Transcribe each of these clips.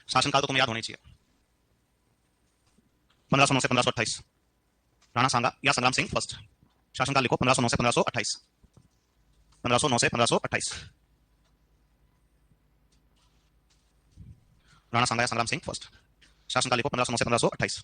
शासनकाल तो तुम्हें याद होनी चाहिए। 1509 से 1528 राणा सांगा या संग्राम सिंह फर्स्ट। शासनकाल लिखो 1509 से 1528। 1509 से 1528 राणा सांगा या संग्राम सिंह फर्स्ट। शासनकाल लिखो 1509 से 1528।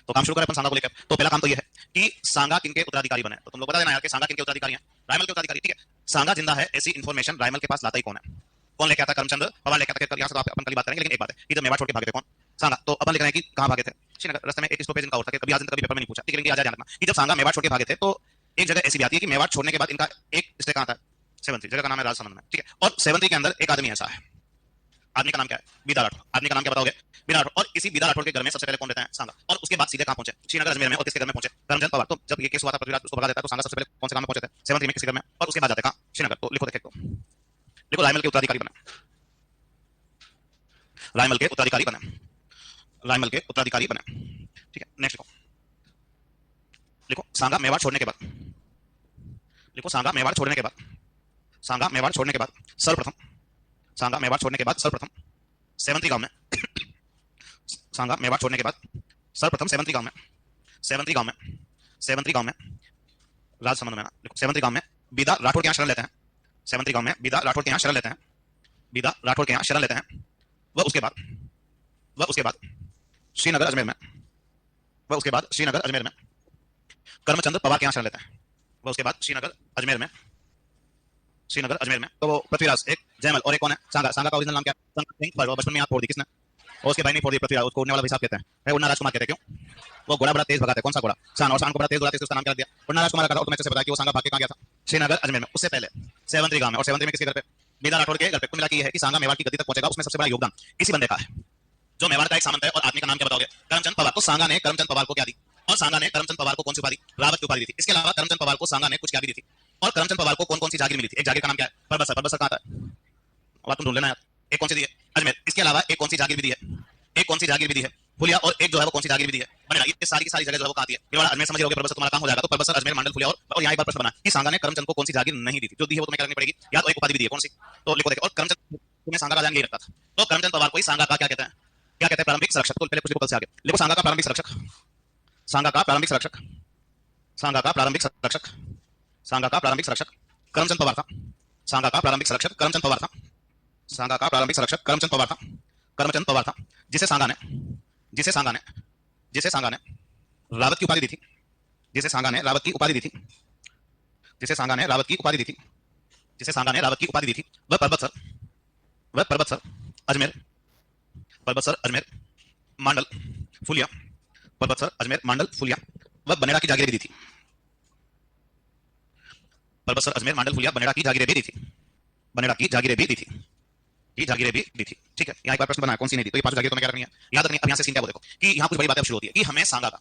तो काम शुरू करें अपन सांगा को लेकर। तो पहला काम तो यह है कि सांगा किनके उत्तराधिकारी बने। तो तुम लोग बता देना यार कि सांगा किनके उत्तराधिकारी हैं। रायमल के उत्तराधिकारी। ठीक है, सांगा जिंदा है ऐसी इंफॉर्मेशन रायमल के पास लाता ही कौन है? कौन लेके आता? करमचंद पवार लेके आता। यहाँ से तो अपन कल बात करेंगे, लेकिन एक बात है कि जब मेवाड़ छोड़ के भागे थे कौन? सांगा। तो अपन लिख रहे हैं कि कहां भागे थे? श्रीनगर। रास्ते में एक स्टॉपेज इनका और था, कभी आज कभी पेपर में नहीं पूछा, ठीक है, लेकिन आज ध्यान रखना कि जब सांगा मेवाड़ छोड़ के भागे थे तो एक जगह ऐसी भी आती है कि मेवाड़ छोड़ने के बाद इनका एक स्टे कहां था? सेवंतरी। जगह का नाम है राजसमंद में। ठीक है, और सेवंतरी के अंदर एक आदमी ऐसा है। आदमी का नाम क्या है? बीदा राठौर। आदमी का नाम क्या बताओगे? बीदा राठौर। और इसी बीदा राठौर के घर में सबसे पहले कौन रहता है? सांगा। और उसके बाद सीधे कहां पहुंचे? श्रीनगर अजमेर में। और किसके घर में पहुंचे? करमचंद पवार। तो जब ये केस हुआ था पृथ्वीराज उसको भगा देता है, तो सांगा सबसे पहले कौन से काम में पहुंचे थे? सेवंतरी में। किसी घर में? और उसके बाद जाते कहां? श्रीनगर। तो लिखो देखे, तो लिखो रायमल के उत्तराधिकारी बने। रायमल के उत्तराधिकारी बने। रायमल के उत्तराधिकारी बने। ठीक है, नेक्स्ट लिखो। लिखो सांगा मेवाड़ छोड़ने के बाद। लिखो सांगा मेवाड़ छोड़ने के बाद। सांगा मेवाड़ छोड़ने के बाद सर्वप्रथम। सांगा मेवाड़ छोड़ने के बाद सर्वप्रथम सेवंतरी गांव में। सांगा मेवाड़ छोड़ने के बाद सर्वप्रथम सेवंतरी गांव में। सेवंतरी गांव में। सेवंतरी गांव में राजसमंद में ना। लिखो सेवंतरी गांव में बीदा राठौर के यहाँ शरण लेते हैं। सेवंतरी गांव में बीदा राठौर के यहाँ शरण लेते हैं। बीदा राठौर के यहाँ शरण लेते हैं। वह उसके बाद श्रीनगर अजमेर में। वह उसके बाद श्रीनगर अजमेर में करमचंद पवार के यहाँ शरण लेते हैं। वह उसके बाद श्रीनगर अजमेर में। श्रीनगर अजमेर में तो वो पृथ्वीराज, एक जयमल और एक कौन है? सांगा। सांगा का ओरिजिनल नाम क्या है? बचपन में याद फोड़ दी किसने? और उसके भाई नहीं फोड़ दी पृथ्वीराज, उसको उड़ने वाला हिसाब कहते हैं। उड़ना राजकुमार कहते हैं। क्यों? वो घोड़ा बड़ा तेज भगाता है। कौन सा घोड़ा? शान। और शान को बड़ा तेज उड़ाते, उसका नाम क्या दिया? उड़ना राजकुमार का था। और तुम्हें कैसे पता कि वो सांगा भाग के कहां गया था? श्रीनगर अजमेर में। उससे पहले सेवंतरी गांव में। और सेवंतरी में किसके घर पे? बीदा राठौर के घर पे। कुल मिला के है कि सांगा मेवाड़ की गद्दी तक पहुंचेगा उसमें सबसे बड़ा योगदान इसी बंदे का है, जो मेवाड़ का एक सामंत है। और आदमी का नाम क्या बताओगे? करमचंद पवार। तो सांगा ने करमचंद पवार को क्या दी? और सांगा ने करमचंद पवार को कौन सी उपाधि? रावत की उपाधि दी थी। इसके अलावा करमचंद पवार को सांगा ने कुछ क्या भी दी थी? और करमचंद पवार को कौन कौन सी जागीर मिली थी? एक जागीर का नाम क्या है? परबसर। परबसर कहां था? और तुम ढूंढ लेना यार। एक कौन सी दी है? अजमेर। इसके अलावा एक कौन सी जागीर भी दी है? एक कौन सी जागीर भी दी है? फुलिया। और एक जो है वो कौन सी जागीर भी दी है? बनेगा। ये सारी की सारी जगह जो है वो कहां दी है? केवल अजमेर समझ रहोगे, परबसर तुम्हारा काम हो जाएगा। तो परबसर, अजमेर, मंडल, फुलिया। और यहाँ एक बार प्रश्न बना कि सांगा ने करमचंद को कौन सी जागीर नहीं दी थी? जो दी है वो तुम्हें क्या करनी पड़ेगी? या तो एक उपाधि भी दी है। कौन सी? तो लिखो देखो। और करमचंद तुम्हें सांगा का ध्यान यही रखता था। तो करमचंद पवार को ही सांगा का क्या कहते हैं? क्या कहते हैं? प्रारंभिक संरक्षक। तो पहले कुछ लिखो, कल से आगे लिखो। सांगा का प्रारंभिक संरक्षक। सांगा का प्रारंभिक संरक्षक। सांगा का प्रारंभिक संरक्षक। सांगा का प्रारंभिक संरक्षक करमचंद पवार था। सांगा का प्रारंभिक संरक्षक करमचंद पवार था। सांगा का प्रारंभिक संरक्षक करमचंद पवार था। करमचंद पवार था जिसे सांगा ने रावत की उपाधि दी थी। जिसे सांगा ने रावत की उपाधि दी थी। जिसे सांगा ने रावत की उपाधि दी थी। जिसे सांगा ने रावत की उपाधि दी थी। वह पर्वतसर अजमेर। पर्वतसर अजमेर मंडल फुलिया। पर्वतसर अजमेर मंडल फुलिया वह बनेड़ा की जागीरें भी दी थी। पर्वतसर अजमेर मंडल फुलिया बनेड़ा की जागीरें भी दी थी। बनेड़ा की जागीरें भी दी थी। की जागीरें भी दी थी। ठीक है, यहाँ एक बार प्रश्न बना है, कौन सी नहीं दी? तो ये पांच जागीरें तुम्हें क्या करनी है? याद रखनी है। अब यहाँ से सीन क्या वो देखो कि यहाँ कुछ बड़ी बातें शुरू होती है कि हमें सांगा का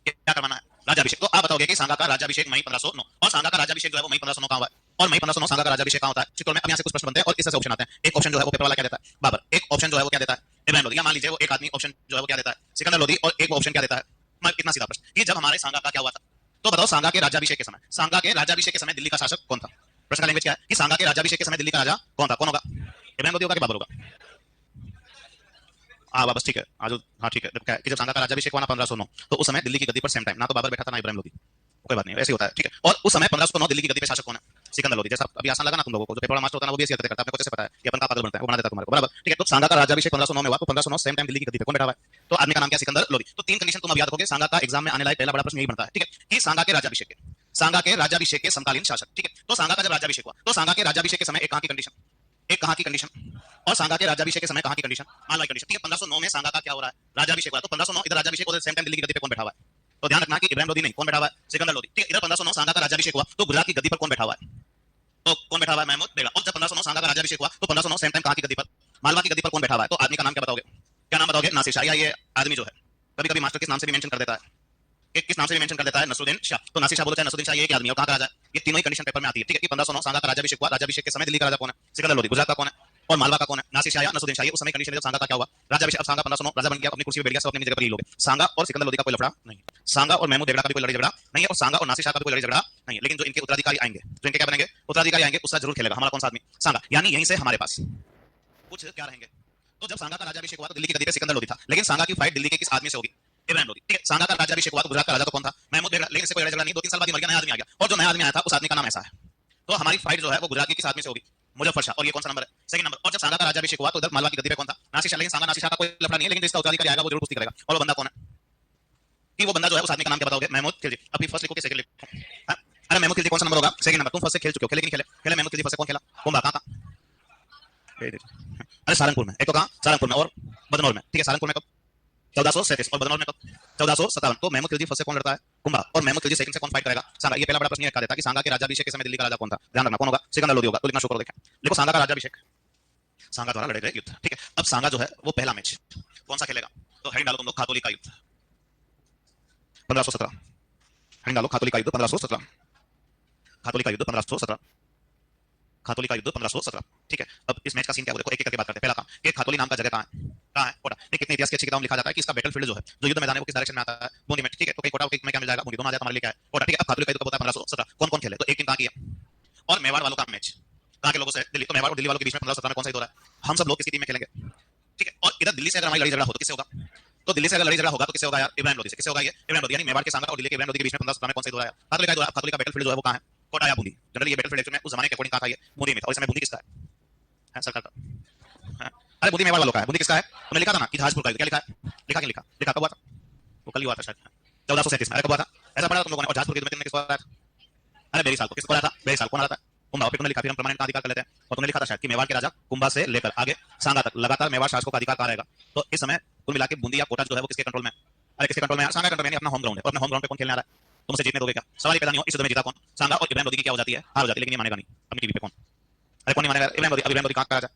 क्या करवाना है? राज्याभिषेक। तो आप बताओगे कि सांगा का राज्याभिषेक मई 1509। और सांगा का राज्याभिषेक जो है वो मई 1509 कहां हुआ है? और मई 1509 सांगा का राज्याभिषेक कहां होता है? चित्तौड़ में। अब यहाँ से कुछ प्रश्न बनते हैं और इस तरह से ऑप्शन आते हैं। एक ऑप्शन जो है वो पेपर वाला क्या देता है? बाबर। एक ऑप्शन जो है वो क्या देता है? इब्राहिम लोधी। या मान लीजिए वो एक आदमी ऑप्शन जो है वो क्या देता है? सिकंदर लोधी। और एक ऑप्शन क्या देता है? इतना सीधा प्रश्न कि जब हमारे सांगा का क्या हुआ था? तो बताओ सांगा के राज्याभिषेक के समय, सांगा के राज्याभिषेक के समय दिल्ली का शासक कौन था? प्रश्न का लैंग्वेज क्या है कि सांगा के राज्याभिषेक के समय दिल्ली का राजा कौन था? कौन होगा? इब्राहिम लोधी होगा कि बाबर होगा? हाँ बस ठीक है। आज हाँ ठीक है। क्या है कि जब सांगा का राज्याभिषेक हुआ ना 1509, तो उस समय दिल्ली की गद्दी पर सेम टाइम ना तो बाबर बैठा था ना इब्राहिम लोधी। कोई बात नहीं, ऐसे होता है। ठीक है, और उस समय 1509 दिल्ली की गद्दी पे शासक कौन है? सिकंदर लोधी। जैसा अभी आसान लगा ना तुम लोगों को, जो पेपर वाला मास्टर होता है ना वो भी ऐसे करता है। आपको कैसे पता है कि अपन का पागल बनता है? वो बना देता है तुम्हारे को, बराबर। ठीक है, तो सांगा का राज्याभिषेक 1509 में हुआ, तो 1509 सेम टाइम दिल्ली की गद्दी पे कौन बैठा हुआ है? तो आदमी का नाम क्या? सिकंदर लोधी। तो तीन कंडीशन तुम अब याद रखोगे। सांगा का एग्जाम में आने लायक पहला बड़ा प्रश्न यही बनता है। ठीक है, कि सांगा के राज्याभिषेक के समकालीन शासक। ठीक है, तो सांगा का जब राज्याभिषेक हुआ तो सांगा के राज्याभिषेक के समय एक कहां की कंडीशन? एक कहां की कंडीशन? और सांगा के राज्याभिषेक के समय कहां की कंडीशन? मान लो कंडीशन। ठीक है, 1509 में सांगा का क्या हो रहा है? राज्याभिषेक हुआ। तो 1509 इधर राज्याभिषेक और सेम टाइम दिल्ली की गद्दी पे कौन बैठा हुआ है? तो ध्यान रखना कि इब्राहिम लोधी नहीं, कौन बैठा हुआ है? सिकंदर लोधी। ठीक है, इधर 1509 सांगा का राज्याभिषेक हुआ तो गुजरात की गद्दी पर कौन बैठा हुआ है? तो कौन बैठा हुआ है? महमूद बेगड़ा। और जब 1509 सांगा का राज्याभिषेक हुआ तो 1509 सेम टाइम कहां की गद्दी पर? मालवा की गद्दी पर कौन बैठा हुआ है? तो आदमी का नाम क्या बताओगे? क्या नाम बताओगे? नासिर शाह। ये आदमी जो है कभी कभी मास्टर किस नाम से भी मेंशन कर देता है? किस नाम से भी मेंशन कर देता है? नसरुद्दीन शाह। तो नासिर शाह बोलता है, नसरुद्दीन शाह ये एक आदमी और कहां का राजा है? ये तीनों ही कंडीशन पेपर में आती है। ठीक है, कि 1509 सांगा का राज्याभिषेक हुआ, राज्याभिषेक के समय दिल्ली का राजा कौन है? सिकंदर लोधी। गुजरात का कौन है? और मालवा का कौन है? नासिर शाह या नसरुद्दीन शाह। उस समय कंडीशन है जब सांगा का क्या हुआ? राज्याभिषेक। अब सांगा 1509 राजा बन गया, अपनी कुर्सी पे बैठ गया, सब अपनी जगह पर ही लोगे। सांगा और सिकंदर लोधी का कोई लफड़ा नहीं, सांगा और महमूद बेगड़ा का भी कोई लड़ाई झगड़ा नहीं है, और सांगा और नासिर शाह का भी कोई लड़ाई झगड़ा नहीं है। लेकिन जो इनके उत्तराधिकारी आएंगे, जो इनके क्या बनेंगे? उत्तराधिकारी आएंगे, उसका जरूर खेलेगा हमारा कौन सा आदमी? सांगा। यानी यहीं से हमारे पास कुछ क्या रहेंगे? तो जब सांगा का राज्याभिषेक हुआ तो दिल्ली की गद्दी पे सिकंदर लोधी था, लेकिन सांगा की फाइट दिल्ली के किस आदमी से होगी? इब्राहिम लोधी। ठीक है, सांगा का राज्याभिषेक हुआ तो गुजरात का राजा तो कौन था? महमूद बेगड़ा। लेकिन इससे कोई झगड़ा नहीं, 2-3 साल बाद ही मर गया, नया आदमी आ गया, और जो नया आदमी आया था उस आदमी का नाम ऐसा है। तो हमारी फाइट जो है वो गुजरात के किस आदमी से होगी? मुजफ्फर शाह। और ये कौन सा नंबर है? Second number. और जब सांगा का राज्याभिषेक हुआ तो उधर मालवा की गद्दी पे कौन था? नासिर शाह। लेकिन सांगा नासिर शाह का कोई लफड़ा नहीं है, लेकिन जिसका उत्तराधिकारी आएगा वो जरूर कुश्ती करेगा, और वो बंदा कौन है? कि वो बंदा जो है उस आदमी का नाम क्या बताओगे? महमूद खिलजी। अभी फर्स्ट लिखो कि सेकंड लिखो? हाँ? अरे महमूद खिलजी कौन सा नंबर होगा? Second number. तुम फर्स्ट से खेल चुके हो, खेले कि नहीं खेले? खेले। महमूद खिलजी फर्स्ट से कौन खेला? कुंभा। कहाँ? अरे सारंगपुर में। एक तो कहाँ? सारंगपुर में। और बदनौर में। ठीक है, सारंगपुर में कब? 1437। और बदनौर में कब? 1457। तो महमूद खिलजी फर्स्ट से कौन लड़ता है? कुंभा। और महमूद खिलजी सेकंड से कौन फाइट करेगा? सांगा। ये पहला बड़ा प्रश्न ये कहा देता कि सांगा के राज्याभिषेक के समय दिल्ली का राजा कौन था? ध्यान रखना कौन होगा? सिकंदर लोधी होगा। तो लिखना शुरू करो। देखें, देखो सांगा का राज्याभिषेक, सांगा द्वारा लड़े गए युद्ध। ठीक है, अब सांगा जो है वो पहला मैच कौन सा खेलेगा? तो हेडिंग डालो तुम लोग, खातोली का युद्ध 1517। हेडिंग डालो, खातोली का युद्ध 1517। खातोली का युद्ध 1517। खातोली का युद्ध 1517। ठीक है, अब इस मैच का सीन क्या है देखो, एक एक करके बात करते हैं। पहला काम कि खातोली नाम का जगह कहाँ है? कहाँ है? कोटा। ठीक, कितने इतिहास की अच्छी किताब में लिखा जाता है कि इसका बैटलफील्ड जो है, जो युद्ध मैदान है, वो किस डायरेक्शन में आता है? बूंदी में। ठीक है, तो कहीं कोटा में क्या मिल जाएगा? बूंदी। दोनों आ जाए हमारे लिए क्या है? कोटा। ठीक है, अब खातोली का युद्ध कब होता है? 1517। कौन कौन खेले? तो एक टीम कहाँ की है? और मेवाड़ वालों का मैच कहाँ के लोगों से? दिल्ली। तो मेवाड़ और दिल्ली वालों के बीच में 1517 में कौन सा युद्ध हो रहा है? हम सब लोग किसी टीम में खेलेंगे। ठीक है, और इधर दिल्ली से अगर हमारी लड़ी झगड़ा हो तो किससे होगा? तो दिल्ली से अगर लड़ी झगड़ा होगा तो किससे होगा यार? इब्राहिम लोधी से। किससे होगा ये? इब्राहिम लोधी। यानी मेवाड़ के सांगा और दिल्ली के इब्राहिम लोधी के बीच में 1517 में कौन सा युद्ध हो रहा है? खातोली का युद्ध हो रहा है। खातोली का बैटलफील्ड जो है वो कहाँ है? कोटा या बूंदी। जनरली ये बैटलफील्ड एक्चुअली में उस जमाने के अकॉर्डिंग कहाँ था? ये बूंदी में था। और इस समय बूंदी किसका है? सरकार का। हाँ? अरे बूंदी मेवाड़ वालों का है। बूंदी किसका है? तुमने लिखा था ना कि जहाजपुर का युद्ध। क्या लिखा है? लिखा कि लिखा? लिखा कब हुआ था? वो कल ही हुआ था शायद, 1437 में। अरे कब हुआ था? ऐसा पढ़ा तुम लोगों ने? और जहाजपुर के युद्ध में तुमने किसको हराया था? अरे बेरी साल को। किसको हराया था? बेरी साल। कौन हराया था? कुंभा। फिर तुमने लिखा, फिर हम प्रमाणित का अधिकार कर लेते हैं। और तुमने लिखा था शायद कि मेवाड़ के राजा कुंभा से लेकर आगे सांगा तक लगातार मेवाड़ शासकों का अधिकार कहाँ रहेगा? तो इस समय कुल मिला के बूंदी या कोटा जो है वो किसके कंट्रोल में है? अरे किसके कंट्रोल में है? सांगा कंट्रोल में। अपना होम ग्राउंड है, और अपने होम ग्राउंड पे कौन खेलने आ रहा है? तुम उसे जीतने दोगे क्या? सवाल ही पैदा नहीं हो। इस युद्ध में जीता कौन? सांगा। और इब्राहिम लोधी की क्या हो जाती है? हार हो जाती है। लेकिन ये मानेगा नहीं अपनी टीवी पे कौन? अरे कौन नहीं मानेगा? इब्राहिम लोधी। इब्राहिम लोधी कहाँ का राजा?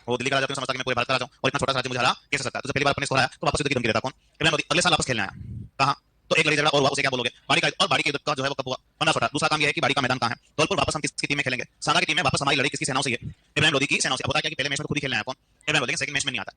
वो दिल्ली का राजा। तुम समझता कि मैं पूरे भारत का राजा हूं, और इतना छोटा सा राज्य मुझे हरा कैसे सकता है? तो जब पहली बार अपने इसको हराया तो वापस युद्ध की धमकी देता कौन? इब्राहिम लोधी। अगले साल वापस खेलने आया। कहां? तो एक लड़ी झगड़ा और हुआ, उसे क्या बोलोगे? बाड़ी का। और बाड़ी के युद्ध का जो है वो कब हुआ? 1518। दूसरा काम यह है कि बाड़ी का मैदान कहां है? धौलपुर। वापस हम किसकी टीम में खेलेंगे? सांगा की टीम में। वापस हमारी लड़ी किसकी सेनाओं से है? इब्राहिम लोधी की सेनाओं से। अब होता क्या कि पहले मैच में खुद ही खेलने आया कौन? इब्राहिम लोधी। सेकंड मैच में नहीं आता।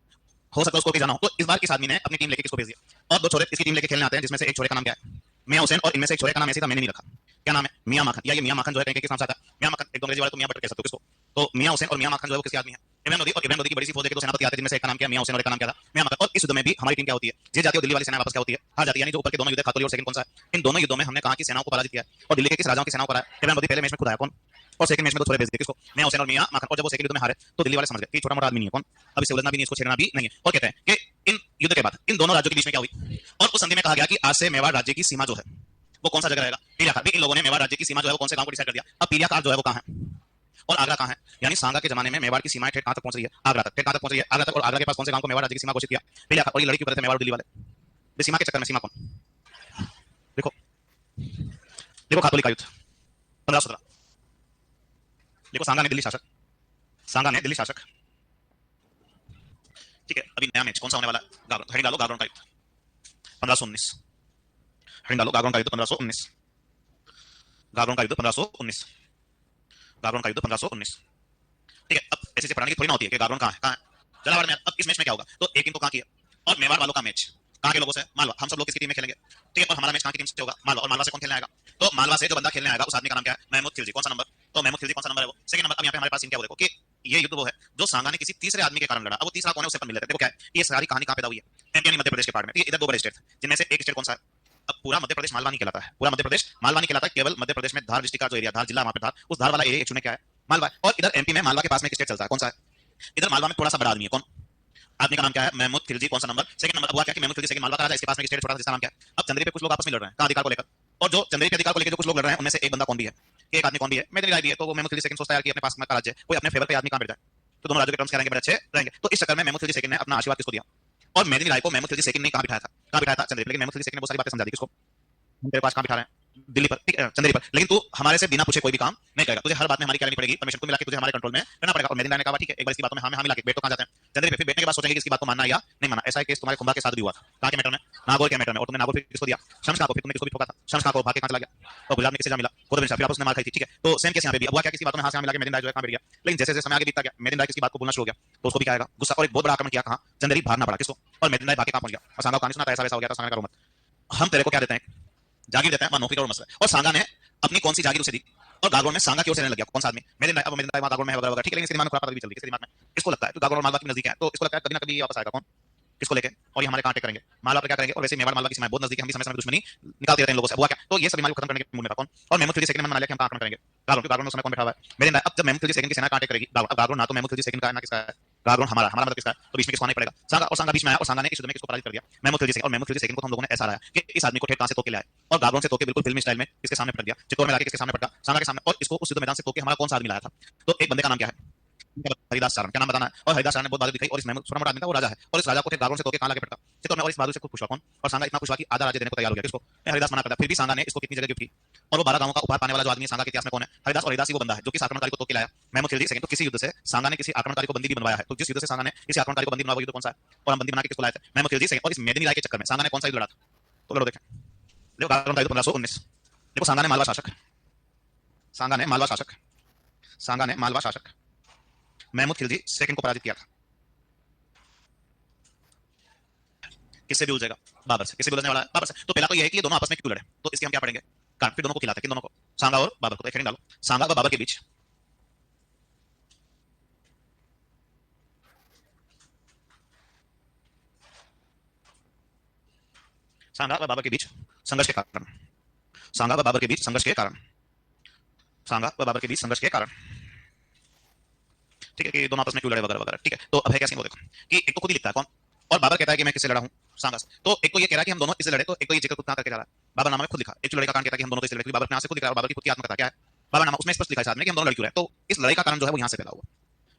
हो सकता है उसको भी जाना हो। तो इस बार किस आदमी ने अपनी टीम लेके किसको भेज दिया? और दो छोरे इसकी टीम लेके खेलने आते हैं, जिसमें से एक छोरे का नाम क्या है? मियां हुसैन। और इनमें से एक छोरे का नाम ऐसे था, मैंने नहीं रखा। क्या नाम है? मियां माखन। या ये मियां माखन जो है कहीं किस नाम से आता है? मियां माखन। एक अंग्रेजी वाले तो मियां बटर कह सकते हो किसको? तो मियां हुसैन और मियां माखन जो है वो किसके आदमी है? इब्राहिम लोधी। और इब्राहिम लोधी की बड़ी सी फौज के दो सेनापति आते हैं, जिनमें से एक का नाम क्या है? मियां हुसैन, और एक का नाम क्या था? मियां माखन। और इस युद्ध में भी हमारी टीम क्या होती है? जीत जाती है, और दिल्ली वाली सेना वापस क्या होती है? हार जाती है। यानी जो ऊपर के दोनों युद्ध, खातोली और सेकंड कौन सा है? इन दोनों युद्धों में हमने कहा कि सेनाओं को पराजित किया है, और दिल्ली के किस राजाओं की सेनाओं को हराया? इब्राहिम लोधी पहले मैच में खुद आया कौन? और सेकंड मैच में दो छोरे भेज दिए किसको? मियां हुसैन और मियां माखन। और जब वो सेकंड युद्ध में हारे तो दिल्ली वाले समझ गए कि छोटा मोटा आदमी नहीं है कौन, अब इसे उलझना भी नहीं, इसको छेड़ना भी नहीं है। और कहते हैं कि इन युद्ध के बाद इन दोनों राज्यों के बीच में क्या हुई? और उस संधि में कहा गया कि आज से मेवाड़ राज्य की सीमा जो है वो कौन सा जगह रहेगा? पीलियाखार। इन लोगों ने मेवाड़ राज्य की सीमा जो है वो कौन से गांव को डिसाइड कर दिया? अब पीलियाखार जो है वो कहां है? और आगरा कहां है? यानी सांगा के जमाने में मेवाड़ की सीमाएं ठेठ कहां तक पहुंच रही है? आगरा तक। ठेठ कहां तक पहुंच रही है? आगरा तक। और आगरा के पास कौन से गांव को मेवाड़ राज्य की सीमा घोषित किया? पीलियाखार। और ये लड़ी क्यों करते थे मेवाड़ और दिल्ली वाले? सीमा के चक्कर में। सीमा कौन? देखो, देखो खातोली का युद्ध 1517। देखो सांगा ने दिल्ली शासक, सांगा ने दिल्ली शासक। ठीक है, अभी नया मैच कौन सा होने वाला है? गागरोन। हेडिंग डालो, गागरोन का युद्ध 1519। हेडिंग डालो, गागरोन का युद्ध 1519। गागरोन का युद्ध 1519। गागरोन का युद्ध 1519। ठीक है, अब ऐसे पढ़ाने की थोड़ी ना होती है कि गागरोन कहां है, कहां है जलावर में। अब इस मैच में क्या होगा? तो एक टीम तो कहां की है? और मेवाड़ वालों का मैच कहां के लोगों से? मालवा। हम सब लोग किसकी टीम में खेलेंगे? ठीक है, और हमारा मैच कहां की टीम से होगा? मालवा। और मालवा से कौन खेलने आएगा? तो मालवा से जो बंदा खेलने आएगा उस आदमी का नाम क्या है? महमूद खिलजी। कौन सा नंबर? तो महमूद खिलजी कौन सा नंबर है? वो सेकंड नंबर। अब यहाँ पे हमारे पास सीन क्या हो देखो कि ये युद्ध वो है जो सांगा ने किसी तीसरे आदमी के कारण लड़ा। अब वो तीसरा कौन है उससे अपन मिल लेते हैं। देखो क्या है, ये सारी कहानी कहां पैदा हुई है? एमपी यानी मध्य प्रदेश के पार्ट में। ठीक है, इधर दो बड़े स्टेट जिनमें से एक स्टेट कौन सा है? अब पूरा मध्य प्रदेश मालवा नहीं कहलाता है। पूरा मध्य प्रदेश मालवा नहीं कहलाता है। केवल मध्य प्रदेश में धार डिस्ट्रिक्ट का जो एरिया, धार जिला, वहां पे धार, उस धार वाला एरिया चुने क्या है? मालवा। और इधर एमपी में मालवा के पास में एक स्टेट चलता है, कौन सा है? इधर मालवा में थोड़ा सा बड़ा आदमी है, कौन? आदमी का नाम क्या है? महमूद खिलजी। कौन सा नंबर? Second number. अब हुआ क्या कि महमूद खिलजी सेकंड मालवा का राजा, इसके पास में एक स्टेट छोटा सा जिसका नाम क्या है? अब चंदेरी पे कुछ लोग आपस में लड़ रहे हैं, कहां अधिकार को लेकर। और जो चंदेरी के अधिकार को लेकर जो कुछ लोग लड़ रहे हैं उनमें से एक बंदा कौन भी है? एक आदमी कौन भी है? मेरी राय भी है। तो वो महमूद खिलजी सेकंड सोचता है कि अपने पास में का राज्य कोई अपने फेवर पे आदमी कहां बैठ जाए, तो दोनों राज्यों के टर्म्स क्या रहेंगे? बड़े अच्छे रहेंगे। तो इस चक्कर में महमूद खिलजी सेकंड ने अपना आशीर्वाद किसको दिया? और मेदिनी राय को महमूद खिलजी सेकंड ने कहां बिठाया था? कहां बिठाया था? चंदेरी। लेकिन महमूद खिलजी सेकंड ने बहुत सारी बातें समझा दी किसको? हम तेरे पास कहां बिठा रहे हैं? दिल्ली पर। ठीक है, चंदेरी पर। लेकिन तू हमारे से बिना पूछे कोई भी काम नहीं करेगा, तुझे हर बात में हमारी क्या लेनी पड़ेगी? परमिशन। को मिला के तुझे हमारे कंट्रोल में रहना पड़ेगा। और मेदिनी राय ने कहा ठीक है, एक बार इसकी बातों में हाँ मिला के बैठ तो कहां जाते हैं? चंदेरी पे। फिर बैठने के बाद सोचेंगे कि इसकी बात को मानना या नहीं मानना। ऐसा है केस तुम्हारे कुंभा के साथ भी हुआ था। कहां के मैटर में? नागौर के मैटर में। और तुमने नागौर फिर किसको दिया? शम्स खां को। फिर तुमने किसको भी ठोका था? शम्स खां को। भाग के कहां चला गया? और गुजरात में किसे जा मिला? गोरबन शाह। फिर आपस ने मार खाई थी। ठीक है, तो सेम केस यहां पे भी। अब हुआ क्या, किसी बातों में हां से हां मिला के मेदिनी राय जो है कहां बैठ गया। लेकिन जैसे जैसे समय आगे बीतता गया, मेदिनी राय किसी बात को बोलना शुरू हो गया तो उसको भी क्या आएगा? गुस्सा। और एक बहुत बड़ा आक्रमण किया। कहां? चंदेरी। भागना पड़ा किसको? और मेदिनी राय भाग के कहां पहुंच गया? और सांगा को कहानी सुना था, ऐसा वैसा हो गया था, सांगा करो मत, हम तेरे को क्या देते हैं? जागीर देते हैं, नौकरी करो मसला। और सांगा ने अपनी कौन सी जागीर उसे दी? और गागरोन में सांगा की ओर से रहने लग गया कौन सा आदमी, मेदिन राय। अब मेदिन राय वहां गागरोन में है वगैरह वगैरह, ठीक है, लेकिन इसके दिमाग में खुरापात भी चल रही है, इसके दिमाग में इसको लगता है तो गागरोन मालवा की नजदीक है, तो इसको लगता है कभी ना कभी वापस आएगा कौन, किसको लेके, और ये हमारे कांटे करेंगे मालवा पर क्या करेंगे, और वैसे मेवाड़ मालवा की सीमा बहुत नजदीक है, हम भी समय समय दुश्मनी निकालते रहते हैं लोगों से, हुआ क्या, तो ये सब बीमारी को खत्म करने के मूड में था कौन, और महमूद खिलजी सेकंड में बना लिया कि हम आक्रमण करेंगे गागरोन, गागरोन में समय कौन बैठा हुआ है, मेदिन राय। अब जब महमूद खिलजी सेकंड की सेना कांटे करेगी गागरोन ना तो महमूद खिलजी सेकंड का ना किसका है, गागरोन हमारा, हमारा मतलब किसका है, तो बीच में किसको आना पड़ेगा, सांगा, और सांगा बीच में आया, और सांगा ने इस युद्ध में किसको पराजित कर दिया, महमूद खिलजी सेकंड, और महमूद खिलजी सेकंड को हम लोगों ने ऐसा लाया कि इस आदमी को ठेठ कहां से तोके लाए, और गागरोन से तोके बिल्कुल फिल्मी स्टाइल में किसके सामने पटक दिया, चित्तौड़ में लाके किसके सामने पटका, सांगा के सामने, और इसको उस युद्ध मैदान से तोके हमारा कौन सा आदमी लाया था, तो एक बंदे का नाम क्या है, हरिदास चारण, क्या नाम बताना है, और हरिदास चारण ने बहुत बहादुरी दिखाई, और इस महमूद छोटा मोटा आदमी था वो राजा है, और इस राजा को गागरोन से तोके कहां लाके पटका, चित्तौड़ में, और इस बहादुर से खुद खुश हुआ कौन, और सांगा इतना खुश हुआ कि आधा राज्य देने को तैयार हो गया, किसको, हरिदास मना करता, फिर भी सांगा ने इसको कितनी जगह गिफ्ट की, और वो 12 गांवों का उपहार पाने वाला जो आदमी सांगा के इतिहास में कौन है, हरिदास, और हरिदास ही वो बंदा है जो किस आक्रमणकारी को तोके लाया, महमूद खिलजी सेकंड, तो किसी युद्ध से सांगा ने किसी आक्रमणकारी को बंदी भी बनवाया है, तो जिस युद्ध से सांगा ने किसी आक्रमणकारी को बंदी बनवाया वो युद्ध कौन सा है, और हम बंदी बना के किसको लाए थे, महमूद खिलजी सेकंड, और इस मेदिनी राय के चक्कर में सांगा ने कौन सा युद्ध लड़ा था, तो लड़ो देखें, देखो गागरोन का युद्ध 1519, देखो सांगा ने मालवा शासक, सांगा ने मालवा शासक, सांगा ने मालवा शासक महमूद खिलजी सेकंड को पराजित किया था, किससे भी उलझेगा, बाबर से, किससे भी उलझने वाला है, बाबर से, तो पहला तो यह है कि ये दोनों आपस में क्यों लड़े, तो इसके हम क्या पढ़ेंगे, कारण, फिर दोनों को खिलाते, किन दोनों को, सांगा और बाबर को, तो एक हेडिंग डालो, सांगा और बाबर के बीच, सांगा व बाबर के बीच संघर्ष के कारण, सांगा व बाबर के बीच संघर्ष के कारण, सांगा व बाबर के बीच संघर्ष के कारण, ठीक है, कि दोनों आपस में क्यों लड़े वगैरह वगैरह, ठीक है, तो अब है क्या सीन वो देखो, कि एक तो खुद ही लिखता है कौन, और बाबर कहता है कि मैं किससे लड़ा हूं, सांगा से, तो एक तो ये कह रहा है कि हम दोनों इससे लड़े, तो एक तो ये जिक्र खुद कहां करके जा रहा है, बाबर नामा में खुद लिखा, एक तो लड़ाई का कारण कहता है कि हम दोनों को इससे लड़े, क्योंकि बाबर अपने आप से खुद लिख रहा है, बाबर की खुद की आत्मकथा क्या है, बाबर नामा उसमें स्पष्ट लिखा है साथ में कि हम दोनों लड़ क्यों रहे, तो इस लड़ाई का कारण जो है वो यहाँ से पैदा हुआ,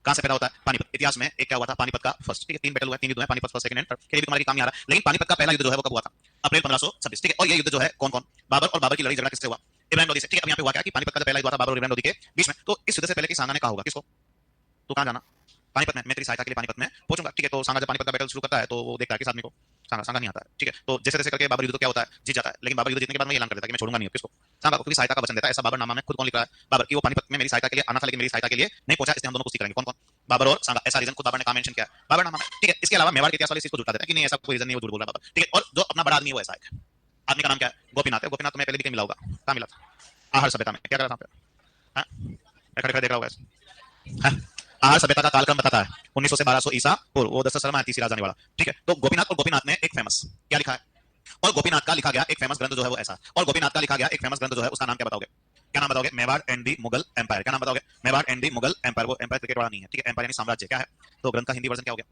कहां से पैदा होता है, पानीपत, इतिहास में एक क्या हुआ था, पानीपत का फर्स्ट, ठीक है, 3 बैटल हुआ, 3 युद्ध हुए, Panipat first second and third, भी तुम्हारे काम नहीं आ रहा, लेकिन पानीपत का पहला युद्ध जो है वो कब हुआ था, अप्रैल 1526, ठीक है, और ये युद्ध जो है कौन कौन, बाबर और बाबर की लड़ाई झगड़ा किससे हुआ, इब्राहिम लोदी से, ठीक है, अब यहाँ पे हुआ क्या कि पानीपत का पहला युद्ध हुआ था बाबर और इब्राहिम लोदी के बीच में, तो इस युद्ध से पहले कि सांगा ने कहा होगा किसको, तो कहां जाना, पानीपत में, मैं तेरी सहायता के लिए पानीपत में पहुंचूंगा, ठीक है, तो सांगा जब पानीपत का बैटल शुरू करता है तो वो देखता है कि इस आदमी को सांगा सांगा नहीं आता है, ठीक है, तो जैसे जैसे करके बाबर युद्ध तो क्या होता है, जीत जाता है, लेकिन बाबर युद्ध जीतने के बाद में ऐलान कर देता है कि मैं छोड़ूंगा नहीं किसको, सांगा को, क्योंकि सहायता का वचन देता है, ऐसा बाबर नामा में खुद कौन लिख रहा है, बाबर, की वो पानीपत में मेरी सहायता के लिए आना था लेकिन मेरी सहायता के लिए नहीं पहुंचा, इसलिए हम दोनों कुश्ती करेंगे, कौन कौन, बाबर और सांगा, ऐसा रीजन खुद बाबर ने कहा मेंशन किया है बाबर नामा में, ठीक है, इसके अलावा मेवाड़ के इतिहास वाले इस चीज को झूठा देता है कि नहीं ऐसा कोई रीजन नहीं, वो झूठ बोल रहा है बाबर, ठीक है, और जो अपना बड़ा आदमी है वो ऐसा है, आदमी का नाम क्या है, गोपीनाथ है, गोपीनाथ तुम्हें पहले भी कहीं मिला होगा, कहां मिला था, आहर सभ्यता में, क्या कर रहा था पे, खड़े खड़े देख रहा होगा, हाँ? आहार सभ्यता का कालक्रम बताता है 1900 से 1200 ईसा पूर्व, वो 10 शर्मा है तीसरी राजधानी वाला, ठीक है, तो गोपीनाथ, और गोपीनाथ ने एक फेमस क्या लिखा है, और गोपीनाथ का लिखा गया एक फेमस ग्रंथ जो है वो ऐसा, और गोपीनाथ का लिखा गया एक फेमस ग्रंथ जो है उसका नाम क्या बताओगे, क्या नाम बताओगे, Mewar and the Mughal empire, क्या नाम बताओगे, Mewar and the Mughal empire, वो एम्पायर क्रिकेट वाला नहीं है, ठीक है, एम्पायर यानी साम्राज्य, क्या है, तो ग्रंथ का हिंदी वर्जन क्या हो गया,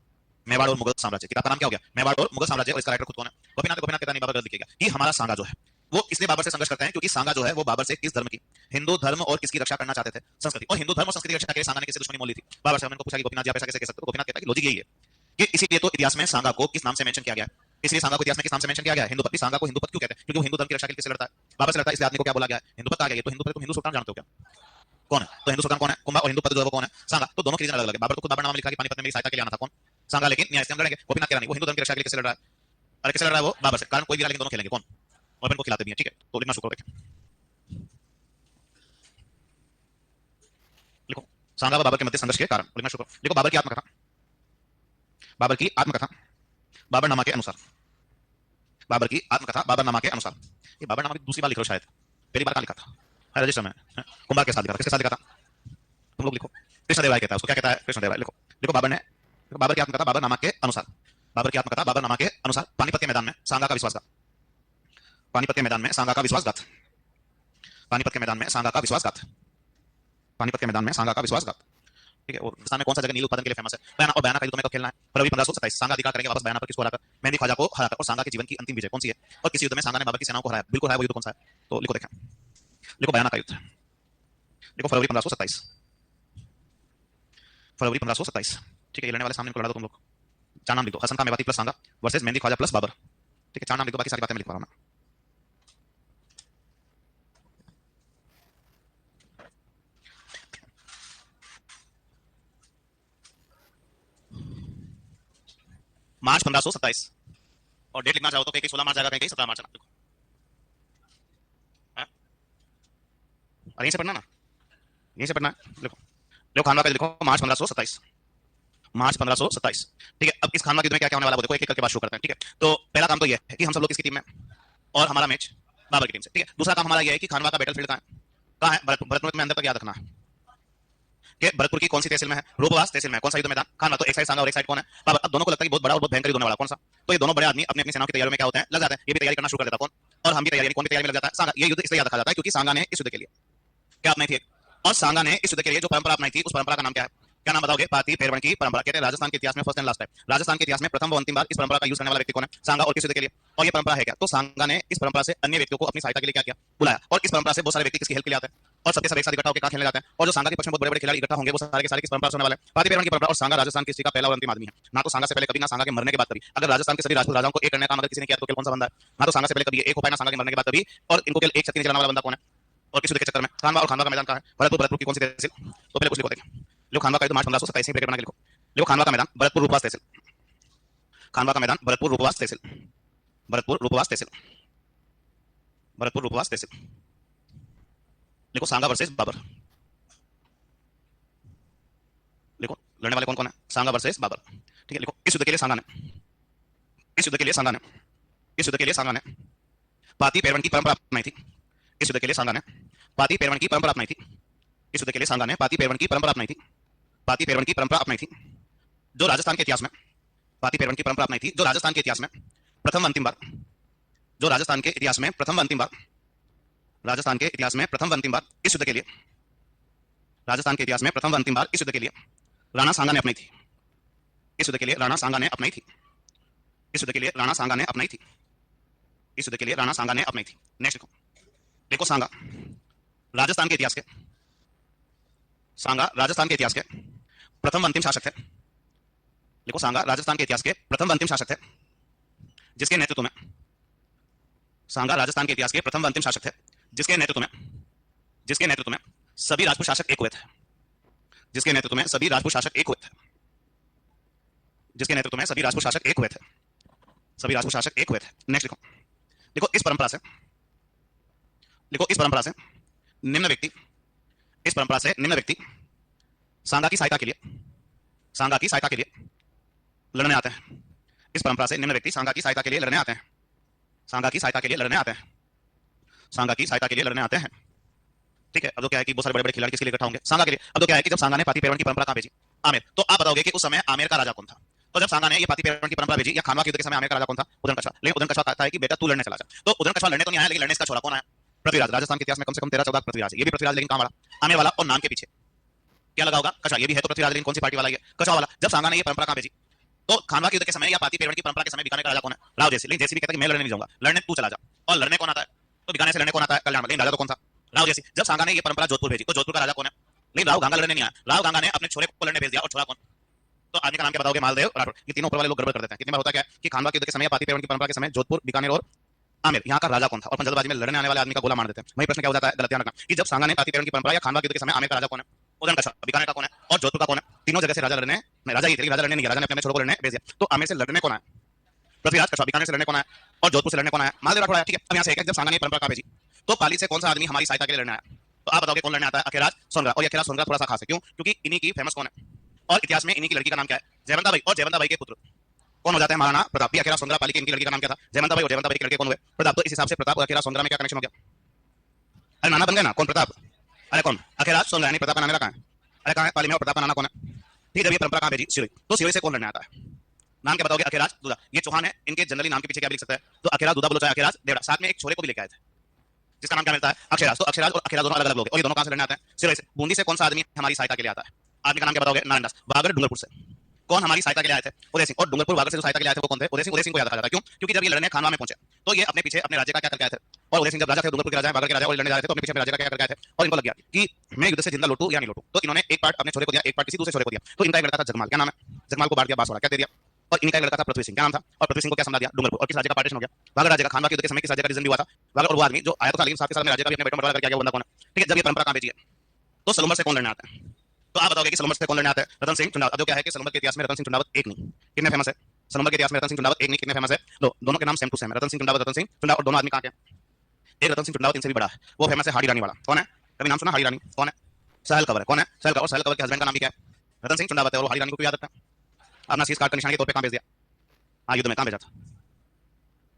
मेवाड़ और मुगल साम्राज्य, किताब का नाम क्या हो गया, मेवाड़ और मुगल साम्राज्य, और इसका राइटर खुद कौन है, गोपीनाथ, गोपीनाथ कहता नहीं बाबर लिखेगा कि हमारा सांगा जो है वो इसलिए बाबर से संघर्ष करते हैं क्योंकि सांगा जो है वो बाबर से किस धर्म की, हिंदू धर्म और किसकी रक्षा करना चाहते थे, संस्कृति, और हिंदू धर्म और संस्कृति की रक्षा के लिए सांगा ने किससे दुश्मनी मोल ली थी, बाबर से हमने पूछा कि गोपीनाथ जी आप ऐसा कैसे कह सकते हो, गोपीनाथ कहता है कि लॉजिक यही है कि इसीलिए तो इतिहास में सांगा को किस नाम से मेंशन किया गया है, इसलिए सांगा को इतिहास में किस नाम से मेंशन किया गया है, हिंदूपत, सांगा को हिंदूपत क्यों कहते हैं, क्योंकि वो हिंदू धर्म की रक्षा के लिए किससे लड़ता है, बाबर से लड़ता है, इसलिए आदमी को क्या बोला गया है, हिंदूपत आ गया, तो हिंदूपत, तुम हिंदू सुल्तान जानते हो क्या, कौन है, तो हिंदू सुल्तान कौन है, कुंभा, और हिंदूपत जो है वो कौन है, सांगा, तो दोनों के रीजन अलग अलग है, बाबर तो खुद बाबर नाम लिखा कि पानीपत में मेरी सहायता के लिए आना था कौन, सांगा, लेकिन न्याय से हम लड़ेंगे, गोपीनाथ कह रहा नहीं, वो हिंदू धर्म की रक्षा के लिए किससे लड़ रहा है, अरे किससे लड़ रहा है वो, बाबर से, कारण कोई भी लेकिन दोनों खेलेंगे कौन, और इनको खिलाते भी हैं, ठीक है, तो लिखना शुरू करो, लिखो सांगा व बाबर के मध्य संघर्ष के कारण, लिखना शुरू करो, लिखो बाबर की आत्मकथा, बाबर की आत्मकथा, बाबरनामा के अनुसार, बाबर की आत्मकथा बाबरनामा के अनुसार, ये बाबरनामा की दूसरी बार लिख रहे हो शायद, पहली बार कहां लिखा था, है रजिस्टर में, कुंभा के साथ लिखा था, किसके साथ लिखा था, तुम लोग लिखो, कृष्णदेवराय कहता है उसको, क्या कहता है कृष्णदेवराय, लिखो, लिखो बाबर ने, बाबर की आत्मकथा बाबरनामा के अनुसार, बाबर की आत्मकथा बाबरनामा के अनुसार, पानीपत के मैदान में सांगा का विश्वासघात, पानीपत के मैदान में सांगा का विश्वासघात, पानीपत के मैदान में सांगा का विश्वासघात, पानीपत के मैदान में सांगा का विश्वासघात, ठीक है, और हिंदुस्तान में कौन सा जगह नील उत्पादन के लिए फेमस है, बयाना, और बयाना का युद्ध तुम्हें कब खेलना है, फरवरी 1527, सांगा अधिकार करेंगे वापस बयाना पर, किसको हराकर, मेहंदी ख्वाजा को हराकर, और सांगा के जीवन की अंतिम विजय कौन सी है, और किस युद्ध में सांगा ने बाबर की सेनाओं को हराया, बिल्कुल हराया, वो युद्ध कौन सा है, तो लिखो देखें, लिखो बयाना का युद्ध, लिखो फरवरी 1527, फरवरी 1527, ठीक है, ये लड़ने वाले सामने को लड़ा दो तुम लोग, चार नाम लिख दो, हसन खान मेवाती प्लस सांगा वर्सेस मेहंदी ख्वाजा प्लस बाबर, ठीक है, चार नाम लिख दो, बाकी सारी बातें मैं लिख रहा हूं मैं, मार्च 1527, और डेट लिखना चाहो तो कहीं 16 मार्च जाएगा, कहीं 17 मार्च लिखो, और यहीं से पढ़ना ना, यहीं से पढ़ना है, लिखो, लिखो खानवा का लिखो, मार्च 1527, मार्च 1527, ठीक है, अब इस खानवा के युद्ध में क्या क्या होने वाला है वो देखो, एक एक करके बात शुरू करते हैं, ठीक है, तो पहला काम तो यह है कि हम सब लोग किसकी टीम में, और हमारा मैच बाबर की टीम से, ठीक है, दूसरा काम हमारा यह है कि खानवा का बैटलफील्ड कहां है, कहाँ है भरतपुर? भरतपुर में तुम्हें अंदर तक याद रखना है कि भरतपुर की कौन सी तहसील में है? रूपवास तहसील में है। कौन सा युद्ध मैदान? खानवा। तो एक साइड सांगा और एक साइड कौन है? बाबर। अब दोनों को लगता है कि बहुत बड़ा और बहुत भयंकर युद्ध होने वाला, कौन सा? तो ये दोनों बड़े आदमी अपनी अपनी सेनाओं की तैयारी में क्या होते हैं? लग जाते हैं। ये भी तैयारी करना शुरू कर देता कौन? और हम भी तैयारी, कौन भी तैयारी में लग जाता है? सांगा। ये युद्ध इसलिए याद रखा जाता है क्योंकि सांगा ने इस युद्ध के लिए क्या अपनाई थी, और सांगा ने इस युद्ध के लिए जो परंपरा अपनाई थी उस परंपरा का नाम क्या है? क्या नाम बताओगे? पाती पेरवन की परंपरा। कहते हैं राजस्थान के इतिहास में first and last time, Rajasthan के इतिहास में प्रथम व अंतिम बार इस परंपरा का यूज करने वाला व्यक्ति कौन है? सांगा। और किस युद्ध के लिए? और ये परंपरा है क्या? तो सांगा ने इस परंपरा से अन्य व्यक्तियों को अपनी सहायता के लिए क्या किया? बुलाया। और इस परंपरा से बहुत सारे व्यक्ति किसकी हेल्प के लिए आते हैं? और सबके सब एक साथ इकट्ठा होकर कहां खेलने जाते हैं? और जो सांगा के पक्ष में बहुत बड़े बड़े खिलाड़ी इकट्ठा होंगे वो सारे के सारे किस परंपरा से होने वाले हैं? पाती पेरवन की परंपरा। और सांगा राजस्थान की हिस्ट्री का पहला और अंतिम आदमी है। ना तो सांगा से पहले कभी, ना सांगा के मरने के बाद कभी। अगर राजस्थान के सभी राजपूत राजाओं को एक करने का काम अगर किसी ने किया तो कौन सा बंदा है? ना तो सांगा से पहले कभी एक हो पाए, ना सांगा के मरने के बाद कभी। और इनको केवल एक शक्ति चलाने वाला बंदा कौन है? और किस युद्ध के चक्कर में? खानवा। और खानवा का मैदान कहाँ है? भरतपुर। भरतपुर की कौन सी तहसील? तो पहले कुछ लिखो, देखिए लिखो खानवा का युद्ध मार्च 1527 में ब्रैकेट बना के लिखो। लिखो खानवा का मैदान भरतपुर रूपवास तहसील। खानवा का मैदान भरतपुर रूपवास तहसील। भरतपुर रूपवास तहसील। भरतपुर रूपवास तहसील। लिखो सांगा वर्सेस बाबर। लिखो लड़ने वाले कौन कौन है? सांगा वर्सेस बाबर। ठीक है, लिखो इस युद्ध के लिए सांगा ने, इस युद्ध के लिए सांगा ने, इस युद्ध के लिए सांगा ने पाती पेरवन की परंपरा अपनाई थी। इस युद्ध के लिए सांगा ने पाती पेरवन की परंपरा अपनाई थी। इस युद्ध के लिए सांगा ने पाती पेरवन की परंपरा अपनाई थी। पाती पेरवन की परंपरा अपनाई थी जो राजस्थान के इतिहास में, पाती पेरवन की परंपरा अपनाई थी जो राजस्थान के इतिहास में प्रथम अंतिम बार, जो राजस्थान के इतिहास में प्रथम अंतिम बार, राजस्थान के इतिहास में प्रथम अंतिम बार इस युद्ध के लिए, राजस्थान के इतिहास में प्रथम अंतिम बार इस युद्ध के लिए राणा सांगा ने अपनाई थी। इस युद्ध के लिए राणा सांगा ने अपनाई थी। इस युद्ध के लिए राणा सांगा ने अपनाई थी। इस युद्ध के लिए राणा सांगा ने अपनाई थी। नेक्स्ट लिखो, देखो सांगा राजस्थान के इतिहास के, सांगा राजस्थान के इतिहास के प्रथम अंतिम शासक थे। लिखो सांगा राजस्थान के इतिहास के प्रथम अंतिम शासक थे जिसके नेतृत्व में, सांगा राजस्थान के इतिहास के प्रथम अंतिम शासक थे जिसके नेतृत्व में, जिसके नेतृत्व में सभी राजपूत शासक एक हुए थे। जिसके नेतृत्व में सभी राजपूत शासक एक हुए थे। जिसके नेतृत्व में सभी राजपूत शासक एक हुए थे। सभी राजपूत शासक एक हुए थे। नेक्स्ट लिखो, देखो इस परंपरा से, लिखो इस परंपरा से निम्न व्यक्ति, इस परंपरा से निम्न व्यक्ति सांगा की सहायता के लिए, सांगा की सहायता के लिए लड़ने आते हैं। इस परंपरा से निम्न व्यक्ति सांगा की सहायता के लिए लड़ने आते हैं। सांगा की सहायता के लिए लड़ने आते हैं। सांगा की सहायता के लिए लड़ने आते हैं। ठीक है, अब तो क्या है कि बहुत सारे बड़े बड़े खिलाड़ी किसके लिए इकट्ठा होंगे? सांगा के लिए। अब तो क्या है कि जब सांगा ने पाती पेरवन की परंपरा कहां भेजी? आमेर। तो आप बताओगे कि उस समय आमेर का राजा कौन था? तो जब सांगा ने ये पाती पेरवन की परंपरा भेजी या खानवा के युद्ध के समय आमेर का राजा कौन था? उदयन कछवाहा। लेकिन उदयन कछवाहा कहता है कि बेटा तू लड़ने चला जा। तो उदयन कछवाहा लड़ने तो नहीं आया, लेकिन लड़ने इसका छोरा कौन आया? पृथ्वीराज। राजस्थान के इतिहास में कम से कम 13-14 पृथ्वीराज है। ये भी पृथ्वीराज, लेकिन कहां वाला? आमेर वाला। और नाम के पीछे क्या लगा होगा? कछवाहा। ये भी है तो पृथ्वीराज, लेकिन कौन सी पार्टी वाला? ये कछवाहा वाला। जब सांगा ने ये परंपरा कहां भेजी? तो खानवा के युद्ध के समय या पाती पेरवन की परंपरा के समय बीकानेर का राजा कौन है? राव जयसिंह। लेकिन जयसिंह भी कहता है कि मैं लड़ने नहीं जाऊंगा, लड़ने तू चला जा। और लड़ने कौन आता है? तो बीकानेर से लड़ने कौन आता है? कल्याण। लेकिन राजा तो कौन था? राव जयसिंह। जब सांगा ने ये परंपरा जोधपुर भेजी तो जोधपुर का राजा कौन है? लेकिन राव गांगा लड़ने नहीं आया। राव गांगा ने अपने छोरे को लड़ने भेज दिया। और छोरा कौन? तो आदमी का नाम क्या बताओगे? मालदेव राठौर। ये तीनों ऊपर वाले लोग गड़बड़ कर देते हैं। कितनी बार होता क्या है कि खानवा के युद्ध के समय पाती पेरवन की परंपरा के समय जोधपुर, बीकानेर और आमेर यहाँ का राजा कौन था? और जल्दबाजी में लड़ने आने वाले आदमी का गोला मार देते हैं। वही प्रश्न क्या हो जाता है? गलत ध्यान रखना कि जब सांगा ने पाती पेरवन की परंपरा या खानवा के युद्ध के समय आमेर का राजा कौन है? उदयन कछवाहा। बीकानेर का कौन है? और जोधपुर का कौन है? तीनों जगह से राजा लड़ने, राजा ही थे, राजा लड़ने नहीं गया। राजा ने अपने छोरों को लड़ने भेज दिया। तो आमेर से लड़ने कौन आया? पृथ्वीराज। कछवाहा। बीकानेर से लड़ने कौन आया? और जोधपुर से लड़ने कौन आया? मालदेव राठौर आया। ठीक है, अब यहाँ से जब सांगा ने परंपरा कहां भेजी तो पाली से कौन सा आदमी हमारी सहायता के लिए लड़ने आया? तो आप बताओगे कौन लड़ने आता है? अखेराज सोनगा। और ये अखेराज सोनगा थोड़ा सा खास है, क्यों? क्योंकि इन्हीं की फेमस कौन है? और इतिहास में इन्हीं की लड़की का नाम क्या है? जयवंता बाई। और जयवंता बाई के पुत्र कौन हो जाते हैं? महाराणा प्रताप। भी अखेराज सोनगा पाली की इनकी लड़की का नाम क्या था? जयवंता बाई। और जयवंता बाई के लड़के कौन हुए? प्रताप। तो इस हिसाब से प्रताप और अखेराज सोनगा में क्या कनेक्शन हो गया? अरे नाना बन गया ना। कौन? प्रताप। अरे कौन? अखेराज सोनगा। यानी प्रताप का नाम कहाँ है? अरे कहाँ है? पाली में। और प्रताप का नाना कौन है? ठीक है, जब ये परंपरा कहां भेजी? सिरोही। तो सिरोही से कौन लड़ने आता है? नाम क्या बताओगे? अखेराज दूधा। ये चौहान है, इनके जनरली नाम के पीछे क्या लिख सकता है? तो अखेराज दूधा बोलो चाहे अखेराज देवड़ा। साथ में एक छोरे को भी लेके आए थे जिसका नाम क्या मिलता है? अक्षराज। तो अक्षराज और अखेराज दोनों अलग अलग लोग हैं। और ये दोनों कहां से लड़ने आते हैं? सिरोही से। बूंदी से कौन सा आदमी हमारी सहायता के लिए आता है? आदमी का नाम क्या बताओगे? नारायण दास। बागर डूंगरपुर से कौन हमारी सहायता के लिए आए थे? उदय सिंह। और डूंगरपुर बागर से जो सहायता के लिए आए थे वो कौन थे? उदय सिंह। उदय सिंह को याद रखा जाता है, क्यों? क्योंकि जब ये लड़ने खानवा में पहुंचे तो ये अपने पीछे अपने राज्य का क्या करके आए थे? और उदय सिंह जब राजा थे, डूंगरपुर के राजा, बागर के राजा, और लड़ने जा रहे थे तो अपने पीछे अपने राज्य का क्या करके आए थे? और इनको लग गया कि मैं युद्ध से जिंदा लौटूं या नहीं लौटूं। तो इन्होंने एक पार्ट अपने छोरे को दिया, एक पार्ट किसी दूसरे छोरे को दिया। तो इनका एक लड़का था जगमाल। क्या नाम है? जगमाल को बांट दिया बांसवाड़ा। क्या दे दिया? और इनका एक लड़का था पृथ्वी सिंह। क्या नाम था? और पृथ्वी सिंह को क्या समझा दिया? डूंगरपुर। और किस राज्य का पार्टीशन हो गया? बागर राज्य का। खानवा के युद्ध के समय किस राज्य का डिवीजन भी हुआ था? बागर। और वो आदमी जो आया तो था, लेकिन साथ के साथ में राज्य का भी अपने बेटों में बंटवारा करके आ गया। वो बंदा कौन है? ठीक है, जब ये परंपरा कहां भेजी है? तो सलूमर से कौन लड़ने आता है? तो आप बताओगे कि सलूमर से कौन लड़ने आता है? रतन सिंह चुंडावत। अब जो क्या है कि सलूमर के इतिहास में रतन सिंह चुंडावत एक नहीं, कितने फेमस है? सलूमर के इतिहास में रतन सिंह चुंडावत एक नहीं, कितने फेमस है? दोनों के नाम सेम टू सेम है। रतन सिंह चुंडावत, रतन सिंह चुंडावत। और दोनों आदमी कहां के? एक रतन सिंह चुंडावत इनसे भी बड़ा है, वो फेमस है हाड़ी रानी वाला। कौन है? कभी नाम सुना? हाड़ी रानी कौन है? सहल कंवर है। कौन है? सहल कंवर। और सहल कंवर के हस्बैंड का नाम भी क्या है? रतन सिंह चुंडावत है। और हाड़ी रानी को क्यों याद रखता है? अपना शीश काट कर निशानी के तौर पर कहां भेज दिया? हाँ, युद्ध में कहां भेजा था?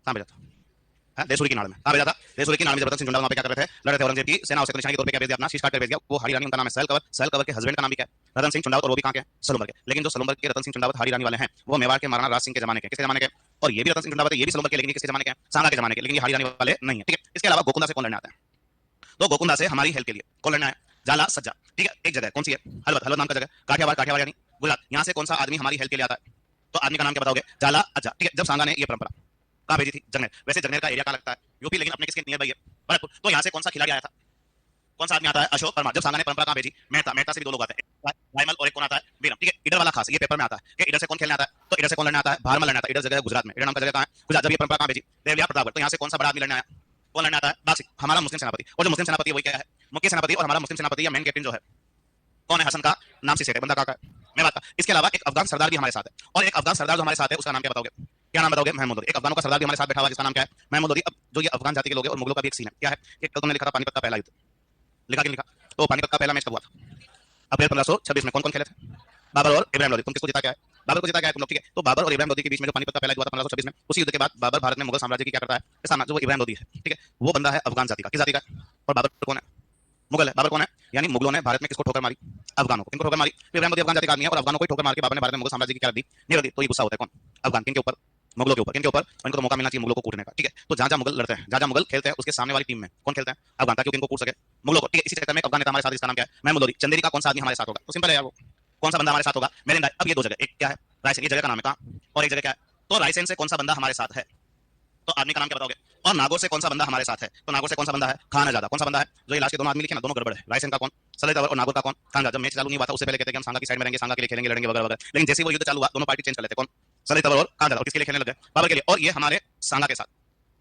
कहां भेजा था? देसूरी की नाड़ में। कहां भेजा था? देसूरी की नाड़ में। जबरदस्त सिंह जुंडा वहां पे क्या कर रहे थे? लड़ रहे थे। औरंगजेब की सेना उसके निशाने के तौर पे क्या भेज दिया? अपना शीश काट कर भेज दिया। वो हाड़ी रानी उनका नाम है सहल कंवर। सहल कंवर के हस्बैंड का नाम भी क्या है? रतन सिंह चुंडावत। और वो भी कहां के? सलूम्बर के। लेकिन जो सलूम्बर के रतन सिंह चुंडावत हाड़ी रानी वाले हैं वो मेवाड़ के महाराणा राज सिंह के जमाने के। किसके जमाने के? और ये भी रतन सिंह चुंडावत है, ये भी सलूम्बर के, लेकिन किसके जमाने के? सांगा के जमाने के। लेकिन ये हाड़ी रानी वाले नहीं है। ठीक है। इसके अलावा गोकुंदा से कौन लड़ने आता है? तो गोकुंदा से हमारी हेल्प के लिए कौन लड़ना है? जाला सज्जा। ठीक है। एक जगह कौन सी है? हलवत। हलवत नाम का जगह। काठियावाड़। काठियावाड़ यानी गुजरात। यहाँ से कौन सा आदमी हमारी हेल्प के लिए आता है? तो आदमी का नाम क्या बताओगे? जाला अज्जा। ठीक है। जब सांगा ने ये परंपरा कहाँ भेजी थी? जगनेर। वैसे जगनेर का एरिया कहाँ लगता है? यूपी, लेकिन अपने किसके नियर बाई है? भरतपुर। तो यहाँ से कौन सा खिलाड़ी आया था? कौन सा आदमी आता है? अशोक परमार। जब सांगा ने परंपरा कहाँ भेजी? मेहता। मेहता से भी दो लोग आते हैं, रायमल और एक कौन आता है? बीरम। ठीक है। इधर वाला खास, ये पेपर में आता है कि इधर से कौन खेलने आता है? तो इधर से कौन लड़ने आता है? भारमल लड़ने आता है। इधर जगह है गुजरात में। इधर नाम का जगह कहाँ है? गुजरात। जब ये परंपरा कहाँ भेजी? देवलिया प्रतापगढ़। तो यहाँ से कौन सा बड़ा आदमी लड़ने आया? कौन लड़ने आता है? बाग सिंह, हमारा मुस्लिम सेनापति। और जो मुस्लिम सेनापति है वही क्या है? मुख्य सेनापति। और हमारा मुस्लिम सेनापति या मेन कैप्टन जो है कौन है? हसन का नाम से बंदा का है मेवात का। इसके अलावा एक अफगान सरदार भी हमारे साथ है, और एक अफगान सरदार जो हमारे साथ है उसका नाम क्या बताओगे? क्या नाम बताओगे? महमूद लोदी। एक अफगानों का सरदार भी हमारे साथ बैठा हुआ है जिसका नाम क्या है? महमूद लोदी। अब जो ये अफगान जाति के लोग हैं और मुगलों का भी एक सीन है, क्या है कि कल तुमने लिखा था पानीपत का पहला युद्ध, लिखा कि लिखा? तो पानीपत का पहला मैच कब हुआ था? अप्रैल 1526 में। कौन कौन खेले थे? बाबर और इब्राहिम लोदी। तुम किसको जीता क्या है? बाबर को जीता क्या है तुम लोग? ठीक है। तो बाबर और इब्राहिम लोदी के बीच में जो पानीपत का पहला युद्ध हुआ था 1526 में, उसी युद्ध के बाद बाबर भारत में मुगल साम्राज्य की क्या करता है? सामना जो इब्राहिम लोदी है, ठीक है, वो बंदा है अफगान जाति का। किस जाति का? और बाबर कौन है? मुगल है। बाबर कौन है? यानी मुगलों ने भारत में किसको ठोकर मारी? अफगानों को। किनको ठोकर मारी? इब्राहिम लोदी अफगान जाति का आदमी है और अफगानों को ठोकर मार के बाबर ने भारत में मुगल साम्राज्य की क्या दी? नींव दी। तो ये गुस्सा होता है कौन? अफगान। किनके ऊपर? मुगलों के ऊपर। किनके ऊपर? इनको तो मौका मिलना चाहिए मुगलों को कूटने का। ठीक है। तो जहां जहां मुगल लड़ते हैं, जहां जहां मुगल खेलते हैं, उसके सामने वाली टीम में कौन खेलता है? अफगान, ताकि इनको कूट सके मुगलों को। ठीक है। इसी चक्कर में अफगान नेता हमारे साथ, इसका नाम क्या है? महमूद लोदी। चंदेरी का कौन सा आदमी हमारे साथ होगा? तो सिंपल है यार, वो कौन सा बंदा हमारे साथ होगा? मेरिंदा। अब ये दो जगह, एक क्या है? रायसेन, ये जगह का नाम है कहां, और एक जगह क्या है? तो रायसेन से कौन सा बंदा हमारे साथ है? तो आदमी का नाम क्या बताओगे? और नागौर से कौन सा बंदा हमारे साथ है? तो नागौर से कौन सा बंदा है? खानजादा। कौन सा बंदा है? जो ये लास्ट के दोनों आदमी लिखे ना, दोनों गड़बड़ है। रायसेन का कौन? सलेत और नागौर का कौन? खानजादा। जब मैच चालू नहीं हुआ था उससे पहले कहते हैं कि हम सांगा की साइड में रहेंगे, सांगा के लिए खेलेंगे, लड़ेंगे वगैरह वगैरह। लेकिन जैसे वो युद्ध चालू हुआ दोनों पार्टी चेंज कर लेते। कौन? सलेत और खानजादा। और किसके लिए खेलने लगे? बाबर के लिए। और ये हमारे सांगा के साथ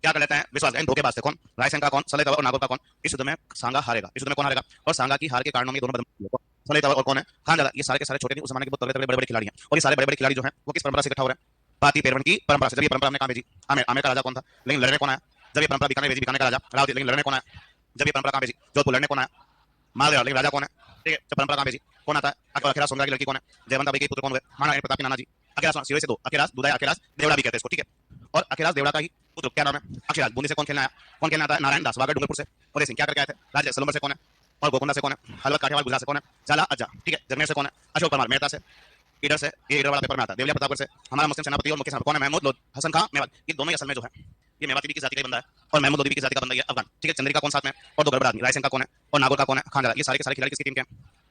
क्या कर लेते हैं? विश्वास। धोखेबाज थे। कौन? रायसेन का कौन? सलेत और नागौर का कौन? इस युद्ध में सांगा हारेगा। इस युद्ध में कौन हारेगा? और सांगा की हार के कारणों में दोनों बदम, सलेत और कौन है? खानजादा। ये सारे के सारे छोटे नहीं, उस जमाने के बहुत तगड़े बड़े खिलाड़ी हैं। और ये सारे बड़े बड़े खिलाड़ी जो हैं वो किस परंपरा से इकट्ठा हो रहे हैं? पाती पेरवन की परंपरा से। जब ये परंपरा हमने कहां भेजी? आमेर। आमेर का राजा कौन था? लेकिन लड़ने कौन आया? जब ये परंपरा बीकानेर भेजी, बीकानेर का राजा रावती। लेकिन लड़ने कौन आया? जब ये परंपरा कहां भेजी? जोधपुर। लड़ने कौन आया? मालवेड़। लेकिन राजा कौन है? ठीक है। जब परंपरा कहां भेजी कौन आता है? अकेला सोनगा की लड़की कौन है? जयवंता बाई के पुत्र कौन हुए? महाराणा प्रताप के नाना जी। अकेला सिरोही से दो, अकेलास दुदाई, अकेलास देवड़ा भी कहते हैं इसको। ठीक है। और अकेलास देवड़ा का ही पुत्र क्या नाम है? अक्षराज। बूंदी से कौन खेलना आया? कौन खेलना आता है? नारायण दास। वागड़ डूंगरपुर से उदय सिंह क्या करके आए थे? राजा। सलूम्बर से कौन है? और गोकुंदा से कौन है? हलवत काठियावाड़ गुजरात से कौन है? जाला अज्जा। ठीक है। जगनेर से कौन है? अशोक परमार। मेहता से इधर से, ये इधर वाला पेपर में आता है। देवलिया प्रतापगढ़ से हमारा मुस्लिम सेनापति और मुख्य सेनापति कौन है? महमूद लोदी। हसन खां मेवात। ये दोनों ही असल में जो है ये मेवाती भी किस जाति का बंदा है और महमूद लोदी भी किस जाति का बंदा है? अफगान। ठीक है। चंद्री का कौन साथ में? और दो गड़बड़ आदमी, रायसेन का कौन है और नागौर का कौन है? खानजादा। ये सारे के सारे खिलाड़ी किसकी टीम के हैं?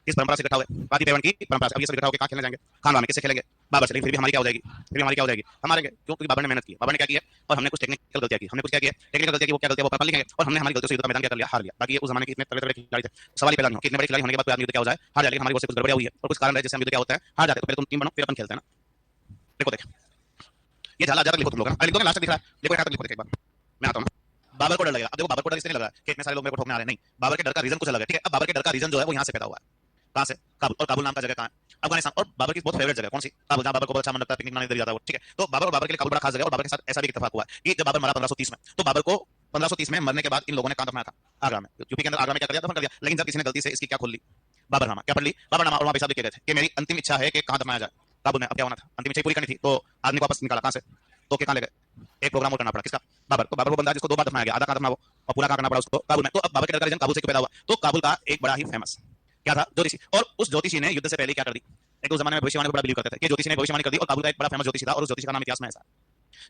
किस परंपरा से इकट्ठा हुए? पाती पेवन की परंपरा से। अब ये सब इकट्ठा होकर कहां खेलने जाएंगे? खानवा में। किससे खेलेंगे? बाबर से। लेकिन फिर भी हमारी क्या हो जाएगी? फिर भी हमारी क्या हो जाएगी? हमारे क्यों? क्योंकि बाबर ने मेहनत की। बाबर ने क्या किया? और हमने कुछ टेक्निकल गलतियां की। हमने कुछ क्या किया? टेक्निकल गलतियां की। वो क्या गलतियां? वो अपन लिखेंगे। और हमने हमारी गलतियों से युद्ध का मैदान क्या कर लिया? हार लिया। बाकी ये उस जमाने के इतने तगड़े तगड़े खिलाड़ी थे, सवाल ही पैदा नहीं हो कि इतने बड़े खिलाड़ी होने के बाद कोई आदमी युद्ध क्या हो जाए? हार जाए। लेकिन हमारी वो से कुछ गड़बड़ियां हुई है और कुछ कारण है जिससे हम युद्ध क्या होता है? हार जाते। तो पहले तुम टीम बनो, फिर अपन खेलते हैं ना। देखो देख, ये झाला ज्यादा लिखो तुम लोग ना। लिख दो, लास्ट तक दिख रहा है। देखो यहाँ तक लिखो, देख एक बार मैं आता हूँ ना। बाबर को डर लगेगा। अब देखो बाबर को डर इसलिए नहीं लग रहा है कि इतने सारे लोग मेरे को ठोकने आ रहे हैं, नहीं। बाबर के डर का रीजन कुछ अलग है। ठीक है। अब बाबर के डर का रीजन जो है वो यहाँ से पैदा हुआ है। कहां से? काबुल। और काबुल नाम का जगह कहां है? अफगानिस्तान। और बाबर की बहुत फेवरेट जगह कौन सी? काबुल, जहां बाबर को बहुत अच्छा मन लगता है, पिकनिक मनाने इधर जाता है वो। ठीक है। तो बाबर और बाबर के लिए काबुल बड़ा खास जगह है। और बाबर के साथ ऐसा भी इत्तेफाक हुआ है कि जब बाबर मरा 1530 में, तो बाबर को 1530 में मरने के बाद इन लोगों ने कहां दफनाया था? आगरा में। यूपी के अंदर आगरा में क्या कर दिया? दफन कर दिया। लेकिन जब किसी ने गलती से इसकी क्या खोल ली? बाबरनामा। क्या पढ़ ली? बाबरनामा। और वहां पे साहब लिख के गए थे कि मेरी अंतिम इच्छा है कि कहां दफनाया जाए? काबुल में। अब क्या होना था? अंतिम इच्छा पूरी करनी थी तो आदमी को वापस निकाला कहां से? तो के कहां ले गए? एक प्रोग्राम और करना पड़ा। किसका? बाबर। तो बाबर वो बंदा जिसको दो बार दफनाया गया, आधा कहां दफना वो और पूरा कहां करना पड़ा उसको? काबुल में। तो अब बाबर के डर का रीजन काबुल से क्यों पैदा हुआ? तो काबुल का एक बड़ा ही फेमस क्या था? ज्योतिषी। और उस ज्योतिषी ने युद्ध से पहले क्या कर दी? एक उस जमाने में भविष्यवाणी को बड़ा बिलीव करते थे कि ज्योतिषी ने भविष्यवाणी कर दी। और काबुल का एक बड़ा फेमस ज्योतिषी था और उस ज्योतिषी का नाम इतिहास में ऐसा है।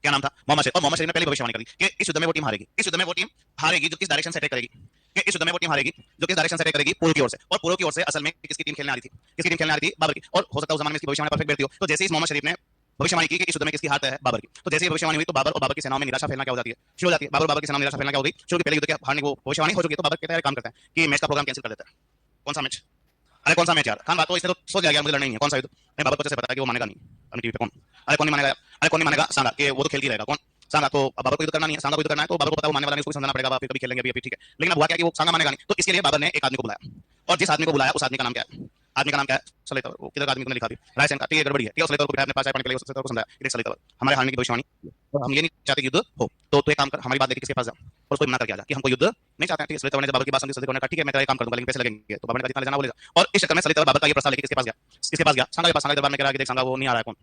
क्या नाम था? मोहम्मद शरीफ। और मोहम्मद शरीफ ने पहले भविष्यवाणी कर दी कि इस युद्ध में वो टीम हारेगी। इस युद्ध में वो टीम हारेगी जो किस डायरेक्शन से अटैक करेगी? कि इस युद्ध में वो टीम हारेगी जो किस डायरेक्शन से अटैक करेगी? पूर्व की ओर से। और पूर्व की ओर से असल में किसकी टीम खेलने आ रही थी? किसकी टीम खेलने आ रही थी? बाबर की। और हो सकता है उस जमाने में इसकी भविष्यवाणी परफेक्ट बैठती हो। तो जैसे ही मोहम्मद शरीफ ने भविष्यवाणी की कि इस युद्ध में किसकी हार है? बाबर की। तो जैसे ही भविष्यवाणी हुई तो बाबर और बाबर की सेनाओं में निराशा फैलना क्या हो जाती है? शुरू हो जाती है। बाबर और बाबर की सेनाओं में निराशा फैलना क्या हो गई? शुरू पहले युद्ध के हारने को भविष्यवाणी हो चुकी है। तो बाबर कहता है काम करता है कि मैच का प्रोग्राम कैंसिल कर देता है। कौन सा मैच? अरे कौन सा मैच यार? खान बात तो इसने तो सोच लिया मुझे लड़ना ही है। कौन सा युद्ध? नहीं, बाबर को जैसे पता है कि वो मानेगा नहीं अपनी टीवी पे। कौन? अरे कौन नहीं मानेगा? अरे कौन नहीं मानेगा? सांगा। कि वो तो खेल ही रहेगा। कौन? सांगा। तो बाबर को युद्ध करना नहीं है, सांगा को युद्ध करना है। तो बाबर को पता है वो मानने वाला नहीं, उसको समझाना पड़ेगा, फिर कभी खेलेंगे अभी। ठीक है। लेकिन अब हुआ क्या कि वो सांगा मानेगा नहीं। तो इसके लिए बाबर ने एक आदमी को बुलाया और जिस आदमी को बुलाया उस आदमी का नाम क्या है? आदमी का नाम क्या है? सलेतवर। वो किधर आदमी तुमने लिखा भी? रायसेन का। ठीक है, गड़बड़ी है। ठीक है। सलेतवर को बिठाया अपने पास, चाय पानी के लिए सलेतवर को समझाया कि सलेतवर हमारे हारने की भविष्यवाणी और हम ये नहीं चाहते युद्ध हो। तो तू एक काम कर, हमारी बात लेके किसके पास जा और उसको मना करके आ जा कि हमको युद्ध नहीं चाहते हैं। ठीक है। सलेतवर ने जब बाबर की बात सुनी, सलेतवर ने कहा ठीक है मैं तेरा काम कर दूंगा, लेकिन पैसे लगेंगे। तो बाबर ने कहा जितना ले जाना वो ले जा। और इस चक्कर में सलेतवर बाबर का ये प्रस्ताव लेके किसके पास गया? सांगा के पास। सांगा के दरबार में कह रहा कि देख सांगा वो नहीं आ रहा है। कौन?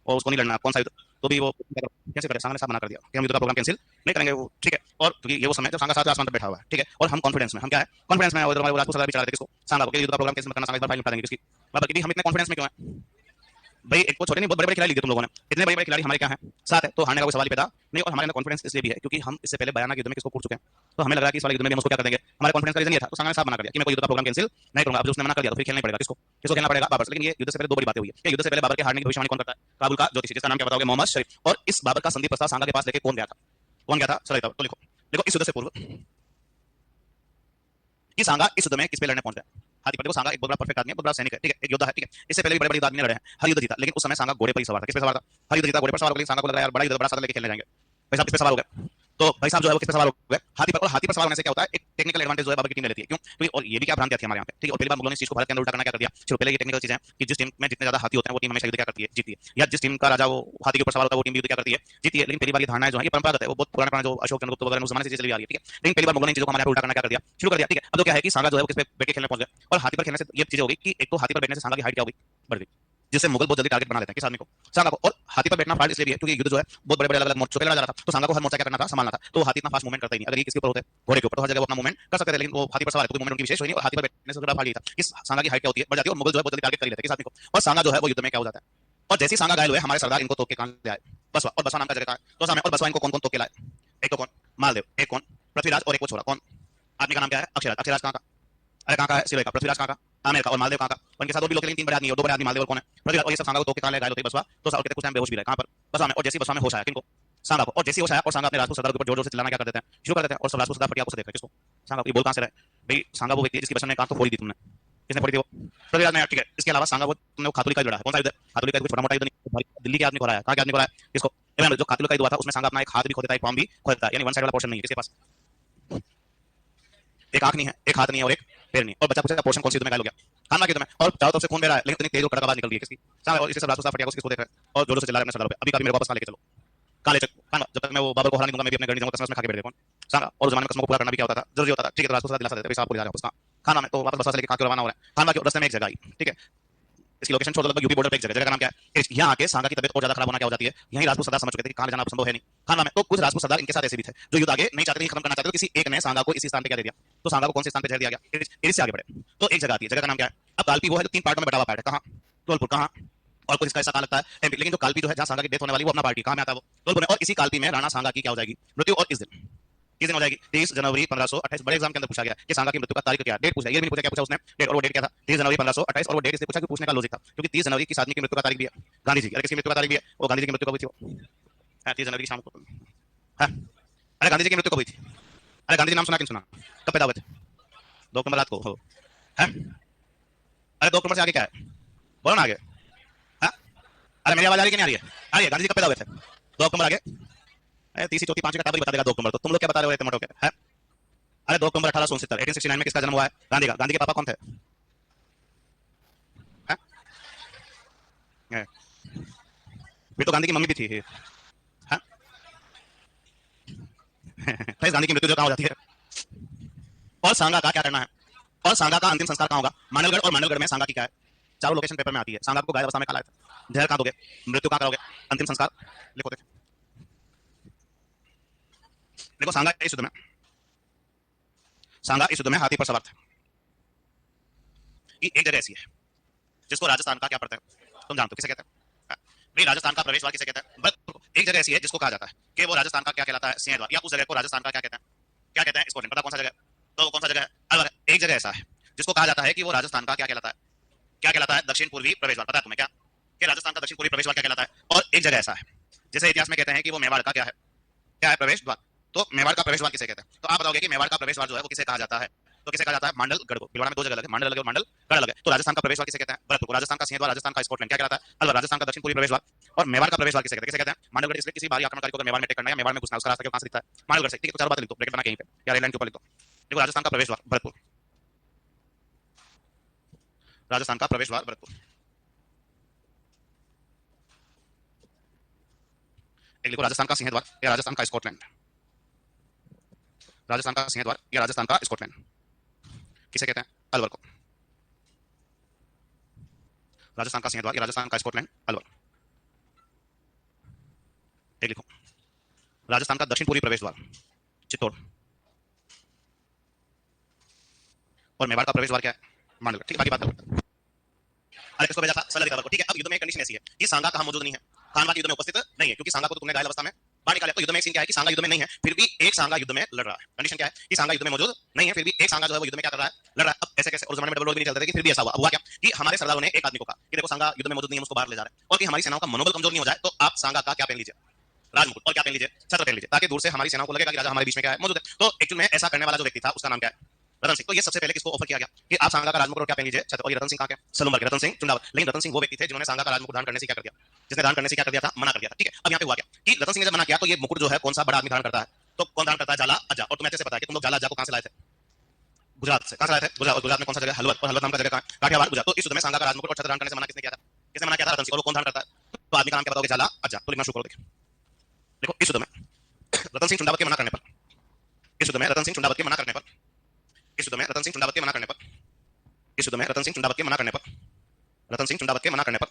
और उसको नहीं लड़ना। कौन सा युद्ध? तो भी वो कैसे करे, सांगा ने साफ मना कर दिया कि हम युद्ध का प्रोग्राम कैंसिल नहीं करेंगे वो, ठीक है। और क्योंकि ये वो समय जब सांगा साथ आसमान पर बैठा हुआ है, ठीक है, और हम कॉन्फिडेंस में, हम क्या है कॉन्फिडेंस में, और इधर हमारे वो राजपूत सरदार भी चला देते किसको, सांगा को, कि युद्ध का प्रोग्राम कैंसिल मत करना, सांगा इस बार फाइल निपटा देंगे किसकी, बाबर की। हम इतने कॉन्फिडेंस में क्यों है भाई, एक को छोटे नहीं बहुत बड़े बड़े खिलाड़ी लिए तुम लोगों ने, इतने बड़े बड़े खिलाड़ी हमारे क्या हैं साथ है, तो हारने का कोई सवाल ही पैदा नहीं। और हमारे अंदर कॉन्फिडेंस इसलिए भी है क्योंकि हम इससे पहले बयाना युद्ध में किसको कूट चुके हैं, तो हमें लग रहा है कि इस वाले युद्ध में भी हम उसको क्या कर देंगे, हमारे कॉन्फिडेंस का रीजन ये था। तो सांगा ने साफ मना कर दिया कि मैं कोई युद्ध का प्रोग्राम कैंसिल नहीं करूंगा। अब जो उसने मना कर दिया तो फिर खेलना ही पड़ेगा किसको, किसको खेलना पड़ेगा, बाबर से। लेकिन ये युद्ध से पहले दो बड़ी बातें हुई है। युद्ध से पहले बाबर के हारने की भविष्यवाणी कौन करता है, काबुल का ज्योतिषी, जिसका नाम क्या बताओगे, मोहम्मद शरीफ। और इस बाबर का संधि प्रस्ताव सांगा के पास लेके कौन गया था, कौन गया था, चलो तो लिखो, देखो इस युद्ध से पूर्व कि सांगा इस युद्ध में किस पे लड़ने पहुंच गया, हाथी पर। देखो सांगा एक बहुत बड़ा परफेक्ट आदमी है, बहुत बड़ा सैनिक है, ठीक है, एक योद्धा है, ठीक है। इससे पहले भी बड़े बड़े आदमी ने लड़े हैं, हर युद्ध जीता, लेकिन उस समय सांगा घोड़े पर ही सवार था। किस पे सवार था, हर युद्ध जीता घोड़े पर सवार हो गया। सांगा को लग रहा है यार बड़ा युद्ध, बड़ा साथ लेके खेलने जाएंगे, भाई साहब किस पे सवार हो गए, तो भाई साहब जो है वो किस पे सवार हो गए, हाथी पर। और हाथी पर सवार होने से क्या होता है, एक टेक्निकल एडवांटेज जो है बाबर की टीम ले लेती है, क्यों, क्योंकि और ये भी क्या भ्रांति थी हमारे यहाँ पे, ठीक है। और पहली बार मुगलों ने इस चीज को भारत के अंदर उल्टा करना क्या कर दिया, चलो पहले ये टेक्निकल चीज है कि जिस टीम में जितने ज्यादा हाथी होते हैं वो टीम हमेशा युद्ध क्या करती है, जीती है, या जिस टीम का राजा वो हाथी के ऊपर सवार होता है वो टीम युद्ध क्या करती है, जीती है। लेकिन पहली बार ये धारणा जो है ये परंपरागत है, वो बहुत पुराना जो अशोक चंद्रगुप्त वगैरह उस जमाने से चली आ रही है, ठीक है। लेकिन पहली बार मुगलों ने चीजों को हमारे यहाँ उल्टा करना क्या कर दिया, शुरू कर दिया, ठीक है। अब तो क्या है कि सांगा जो है वो किस पे बैठ के खेलने पहुंच गया, और हाथी पर खेलने से ये चीज हो गई कि एक तो हाथी पर बैठने से सांगा की हाइट क्या हो गई, बढ़ गई, जिससे मुगल बहुत जल्दी टारगेट बना लेते हैं किस आदमी को, सांगा को। और हाथी पर बैठना फास्ट इसलिए भी है क्योंकि युद्ध जो है बहुत बड़े बड़े अलग अलग मोर्चों पे लड़ा जा रहा था, तो सांगा को हर मोर्चा क्या करना था, संभालना था। तो हाथी इतना फास्ट मूवमेंट करता ही नहीं, अगर ये किसके ऊपर होते, घोड़े के ऊपर, तो हर जगह वो अपना मूवमेंट कर सकते थे, लेकिन वो हाथी पर सवार है तो मूवमेंट उनकी विशेष हुई नहीं, और हाथी पर बैठने से थोड़ा भाग था कि सांगा की हाइट क्या होती है, बढ़ जाती है, और मुगल जो है बहुत जल्दी टारगेट कर ही लेते हैं किस आदमी को, और सांगा जो है वो युद्ध में क्या हो जाता है। और जैसे ही सांगा घायल हुए हमारे सरदार इनको तोड़ के कहां ले आए, बसवा, और बसवा नाम का जगह है, तो सामने, और बसवा इनको कौन कौन तोड़ के लाए, एक तो कौन, मालदेव, एक कौन, पृथ्वीराज, और एक वो छोरा कौन, आदमी का नाम क्या है, अक्षयराज। अक्षयराज कहां का, अरे कहां का है, सिरोही का। पृथ्वीराज कहां का, आमेर का। और मालदेव कहां का, उनके साथ दो भी लोग, लेकिन तीन बड़े आदमी, और दो बड़े आदमी मालदेव और कौन है, पृथ्वीराज। और ये सब सांगा को तोड़ के कहां ले गए होते बसवा, तो साउथ के कुछ टाइम बेहोश भी रहे, कहां पर, बसवा में। और जैसे बसवा में होश आया किनको, सांगा को, और जैसे होश आया और सांगा अपने राजपूत सरदार के ऊपर जोर जोर से चिल्लाना क्या कर देते हैं, शुरू कर देते हैं, और सब राजपूत सरदार फटिया को से देख रहे किसको, सांगा को। ये बोल कहां से रहे भाई, सांगा वो व्यक्ति जिसकी बचन ने कहा तो फोड़ी दी तुमने, किसने फोड़ी थी वो, पृथ्वीराज ने, ठीक है। इसके अलावा सांगा वो तुमने वो खातुली का लड़ा है, कौन सा युद्ध, खातुली का छोटा मोटा युद्ध नहीं, दिल्ली के आदमी को हराया, कहां के आदमी को हराया, किसको, जो खातुली का युद्ध हुआ था उसमें सांगा अपना एक हाथ भी खो देता है, एक पाम भी खो देता है, यानी वन साइड वाला पोर्शन नहीं है किसके पास, एक आंख नहीं है, एक हाथ नहीं है, और एक पैर नहीं। और बच्चा पूछेगा पोर्शन कौन सी युद्ध में घायल हो गया, खान के युद्ध में, और चारों तरफ से खून बह रहा है, लेकिन इतनी तेज और कड़क आवाज निकल रही है किसकी, सांगा। और इसके सब राजपूत फटिया को किसको देख रहे हैं, और जोरों से चिल्ला रहे हैं अपने सरदारों पे, अभी कभी मेरे को वापस कहां लेके चलो, कहां ले चलो, खान जब तक मैं वो बाबर को हरा नहीं दूंगा मैं भी अपने गढ़ नहीं जाऊंगा, कसम में खा के बैठ गया कौन, सांगा। और उस जमाने में कसमों को पूरा करना भी क्या होता था, जरूरी होता था, ठीक है। तो राजपूत दिलासा देते थे, आप पूरी जा रहे हो उसका खाना में, तो वापस बसा से लेके कहां क्यों रवाना हो रहा है, खान के रास्ते में एक जगह आई, ठीक है। इसकी लोकेशन छोड़ दो, लगभग यूपी बॉर्डर पे एक जगह, जगह का नाम क्या है, यहाँ आके सांगा की तबियत और ज्यादा खराब होना क्या हो जाती है, यही राजपूत सरदार समझ चुके थे कि कहां जाना संभव है नहीं, खानवा में। तो कुछ राजपूत सरदार इनके साथ ऐसे भी थे जो युद्ध आगे नहीं चाहते थे, खत्म करना चाहते थे, तो किसी एक ने सांगा को इसी स्थान पे क्या दे दिया, तो सांगा को कौन से स्थान पे जहर दिया गया, इरिस से आगे बढ़े। तो एक जगह आती है, जगह का नाम क्या है, अब कालपी वो है जो तीन पार्टों में बटा हुआ पार्ट है, कहाँ, टोलपुर, कहाँ, और कुछ इसका ऐसा कहाँ लगता है एमपी। लेकिन जो कालपी जो है जहाँ सांगा की डेथ होने वाली वो अपना पार्टी कहाँ में आता है, वो टोलपुर में। और इसी कालपी में राणा सांगा की क्या हो जाएगी मृत्यु, और इस दिन किस दिन हो जाएगी, 30 जनवरी 1528। बड़े एग्जाम के अंदर पूछा गया कि सांगा की मृत्यु का तारीख क्या है, डेट पूछा, ये भी नहीं पूछा क्या पूछा उसने, डेट, और वो डेट क्या था, 30 जनवरी 1528। और वो डेट इसलिए पूछा कि पूछने का लॉजिक था क्योंकि 30 जनवरी किस आदमी की मृत्यु का तारीख भी है, गांधी जी की। अरे किसकी मृत्यु का तारीख भी है, वो गांधी जी की मृत्यु कब हुई थी, वो 30 जनवरी की शाम को है। अरे गांधी जी की मृत्यु कब हुई थी, अरे गांधी जी नाम सुना कि नहीं सुना, कब पैदा हुए थे, 2 अक्टूबर रात को हो है। अरे 2 अक्टूबर से आगे क्या है, बोलो ना आगे है। अरे मेरी आवाज आ रही है कि नहीं आ रही है, आ रही है। गांधी जी कब पैदा हुए थे, 2 अक्टूबर आगे, अरे तीसरी चौथी पांचवी का टाबर बता देगा 2 अक्टूबर, तो तुम लोग क्या बता रहे हो इतने मोटो के है। अरे 2 अक्टूबर 1869, 1869 में किसका जन्म हुआ है, गांधी का। गांधी के पापा कौन थे, है? फिर तो गांधी की मम्मी भी थी है? तो इस गांधी की मृत्यु जो कहाँ हो जाती है, और सांगा का क्या करना है, और सांगा का अंतिम संस्कार कहाँ होगा, मांडलगढ़। और मांडलगढ़ में सांगा की क्या है, चारों लोकेशन पेपर में आती है। सांगा को गाय अवस्था में कहा था, जहर कहाँ दोगे, मृत्यु कहाँ करोगे, अंतिम संस्कार लिखो, देखो सांगा इस युद्ध में, सांगा इस युद्ध में हाथी पर सवार थे। कि एक जगह ऐसी है जिसको राजस्थान का क्या पड़ता है, तुम जानते हो किसे कहते हैं, भाई राजस्थान का प्रवेश द्वार किसे कहते हैं, बस एक जगह ऐसी है जिसको कहा जाता है कि वो राजस्थान का क्या कहलाता है, सिंह द्वार, या उस जगह को राजस्थान का क्या कहते हैं, क्या कहते हैं इसको नहीं पता कौन सा जगह, तो कौन सा जगह है, अलवर। एक जगह ऐसा है जिसको कहा जाता है कि वो राजस्थान का क्या कहलाता है, क्या कहलाता है, दक्षिण पूर्वी प्रवेश द्वार। पता है तुम्हें क्या, कि राजस्थान का दक्षिण पूर्वी प्रवेश द्वार क्या कहलाता है। और एक जगह ऐसा है जिसे इतिहास में कहते हैं कि वो मेवाड़ का क्या है, क्या है, प्रवेश द्वार। तो मेवाड़ का प्रवेश द्वार किसे कहते हैं, तो आप बताओगे कि मेवाड़ का प्रवेश द्वार जो है वो किसे कहा जाता है, तो किसे कहा जाता है, मांडलगढ़ को। भिलवाड़ा में दो जगह लगे, मांडल लगे और मांडलगढ़ लगे। तो राजस्थान का प्रवेश द्वार किसे कहते हैं, भरतपुर को। राजस्थान का सिंह द्वार, राजस्थान का स्कॉटलैंड क्या कहलाता है, अलवर। राजस्थान का दक्षिण पूर्वी प्रवेश द्वार। और मेवाड़ का प्रवेश द्वार किसे कहते हैं, मांडलगढ़। इसलिए किसी बाहरी आक्रमणकारी को अगर मेवाड़ में अटैक करना है या मेवाड़ में घुसना है, उसका रास्ता कहां से दिखता है, मांडलगढ़ से। ठीक है, तो चारों बातें लिख दो, ब्रैकेट बना के यहीं पे या रेल लाइन के ऊपर लिख दो। देखो राजस्थान का प्रवेश द्वार भरतपुर, राजस्थान का प्रवेश द्वार भरतपुर। एक लिखो राजस्थान का सिंह द्वार या राजस्थान का स्कॉटलैंड, राजस्थान का सिंह द्वार या राजस्थान का स्कॉटलैंड किसे कहते हैं, अलवर को। राजस्थान का सिंह द्वार या राजस्थान का स्कॉटलैंड, अलवर। राजस्थान का दक्षिण पूर्वी प्रवेश द्वार चित्तौड़, और मेवाड़ का प्रवेश द्वार क्या है? मांडवगढ़। ठीक है, बाकी बात करते हैं। अरे किसको भेजा था? सलहरीदावर को। ठीक है, अब युद्ध में एक कंडीशन ऐसी है कि सांगा कहां मौजूद नहीं है, खानवा के युद्ध में उपस्थित नहीं है, क्योंकि सांगा को तो तुमने घायल अवस्था में बाहर निकाला। तो युद्ध में एक सीन क्या है कि सांगा युद्ध में नहीं है, फिर भी एक सांगा युद्ध में लड़ रहा है। कंडीशन क्या है कि सांगा युद्ध में मौजूद नहीं है, फिर भी एक सांगा जो है वो युद्ध में क्या कर रहा है? लड़ रहा है। अब ऐसे कैसे? और जमाने में डबल रोल भी नहीं चलते थे कि फिर भी ऐसा हुआ। हुआ क्या कि हमारे सरदारों ने एक आदमी को कहा कि देखो सांगा युद्ध में मौजूद नहीं है, उसको बाहर ले जा रहे हैं, और कि हमारी सेनाओं का मनोबल कमजोर नहीं हो जाए, तो आप सांगा का क्या पहन लीजिए? राजमुकुट। और क्या पहन लीजिए? छत्र पहन लीजिए, ताकि दूर से हमारी सेनाओं को लगेगा कि राजा हमारे बीच में क्या है? मौजूद है। तो एक्चुअल में ऐसा करने वाला जो व्यक्ति था उसका नाम क्या है? रतन सिंह। तो ये सबसे पहले किसको ऑफर किया गया कि आप सांगा का राजमुकुट और क्या पहन लीजिए? छत्र। और ये रतन सिंह कहां के? सलूमर के, रतन सिंह चुंडावत। लेकिन रतन सिंह वो व्यक्ति थे जिन्होंने सांगा का राजमुकुट दान करने से क्या कर दिया? जिसने दान करने से क्या कर दिया था? मना कर दिया था। ठीक है, अब यहाँ पे हुआ क्या कि रतन सिंह ने जब मना किया तो ये मुकुट जो है कौन सा बड़ा आदमी धारण करता है? तो कौन धारण करता है? जाला अज्जा। और तुम्हें अच्छे से पता है कि तुम लोग जाला अज्जा को कहां से लाए थे? गुजरात से। कहां से लाए थे? गुजरात। और गुजरात में कौन सा जगह? हलवद। और हलवद नाम का जगह कहां है? काठियावाड़, गुजरात। तो इस युद्ध में सांगा का राजमुकुट और छत्र धारण करने से मना किसने किया था? किसने मना किया था? रतन सिंह। और वो कौन धारण करता है? तो आदमी का नाम क्या बताओगे? जाला अज्जा। तो लिखना शुरू करो। देखो इस युद्ध में रतन सिंह चुंडावत के मना करने पर, इस युद्ध में रतन सिंह चुंडावत के मना करने पर, इस युद्ध में रतन सिंह चुंडावत के मना करने पर, इस युद्ध में रतन सिंह चुंडावत के मना करने पर, रतन सिंह चुंडावत के मना करने पर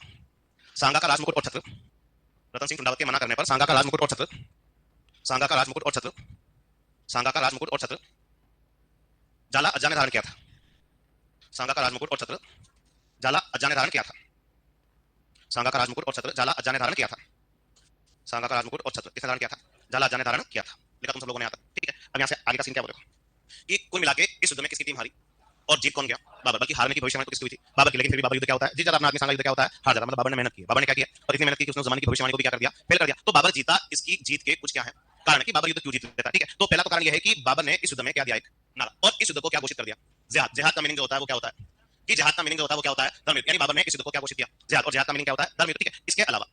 सांगा का राजमुकुट और छत्र, रतन सिंह चुंडावत के मना करने पर सांगा का राजमुकुट और छत्र, सांगा का राजमुकुट और छत्र, सांगा का राजमुकुट और छत्र जाला अज्जा ने धारण किया था। सांगा का राजमुकुट और छत्र जाला अज्जा ने धारण किया था। सांगा का राजमुकुट और छत्र जाला अज्जा ने धारण किया था। सांगा का राजमुकुट और छत्र किसने धारण किया था? जाला अज्जा ने धारण किया था। लिखा तुम सब लोगों ने आता। ठीक है, अब यहाँ से आगे का सीन क्या बोले कि कुल मिला के इस युद्ध में किसकी टीम हारी और जीत कौन गया? बाबर। बल्कि हारने की भविष्यवाणी तो किसकी हुई थी? बाबर की। लेकिन फिर भी बाबर युद्ध क्या होता है? जीत जाता अपना आदमी। सांगा युद्ध क्या होता है? हार जाता। मतलब बाबर ने मेहनत की। बाबर ने क्या किया? और इतनी मेहनत की कि उसने जमाने की भविष्यवाणी को भी क्या कर दिया? फेल कर दिया। तो बाबर जीता। इसकी जीत के कुछ क्या है कारण कि बाबर युद्ध क्यों जीत लेता? ठीक है, तो पहला तो कारण यह है कि बाबर ने इस युद्ध में क्या दिया? एक नारा। और इस युद्ध को क्या घोषित कर दिया? जिहाद। जिहाद का मीनिंग जो होता है वो क्या होता है? कि जिहाद का मीनिंग जो होता है वो क्या होता है? धर्मयुद्ध। यानी बाबर ने इस युद्ध को क्या घोषित किया? जिहाद। और जिहाद का मीनिंग क्या होता है? धर्मयुद्ध। ठीक है, इसके अलावा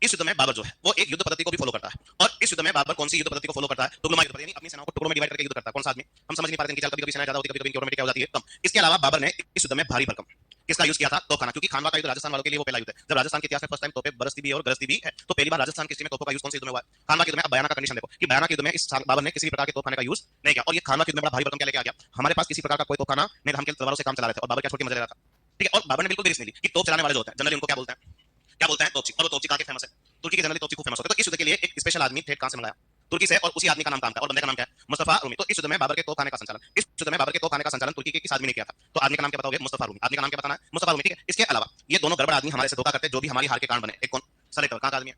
इस युद्ध में बाबर जो है वो एक युद्ध पद्धति को भी फॉलो करता है। और इस युद्ध में बाबर कौन सी युद्ध पद्धति को फॉलो करता है? तुगलमा युद्ध पद्धति। यानी अपनी सेनाओं को टुकड़ों में डिवाइड करके युद्ध करता है। कौन सा आदमी? हम समझ नहीं पाते कि कभी कभी सेना ज्यादा होती है, कभी कभी ऑटोमेटिक क्या हो जाती है? कम। इसके अलावा बाबर ने इस युद्ध में भारी भरकम किसका यूज किया था? तोपखाना। क्योंकि खानवा का युद्ध राजस्थान वालों के लिए वो पहला युद्ध है। जब राजस्थान के इतिहास में फर्स्ट टाइम तोपे बरसती भी है और गरजती भी है, तो पहली बार राजस्थान की हिस्ट्री में तोपों का यूज कौन से युद्ध में हुआ है? खानवा के युद्ध में। अब बयाना का कंडीशन देखो कि बयाना के युद्ध में इस बाबर ने किसी भी प्रकार के तोपखाने का यूज नहीं किया। और ये खानवा के युद्ध में बड़ा भारी भरकम क्या लेके आ गया? हमारे पास किसी प्रकार का कोई तोपखाना नहीं, हम केवल तलवारों से काम चला रहे थे। और बाबर क्या छोटी मजे ले रहा था? ठीक है, और बाबर ने बिल्कुल भी रिस्क नहीं ली कि तोप चलाने वाले जो होते हैं जनरली उनको क्या बोलते हैं? क्या बोलते हैं? तोपची। और वो तोपची कहां के फेमस है? तुर्की के जनरली तोपची खूब फेमस होते हैं। तो इस युद्ध के लिए एक स्पेशल आदमी थे, कहां से मंगाया? तुर्की से। और उसी आदमी का नाम काम था, और बंदे का नाम क्या है? मुस्तफा रूमी। तो इस युद्ध में बाबर के तोपखाने का संचालन, इस युद्ध में बाबर के तोपखाने का संचालन तुर्की के किस आदमी ने किया था? तो आदमी का नाम क्या बताओगे? मुस्तफा रूमी। आदमी का नाम क्या बताना है? मुस्तफा रूमी। ठीक है, इसके अलावा ये दोनों गड़बड़ आदमी हमारे से धोखा करते जो भी हमारी हार के कारण बने। एक कौन? सलेटर। कहां का आदमी है?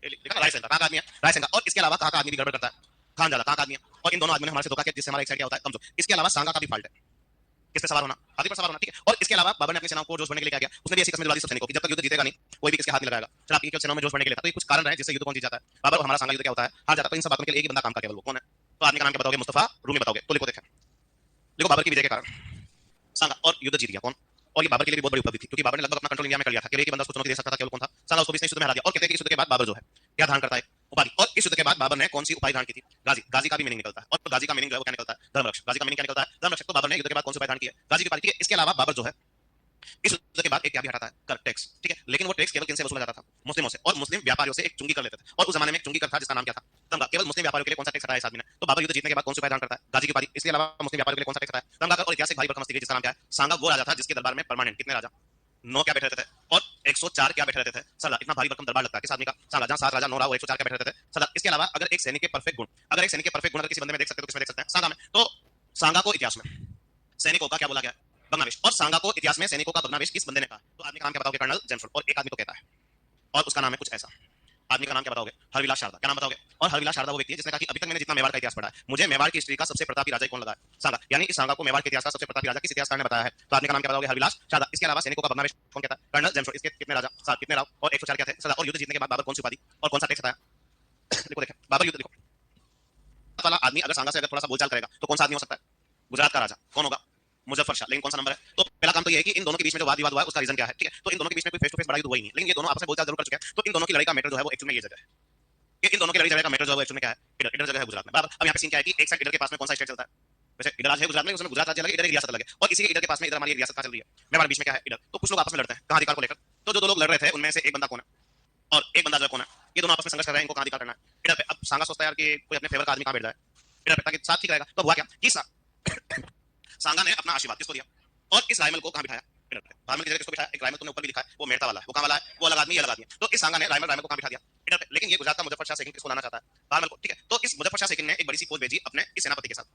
देखा, रायसेन। कहां का आदमी है? रायसेन का। और इसके अलावा कहां का आदमी भी गड़बड़ करता है? खान जाला। कहां का आदमी है? और इन दोनों आदमियों ने हमारे से धोखा किया, जिससे हमारा एक साइड क्या होता है? कमजोर। इसके अलावा सांगा का भी फाल्ट है। किस पे सवार होना? हाथी पर सवार होना। ठीक है, और इसके अलावा बाबर ने अपनी सेनाओं को जोश बढ़ने के लिए क्या किया? उसने भी ऐसी कस्में दिलवा दी सब सैनिकों की, जब तक युद्ध जीतेगा नहीं कोई भी किसके हाथ नहीं लगाएगा। चलो आपकी सेनाओं में जोश बढ़ने के लिए था। तो ये कुछ कारण रहे जिससे युद्ध कौन जीत जाता है? बाबर। और हमारा सांगा युद्ध क्या होता है? हार जाता। तो इन सब बातों के लिए एक ही बंदा काम का, केवल वो कौन है? तो आदमी का नाम क्या बताओगे? मुस्तफा रूमी बताओगे। तो लिखो, देखें, लिखो बाबर की विजय के कारण सांगा और युद्ध जीत गया कौन? और ये बाबर के लिए भी बहुत बड़ी उपलब्धि थी, क्योंकि बाबर ने लगभग अपना कंट्रोल इंडिया में कर लिया था। केवल एक ही बंदा उसको चुनौती दे सकता था, केवल कौन था? सांगा। उसको भी इस युद्ध में हरा दिया। और कहते हैं कि इस युद्ध के बाद बाबर जो है क्या धारण करता है? उपाधि। और इस युद्ध के बाद बाबर ने कौन सी उपाधि धारण की थी? गाजी। गाजी का भी मीनिंग निकलता है। और गाजी का मीनिंग जो है वो क्या निकलता है? धर्मरक्षक। गाजी का मीनिंग क्या निकलता है? धर्मरक्षक। तो बाबर ने युद्ध के बाद कौन सी उपाधि धारण की है? गाजी की उपाधि। इसके अलावा बाबर जो है इस युद्ध के बाद एक क्या भी हटाता है? कर, टैक्स। ठीक है, लेकिन वो टैक्स केवल किनसे वसूला जाता था? मुस्लिमों से। और मुस्लिम व्यापारियों से एक चुंगी कर लेते थे। और उस जमाने में एक चुंगी कर था जिसका नाम क्या था? तमगा। केवल मुस्लिम व्यापारियों के लिए कौन सा टैक्स हटाया इस आदमी ने? तो बाबर युद्ध जीतने के बाद कौन सी उपाधि धारण करता है? गाजी की उपाधि। इसके अलावा मुस्लिम व्यापारियों के लिए कौन सा टैक्स हटाया? तमगा का। और ऐतिहासिक भारी भरकम हस्ती जिसका नाम क्या है? सांगा। वो राजा था जिसके दरबार में परमानेंट कितने राजा? 9 क्या बैठे रहते थे? और 104 क्या बैठे रहते थे? सरदार। इतना भारी भरकम दरबार लगता है किस आदमी का? सांगा। जहां 7 राजा 9 वो 104 क्या बैठे रहते थे? सरदार। इसके अलावा अगर एक सैनिक के परफेक्ट गुण, अगर एक सैनिक के परफेक्ट गुण अगर किसी बंदे में देख सकते हो तो किसमें देख सकते हैं? सांगा में। तो सांगा को इतिहास में सैनिकों का क्या बोला गया? भग्नावेश। और सांगा को इतिहास में सैनिकों का भग्नावेश किस बंदे ने कहा? तो आदमी का नाम क्या बताओगे? Colonel James. और एक आदमी तो कहता है, और उसका नाम है कुछ ऐसा। आदमी का नाम क्या बताओगे? हरविलास शारदा। क्या नाम बताओगे? और हरविलास शारदा वो व्यक्ति है जिसने कहा कि अभी तक मैंने जितना मेवाड़ का इतिहास पढ़ा है, मुझे मेवाड़ की हिस्ट्री का सबसे प्रतापी राजा कौन लगा है? सांगा। यानी इस सांगा को मेवाड़ के इतिहास का सबसे प्रतापी राजा किस इतिहासकार ने बताया है? तो आदमी का नाम क्या बताओगे? हरविलास शारदा। इसके अलावा सैनिकों का भग्नावेश कौन कहता है? Colonel James. इसके कितने राजा? 7। कितने राव? और 104 क्या थे? सदा। और युद्ध जीतने के बाद बाबर कौन सी उपाधि और कौन सा टैक्स हटाया? देखो, देखें, बाबर युद्ध देखो वाला आदमी अगर सांगा से अगर थोड़ा सा बोलचाल करेगा तो कौन सा आदमी हो सकता है? गुजरात का राजा कौन होगा? मुजफ्फर शाह। लेकिन कौन सा नंबर है? तो पहला काम तो ये है कि इन दोनों के बीच में जो वाद विवाद हुआ है उसका रीजन क्या है? ठीक है, तो इन दोनों के बीच में कोई फेस टू फेस बड़ा युद्ध हुआ ही नहीं, लेकिन ये दोनों आपस में बोलचाल जरूर कर चुके हैं। तो इन दोनों की लड़ाई का मैटर जो है वो एक्चुअल में ये जगह है कि इन दोनों की लड़ाई जगह का मैटर जो है वो एक्चुअल में क्या है? इधर। इधर जगह है गुजरात में। बराबर। अब यहाँ पे सीन क्या है कि एक साइड इधर के पास में कौन सा स्टेट चलता है? वैसे इधर आज है गुजरात में, उसमें गुजरात राज्य अलग है, इधर एक रियासत अलग है। और इसी के इधर के पास में इधर हमारी एक रियासत कहां चल रही है? मेवाड़। बीच में क्या है? इधर। तो कुछ लोग आपस में लड़ते हैं कहां अधिकार को लेकर। तो जो दो लोग लड़ रहे थे उनमें से एक बंदा कौन है और एक बंदा जो कौन है? ये दोनों आपस में संघर्ष कर रहे हैं, इनको कहां अधिकार करना है? इधर पे। अब सांगा सोचता है यार कि कोई अपने फेवर का आदमी कहां बैठ जाए इधर पे ताकि साथ ठीक रहेगा। तो हुआ क्या कि सांगा ने अपना आशीर्वाद किसको दिया और इस रायमल को कहां बिठाया? इधर पे। रायमल की जगह किसको बिठाया? एक रायमल तुमने ऊपर भी लिखा है, वो मेड़ता वाला है, वो कहां वाला है? वो अलग आदमी, ये अलग आदमी है। तो इस सांगा ने रायमल को कहां बिठा दिया? इधर पे। लेकिन ये गुजरात का मुजफ्फर शाह सेकंड किसको लाना चाहता है? बारमल को, ठीक है। तो इस मुजफ्फर शाह सेकंड ने एक बड़ी सी फौज भेजी अपने इस सेनापति के साथ।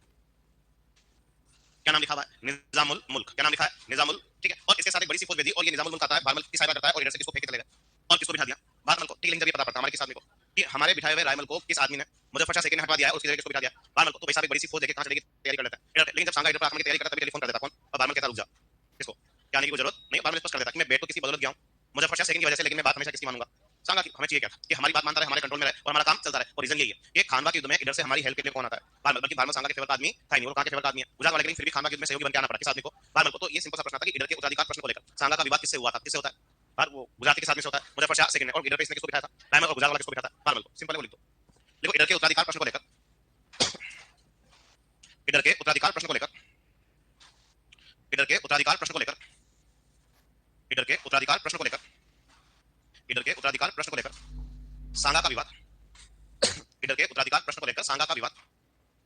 क्या नाम लिखा हुआ है? निजामुल मुल्क। क्या नाम लिखा है? निजामुल, ठीक है। और इसके साथ एक बड़ी सी फौज भेजी और ये निजामुल मुल्क आता है, बारमल की सहायता करता है और इधर से किसको फेंक के चले गए और किसको बिठा दिया? बारमल को, ठीक है। लेकिन जब ये पता पड़ता हमारे किस आदमी को कि हमारे बिठाए हुए रायमल को किस आदमी ने मुजफ्फर शाह सेकंड ने हटवा दिया है, उसकी जगह किसको बिठा दिया? बारमल को। तो भाई साहब एक बड़ी सी फौज देके कहां चलेगी, तैयारी कर लेता है। लेकिन जब सांगा इधर पर आक्रमण की तैयारी करता है तभी टेलीफोन कर देता कौन? और बारमल कहता रुक जा, किसको क्या आने की जरूरत नहीं। बारमल स्पष्ट कर देता कि मैं बेट तो किसी बदौलत गया हूं मुजफ्फर शाह सेकंड की वजह से, लेकिन मैं बात हमेशा किसकी मानूंगा? सांगा की। हमें चाहिए क्या था कि हमारी बात मानता रहे, हमारे कंट्रोल में रहे और हमारा काम चलता रहे। और रीजन यही है कि खानवा के युद्ध में इधर से हमारी हेल्प के लिए कौन आता है? बारमल। बल्कि बारमल सांगा के फेवर का आदमी था नहीं, वो कहां के फेवर का आदमी है? गुजरात वाले, लेकिन फिर भी खानवा के युद्ध में सहयोगी बन के आना पड़ा किस आदमी को? बारमल को। तो ये सिंपल सा प्रश्न था कि इधर के उत्तराधिकार प्रश्न को लेकर सांगा का विवाद किससे हुआ था? किससे होता है? वो गुजराती के साथ में से होता है मुजफ्फर शाह सेकंड ने। और इधर पे इसने किसको बिठाया था? रायमल। और गुजरात वाला किसको बिठाया था? बारमल को। सिंपल है, वो लिख दो। देखो इधर के उत्तराधिकार प्रश्न को लेकर, इधर के उत्तराधिकार प्रश्न को लेकर, इधर के उत्तराधिकार प्रश्न को लेकर, इधर के उत्तराधिकार प्रश्न को लेकर, इधर के उत्तराधिकार प्रश्न को लेकर सांगा का विवाद, इधर के उत्तराधिकार प्रश्न को लेकर सांगा का विवाद,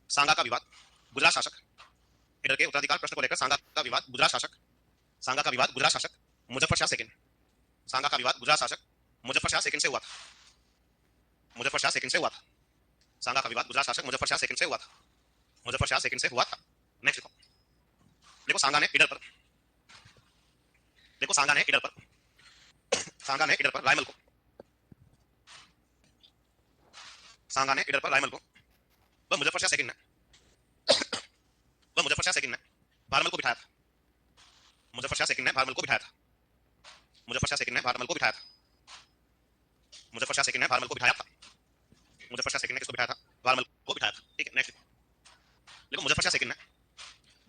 सांगा का विवाद गुजरात शासक, इधर के उत्तराधिकार प्रश्न को लेकर सांगा का विवाद गुजरात शासक, सांगा का विवाद गुजरात शासक मुजफ्फर शाह सेकंड, सांगा का विवाद गुजरात शासक मुजफ्फर शाह सेकंड से हुआ था, मुजफ्फर शाह सेकंड से हुआ था। सांगा का विवाद गुजरात शासक मुजफ्फर शाह सेकंड से हुआ था, मुजफ्फर शाह सेकंड से हुआ था। नेक्स्ट देखो, देखो सांगा ने इधर पर, देखो सांगा ने इधर पर, सांगा ने इधर पर रायमल को, सांगा ने इधर पर रायमल को, वह मुजफ्फर शाह सेकंड ने, वह मुजफ्फर शाह सेकंड ने बारमल को बिठाया था, मुजफ्फर शाह सेकंड ने बारमल को बिठाया था, मुजफ्फर शाह सेकंड ने बारमल को बिठाया था, मुजफ्फर शाह सेकंड ने बारमल को बिठाया था, मुजफ्फर शाह सेकंड ने किसको बिठाया था? बारमल को बिठाया था, ठीक है। नेक्स्ट देखो, मुजफ्फर शाह सेकंड ने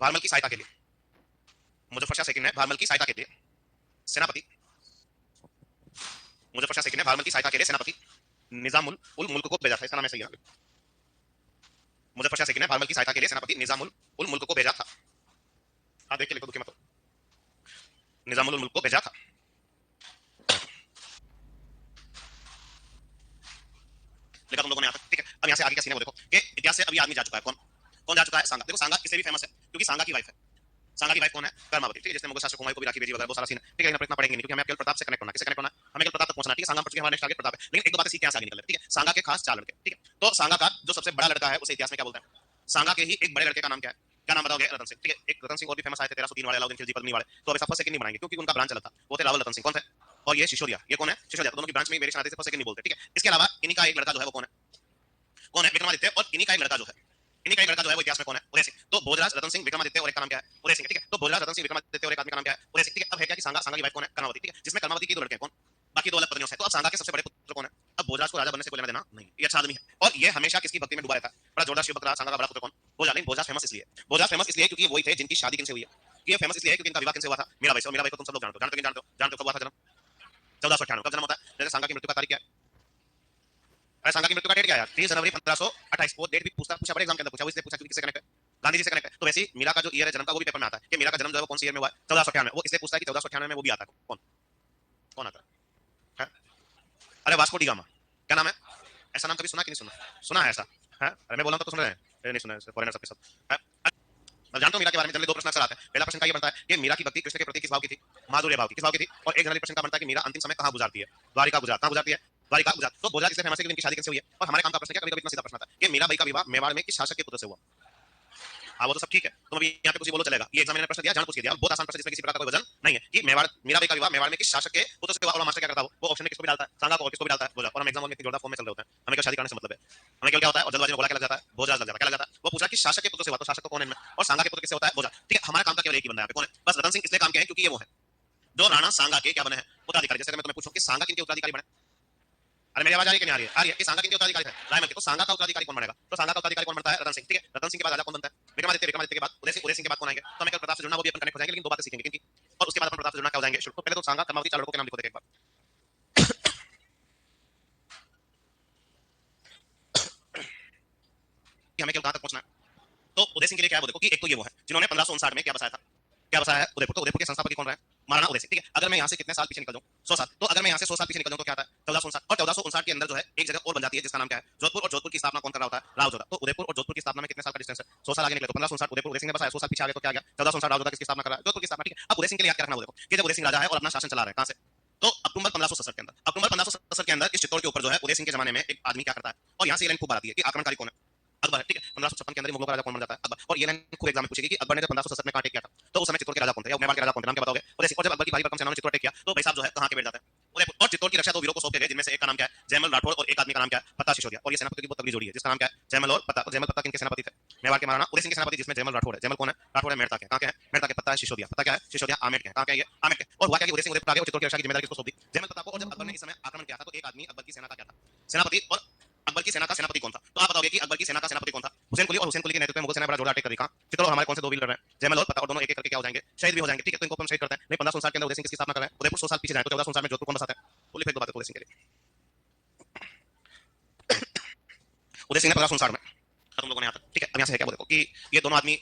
बारमल की सहायता के लिए, मुजफ्फर शाह सेकंड ने बारमल की सहायता के लिए सेनापति, मुजफ्फर शाह सेकंड ने बारमल की सहायता के लिए सेनापति निजामुल उल मुल्क को भेजा था। इसका नाम है सही है। मुजफ्फर शाह सेकंड ने बारमल की सहायता के लिए सेनापति निजामुल उल मुल्क को भेजा था। हाँ देख के लिखो, दुखी मत हो। निजामुल उल मुल्क को भेजा था। लिखा तुम लोगों ने यहाँ तक, ठीक है। अब यहाँ से आगे का सीन है वो देखो कि इतिहास से अभी आदमी जा चुका है। कौन कौन जा चुका है? सांगा। देखो सांगा इससे भी फेमस है क्योंकि सांगा की वाइफ है। सांगा की वाइफ कौन है? कर्मावती, ठीक है। जिसने मुगल शासक हुमायूं को भी राखी भेजी वगैरह, बहुत सारा सीन है, ठीक है। लेकिन इतना पढ़ेंगे नहीं क्योंकि हमें केवल प्रताप से कनेक्ट होना। किससे कनेक्ट होना? हमें केवल प्रताप तक पहुंचना, ठीक है। सांगा पहुंच चुके, हमारा नेक्स्ट टारगेट प्रताप है। लेकिन एक दो बातें सीख के आगे निकल रहे, ठीक है। सांगा के खास 4 लड़के, ठीक है। तो सांगा का जो सबसे बड़ा लड़का है उसे इतिहास में क्या बोलते हैं? सांगा के ही एक बड़े लड़के का नाम क्या है? क्या नाम बताओगे? रतन सिंह, ठीक है। एक रतन सिंह और भी फेमस आए थे 1303 वाले, अलाउद्दीन खिलजी पद्मिनी वाले। तो अभी फर्स्ट सेकंड नहीं बनाएंगे क्योंकि उनका ब्रांच चला था। वो थे रावल रतन सिंह, कौन थे? और ये शिशोदिया, ये कौन है? शिशोदिया। तो दोनों की ब्रांच में वेरिएशन आते थे, फर्स्ट सेकंड नहीं बोलते, ठीक है। इसके अलावा इन्हीं का एक लड़का जो है वो कौन है? कौन है? विक्रमादित्य। और इन्हीं का एक लड़का जो है, इन्हीं का एक लड़का जो है वो इतिहास में कौन है? उदय सिंह। तो भोजराज, रतन सिंह, विक्रमादित्य और एक का नाम क्या है? उदय सिंह, ठीक है। तो भोजराज, रतन सिंह, विक्रमादित्य और एक आदमी का नाम क्या है? उदय सिंह, ठीक है। अब है क्या कि सांगा, सांगा की वाइफ कौन है? कर्मावती, ठीक है। जिसमें कर्मावती के 2 लड़के हैं, कौन? बाकी 2 अलग पत्नियों से। तो अब सांगा के सबसे बड़े पुत्र कौन है? अब भोजराज को राजा बनने से कोई लेना देना नहीं, ये अच्छा आदमी है और ये हमेशा किसकी भक्ति में डूबा रहता है? बड़ा जोरदार शिव भक्त रहा। सांगा का बड़ा पुत्र कौन? भोजराज। नहीं, भोजराज फेमस इसलिए, भोजराज फेमस इसलिए क्योंकि वही थे जिनकी शादी किनसे हुई है। ये फेमस इसलिए है क्योंकि इनका विवाह किनसे हुआ था? मीराबाई से। और मीराबाई को तुम सब लोग जानते हो, जानते हो कि जानते हो? जानते हो कब हुआ था जन्म? 1498। कब जन्म होता है? जैसे सांगा की मृत्यु का तारीख क्या है? अरे सांगा की मृत्यु का डेट क्या है यार? 30 जनवरी 1528। वो डेट भी पूछा बड़े एग्जाम के अंदर पूछा, वो इसलिए पूछा क्योंकि किससे कनेक्ट है? गांधी जी से कनेक्ट है। तो वैसे ही मीरा का जो ईयर है जन्म का वो भी पेपर में आता है कि मीरा का जन्म जो है वो कौन सी ईयर में हुआ है? 1498। वो इसलिए पूछता है कि 1498 में वो भी आता है। कौन कौन आता है? अरे वास्को डी गामा। क्या नाम है? ऐसा नाम कभी सुना कि नहीं सुना? सुना है ऐसा है? अरे मैं बोल रहा हूं तो सुन रहे हैं? नहीं सुना है, फॉरेनर सबके साथ है। अब जानते हो मीरा के बारे में जनरली 2 प्रश्न अक्सर आते हैं। पहला प्रश्न का ये बनता है कि मीरा की भक्ति कृष्ण के प्रति किस भाव की थी? माधुर्य भाव की। किस भाव की थी? और एक जनरली प्रश्न का बनता है कि मीरा अंतिम समय कहां गुजारती है? द्वारिका गुजरात। कहां गुजारती है? द्वारिका गुजरात। तो भोजराज इसलिए फेमस है क्योंकि इनकी शादी किससे हुई है? और हमारे काम का प्रश्न क्या, कभी कभी इतना सीधा प्रश्न आता है कि मीराबाई का विवाह मेवाड़ में किस शासक के पुत्र से हुआ? हाँ वो तो सब ठीक है, तुम अभी यहाँ पे कुछ बोलो चलेगा। ये एग्जाम में प्रश्न दिया, जान पूछ दिया, बहुत आसान प्रश्न जिसमें किसी प्रकार का कोई वजन नहीं है कि मेवाड़, मीराबाई का विवाह मेवाड़ में किस शासक के पुत्र से हुआ? और मास्टर क्या करता है? वो ऑप्शन में किसको भी डालता है? सांगा को। और किसको भी डालता है? भोजराज। और हम एग्जाम में इतनी जोरदार फॉर्म में चल रहे होते हैं, हमें क्या शादी करने से मतलब है? हमें क्या होता है? और जल्दबाजी में बोला क्या लग जाता है? भोजराज लग जाता है। क्या लग जाता है? वो पूछा कि शासक के पुत्र से हुआ, तो शासक तो कौन है इनमें? और सांगा के पुत्र किससे होता है? भोजराज, ठीक है। हमारा काम का केवल एक ही बंदा है, कौन है? बस रतन सिंह इसलिए काम किया है क्योंकि ये वो है जो राणा सांगा के क्या बने हैं? उत्तराधिकारी। जैसे मैं तुम्हें पूछूं कि सांगा किनके उत्तराधिकारी बने? अरे मेरी आवाज आ रही है कि नहीं आ रही है? आ रही है कि सांगा किनके उत्तराधिकारी थे? रायमल के। तो सांगा का उत्तराधिकारी कौन बनेगा? तो सांगा का उत्तराधिकारी कौन बनता है? रतन सिंह, ठीक है। रतन सिंह के बाद राजा कौन बनता है? विक्रमादित्य। विक्रमादित्य के बाद उदय सिंह। उदय सिंह के बाद कौन आएंगे? तो हमें कल प्रताप से जुड़ना, वो भी अपन कनेक्ट हो जाएंगे, लेकिन 2 बातें सीखेंगे किनकी, और उसके बाद अपन प्रताप से जुड़ना क्या हो जाएंगे। तो पहले तो सांगा कर्मावती 4 लड़कों के नाम लिखो एक बार। हमें केवल कहां तक पहुंचना है? तो उदय सिंह के लिए क्या है वो देखो कि एक तो ये वो है जिन्होंने 1559 में क्या बसाया था? क्या बसाया है? उदयपुर। तो उदयपुर के संस्थापक कौन रहे? महाराणा उदय सिंह, ठीक है। अगर मैं यहाँ से कितने साल पीछे निकल जाऊं? 100 साल। तो अगर मैं यहाँ से 100 साल पीछे निकल जाऊं तो क्या आता है? 1459। और 1459 के अंदर जो है एक जगह और बन जाती है जिसका नाम क्या है? जोधपुर। और जोधपुर की स्थापना कौन कर रहा होता है? राव जोधा। तो उदयपुर और जोधपुर की स्थापना में कितने साल का डिस्टेंस है? 100 साल आगे निकले तो 1559 उदयपुर उदय सिंह ने बसाया, 100 साल पीछे आ गए तो क्या आ गया? 1459 राव जोधा किसकी स्थापना कर रहा है? जोधपुर की स्थापना, ठीक है। अब उदय सिंह के लिए याद क्या रखना वो देखो कि जब उदय सिंह राजा है और अपना शासन चला रहा है कहां से? तो अक्टूबर 1567 के अंदर, अक्टूबर 1567 1567 के अंदर इस चित्तौड़ के ऊपर जो है उदय सिंह के जमाने में एक आदमी क्या करता है, और यहाँ से ये लाइन खूब बात आती है कि आक्रमणकारी कौन है, अकबर है, ठीक है। 1556 के अंदर मुगलों का राजा कौन बन जाता है, अकबर। और ये लाइन खूब एग्जाम में पूछेगी कि अकबर ने जब 1567 में कहां अटैक किया था, तो उस समय चित्तौड़ के राजा कौन थे या मेवाड़ के राजा कौन थे, नाम क्या बताओगे। और जब अकबर की भारी भरकम सेना ने चित्तौड़ अटैक किया तो भाई साहब जो है कहां के बैठ जाते हैं, उदयपुर। और चित्तौड़ की रक्षा दो वीरों को सौंपे गए, जिनमें से एक का नाम क्या है जयमल राठौड़ और एक आदमी का नाम क्या है पत्ता सिसोदिया। और ये सेनापति की बहुत तगड़ी जोड़ी है जिसका नाम क्या है जयमल और पत्ता। जयमल पत्ता किनके सेनापति थे, मेवाड़ के महाराणा उदय सिंह के सेनापति, जिसमें जयमल राठौड़ है। जयमल कौन है, राठौड़ है मेड़ता के, कहां के है मेड़ता के, पत्ता है सिसोदिया, पता क्या है सिसोदिया आमेर के, कहां के है ये आमेर के। और हुआ क्या कि उदय सिंह उदयपुर आ गए और चित्तौड़ की रक्षा की जिम्मेदारी किसको सौंप दी, जयमल पत्ता को। और जब अकबर ने इस समय आक्रमण किया था तो एक आदमी अकबर की सेना का क्या था सेनापति, और अकबर की सेना का सेनापति कौन था, तो आप बताओगे कि अकबर की सेना का सेनापति कौन था, हुसैन कुली। और हुसैन कुली के नेतृत्व में मुगल सेना बड़ा जोड़ा अटैक कर रही। चित्तौड़ हमारे कौन से दो वीर लड़ रहे हैं, जयमल और पत्ता, और दोनों एक एक करके क्या हो जाएंगे शहीद भी हो जाएंगे, ठीक है। तो इनको हम शहीद करते हैं। नहीं 1559 के अंदर उदय सिंह किसकी स्थापना कर रहे हैं, उदयपुर 100 साल पीछे जाए तो 1459 में जोधपुर कौन बसाता है, तो लिख दो बात उदय सिंह के लिए। उदय सिंह ने 1559 में, तुम लोगों ने यहाँ तक, ठीक है। अब यहाँ से है क्या वो देखो कि ये दोनों आदमी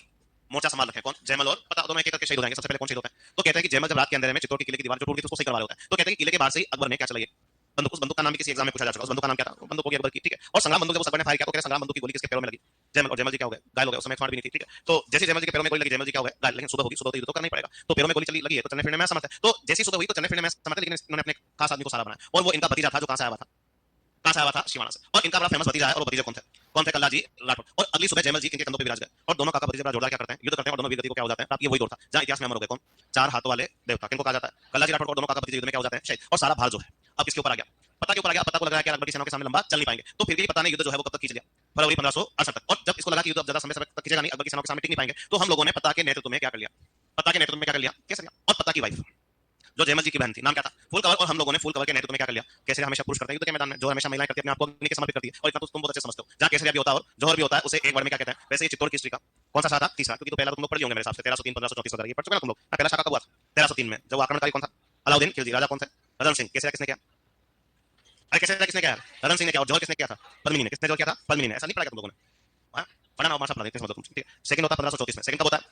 मोर्चा संभाल रखे, कौन जयमल और पता, दोनों एक एक करके शहीद हो जाएंगे। सबसे पहले कौन शहीद होता है, तो कहते हैं कि जयमल जब रात के अंधेरे में चित्तौड़ के किले की दीवार जो टूट गई थी उसको सही करवा रहा होता है, तो कहते हैं कि किले के बाहर से ही अकबर ने क्या चलाई बंदूक। उस बंदूक का नाम भी किसी एग्जाम में पूछा जा चुका है, उस बंदूक का नाम क्या था, बंदूक होगी अकबर की, ठीक है। और संग्राम बंदूक जब उस अकबर ने फायर किया तो कहते हैं संग्राम बंदूक की गोली किसके पैरों में लगी, जयमल। और जयमल जी क्या हो गए, घायल हो गए, उस समय स्मार्ट भी नहीं थी, ठीक है। तो जैसे जयमल जी के पैरों में गोली लगी, जयमल जी क्या हो गए घायल, लेकिन सुबह होगी, सुबह तो युद्ध तो करना ही पड़ेगा। तो पैरों में गोली चली लगी है तो चलने फिरने में असमर्थ है, तो जैसी सुबह हुई तो चलने फिरने में असमर्थ है, लेकिन इन्होंने अपने खास आदमी को सहारा बनाया। और वो इनका भतीजा था जो कहां से आया हुआ था, कहां से आया हुआ था शिवाना से। और इनका बड़ा फेमस भतीजा है, और वो भतीजा कौन थे कल्ला जी राठौड़। और अगली सुबह जयमल जी इनके कंधों पे विराज गए, और दोनों काका भतीजे बड़ा जोरदार क्या करते हैं, युद्ध करते हैं, और दोनों वीर गति को क्या हो जाते हैं, ये वही दौर था जहां इतिहास में अमर हो गए, कौन चार हाथों वाले देवता, किनको कहा जाता है कल्ला जी राठौड़। और दोनों काका भतीजे युद्ध में क्या हो जाते हैं शहीद। और सारा भार जो है अब किसके ऊपर आ गया, पता के ऊपर आ गया। पता को लग रहा है कि अकबर की सेना के सामने लंबा चल नहीं पाएंगे, तो फिर भी पता नहीं युद्ध जो है वो कब तक खींच लिया, फरवरी 1568 तक। और जब इसको लगा कि युद्ध अब ज्यादा समय तक खींचेगा नहीं, अकबर की सेना के सामने टिक नहीं पाएंगे, तो हम लोगों ने पता के नेतृत्व में क्या कर लिया, पता के नेतृत्व में क्या कर लिया केसरिया। और पता की वाइफ जो जयमल जी की बहन थी, नाम क्या था फूल कवर। और हम लोगों ने फूल कवर के नेतृत्व में क्या कर लिया, केसरिया हमेशा पुरुष करते हैं युद्ध के मैदान में, जो हमेशा महिलाएं करती है अपने आप को अग्नि के समर्पित करती है। और इतना तो तुम बहुत अच्छे समझते हो, जहां केसरिया भी होता है और जौहर भी होता है उसे एक वर्ड में क्या कहते हैं। वैसे ये चित्तौड़ की हिस्ट्री का कौन सा शाखा था, तीसरा, क्योंकि तो पहला तुम लोग पढ़ लिए होंगे मेरे हिसाब से 1303 1534 वगैरह ये पढ़ चुके ना तुम लोग। पहला शाखा कब हुआ था 1303 में, जब आक्रमणकारी कौन था अलाउद्दीन खिलजी। राजा कौन थे रतन सिंह। केसरिया किसने किया, अरे केसरिया किसने किया, रतन सिंह ने किया। और जौहर किसने किया था, पद्मिनी ने। किसने जो किया था, पद्मिनी ने। ऐसा नहीं पढ़ा तुम लोगों ने, पढ़ा ना, माशा पढ़ा देते समझो तुम, ठीक है। सेकंड होता है 1534 में, सेकंड कब होता है,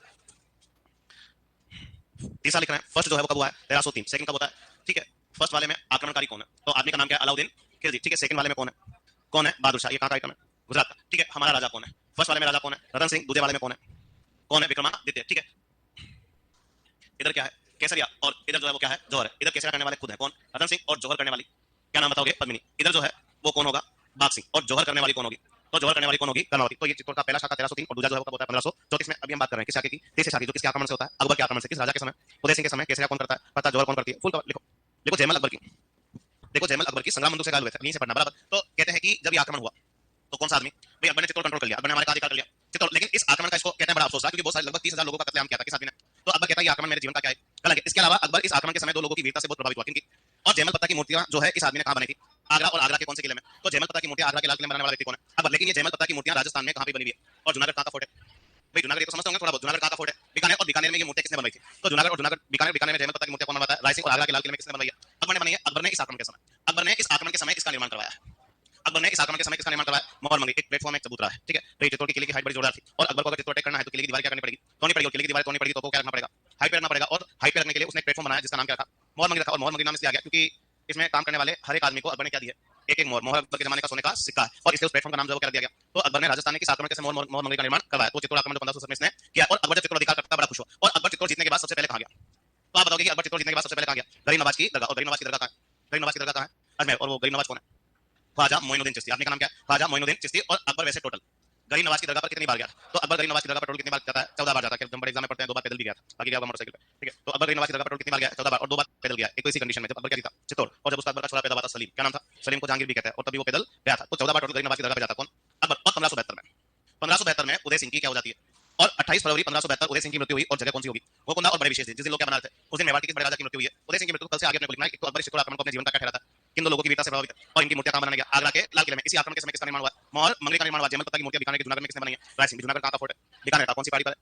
तीसरा लिख रहे हैं। फर्स्ट जो है वो कब हुआ है 1303, सेकंड कब होता है, ठीक है। फर्स्ट वाले में आक्रमणकारी कौन है, तो आदमी का नाम क्या है अलाउद्दीन खिलजी, ठीक है। सेकंड वाले में कौन है बहादुर शाह, ये कहां का आइटम है गुजरात का, ठीक है। हमारा राजा कौन है, फर्स्ट वाले में राजा कौन है रतन सिंह, दूसरे वाले में कौन है विक्रमादित्य, ठीक है। इधर क्या है केसरिया, और इधर जो है वो क्या है जौहर है। इधर केसरिया करने वाले खुद है कौन रतन सिंह, और जौहर करने वाली क्या नाम बताओगे पद्मिनी। इधर जो है वो कौन होगा बाग सिंह, और जौहर करने वाली कौन होगी, तो जौहर करने वाली कौन होगी कर्णावती। तो ये चित्तौड़ का पहला शाखा 1303 और दूसरा जो है वो कब होता है 1534 में। अभी हम बात कर रहे हैं किस शाखे की, तीसरे शाखे जो किसके आक्रमण से होता है, अकबर के आक्रमण से। किस राजा के समय, उदय सिंह के समय। केसरिया कौन करता है, पता जौहर कौन करती है, फुल लिखो। देखो जयमल अकबर की, देखो जयमल अकबर की संग्राम बंदूक से घायल हुए थे, यहीं से पढ़ना बराबर। तो कहते हैं कि जब ये आक्रमण हुआ तो कौन सा आदमी, भाई अकबर ने चित्तौड़ कंट्रोल कर लिया, अकबर ने हमारे का अधिकार कर लिया चित्तौड़। लेकिन इस आक्रमण का इसको कहते हैं बड़ा अफसोस रहा, क्योंकि बहुत सारे लगभग 30,000 लोगों का कत्लेआम किया था किस आदमी ने। तो अकबर कहता है ये आक्रमण मेरे जीवन का क्या है कलंक है। इसके अलावा अकबर इस आक्रमण के समय दो लोगों की वीरता से बहुत प्रभावित हुआ, किनकी, और जयमल पत्ता की मूर्तियां जो है इस आदमी ने कहां बनाई थी, आगरा। और आगरा के कौन से किले में, तो जयमल पत्ता की मूर्तियां आगरा के लाल किले में बनाने वाला व्यक्ति कौन है अकबर। लेकिन ये जयमल पत्ता की मूर्तियां राजस्थान में कहां पे बनी हुई है, और जूनागढ़ कहां का फोर्ट है, भाई जूनागढ़ ये तो समझते होंगे थोड़ा बहुत, जूनागढ़ कहां का फोर्ट है बीकानेर। और बीकानेर में ये मूर्तियां किसने बनवाई थी, तो जूनागढ़ और जूनागढ़ बीकानेर, बीकानेर में जयमल पत्ता की मूर्तियां कौन बनवाता है राय सिंह। और आगरा के लाल किले में किसने बनवाई है, अकबर ने बनाई है। अकबर ने इस आक्रमण के समय, अकबर ने इस आक्रमण के समय इसका निर्माण करवाया है। अकबर ने इस आक्रमण के समय किसका निर्माण करवाया, मोहर मंगली, एक प्लेटफॉर्म, एक चबूतरा है, ठीक है। तो ये चित्तौड़ के किले की हाइट बड़ी जोरदार थी, और अकबर को अगर चित्तौड़ अटैक करना है तो किले की दीवार क्या करनी पड़ेगी, तोड़नी पड़ेगी। और किले की दीवार तोड़नी पड़ेगी तो क्या रखना पड़ेगा, हाइट पे रखना पड़ेगा। और हाइट पे रखने के लिए उसने एक प्लेटफॉर्म बनाया जिसका नाम क्या था, मोहर मंगली रखा। और मोहर मंगली नाम इसलिए आ गया क्योंकि इसमें काम करने वाले हर एक आदमी को अकबर ने क्या दिया, एक एक मोहर। मोहर अकबर के जमाने का सोने का सिक्का है, और इसलिए उस प्लेटफॉर्म का नाम जो क्या दिया गया। तो अकबर ने राजस्थान के आक्रमण के समय मोहर मंगली का निर्माण करवाया। तो चित्तौड़ आक्रमण 1567 में इसने किया, और अकबर जब चित्तौड़ अधिकार करता बड़ा खुश हुआ। और अकबर चित्तौड़ जीतने के बाद सबसे पहले कहां गया, तो आप बताओगे कि अकबर चित्तौड़ जीतने के बाद सबसे पहले कहां गया, गरीब नवाज की दरगाह। और गरीब नवाज की दरगाह कहां है, गरीब नवाज की दरगाह कहां है अजमेर। और वो गरीब नवाज कौन है, ख्वाजा मोइनुद्दीन चिश्ती। आपने का नाम क्या है, ख्वाजा मोइनुद्दीन चिश्ती। और अकबर वैसे टोटल गरीब नवाज की दरगाह पर कितनी बार गया, तो अकबर गरीब नवाज की दरगाह पर टोटल कितनी बार जाता है, 14 बार जाता है। जब बड़े एग्जाम में पढ़ते हैं 2 बार पैदल भी गया था, बाकी गया मोटरसाइकिल पे, ठीक है। तो अकबर गरीब नवाज की दरगाह पर टोटल कितनी बार गया, 14 बार। और 2 बार पैदल गया, एक तो इसी कंडीशन में जब अकबर क्या जीता चित्तौड़, और जब उसका अकबर का छोटा पैदा हुआ था सलीम, क्या नाम था, सलीम को जहांगीर भी कहते हैं, और तभी वो पैदल गया था। तो 14 बार टोटल गरीब नवाज की दरगाह पे जाता कौन, अकबर। और 1572 में उदय सिंह की क्या हो जाती है, और 28 फरवरी 1572 उदय सिंह की मृत्यु हुई। और जगह कौन सी होगी, वो कौन था, और बड़े विशेष जिस दिन लोग क्या बना रहे थे, उस दिन मेवाड़ के किस बड़े राजा की मृत्यु हुई है, उदय सिंह की मृत्यु। कल से आगे अपने को लिखना है, एक तो अकबर इस चित्तौड़ आक्रमण को अपने जीवन का क्या ठहराता है, किन दो लोगों की वीरता से प्रभावित है, और इनकी मूर्तियां कहां बनाने गया, आगरा के लाल किले में। इसी आक्रमण के समय किसका निर्माण हुआ, मोहर मंगली का निर्माण हुआ। जयमल पत्ता की मूर्तियां बीकानेर के जूनागढ़ में किसने बनाई है, राय सिंह। जूनागढ़ कहां का फोर्ट है, बीकानेर का। कौन सी पहाड़ी पर,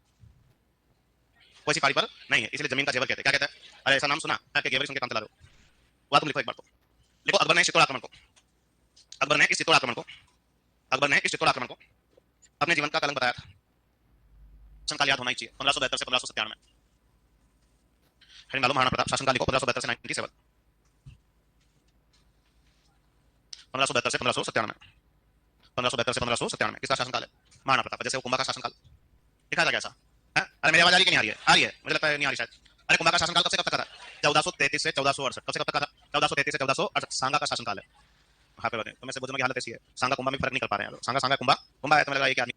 कोई सी पहाड़ी पर नहीं है, इसलिए जमीन का जेवर कहते हैं। क्या कहते हैं, अरे ऐसा नाम सुना है, गेवर सुन के काम चला रहे हो, वहां तुम लिखो एक बार। तो लिखो अकबर ने इस चित्तौड़ आक्रमण को, अकबर ने इस चित्तौड़ आक्रमण को, अकबर ने इस चित्तौड़ आक्रमण को अपने जीवन का कलंक बताया था। शासनकाल याद होना ही चाहिए, 1572 से 1597 में। हेडिंग डालो महाराणा प्रताप शासनकाल लिखो 1572 से 97, 1572 से 1597, 1572 से 1597 किसका शासनकाल है, महाराणा प्रताप। जैसे वो कुंभा का शासनकाल लिखा था कैसा है, अरे मेरी आवाज आ रही है कि नहीं आ रही है, आ रही है, मुझे लगता है नहीं आ रही शायद। अरे कुंभा का शासनकाल कब से कब तक था, 1433 से 1468। कब से कब तक था, 1433 से 1468 सांगा का शासनकाल है। हाफ पे तो मैं से बोलूंगा की हालत ऐसी है, सांगा कुंभा में फर्क नहीं कर पा रहे हैं लोग। सांगा सांगा कुंभा कुंभा है तो मेरा एक आदमी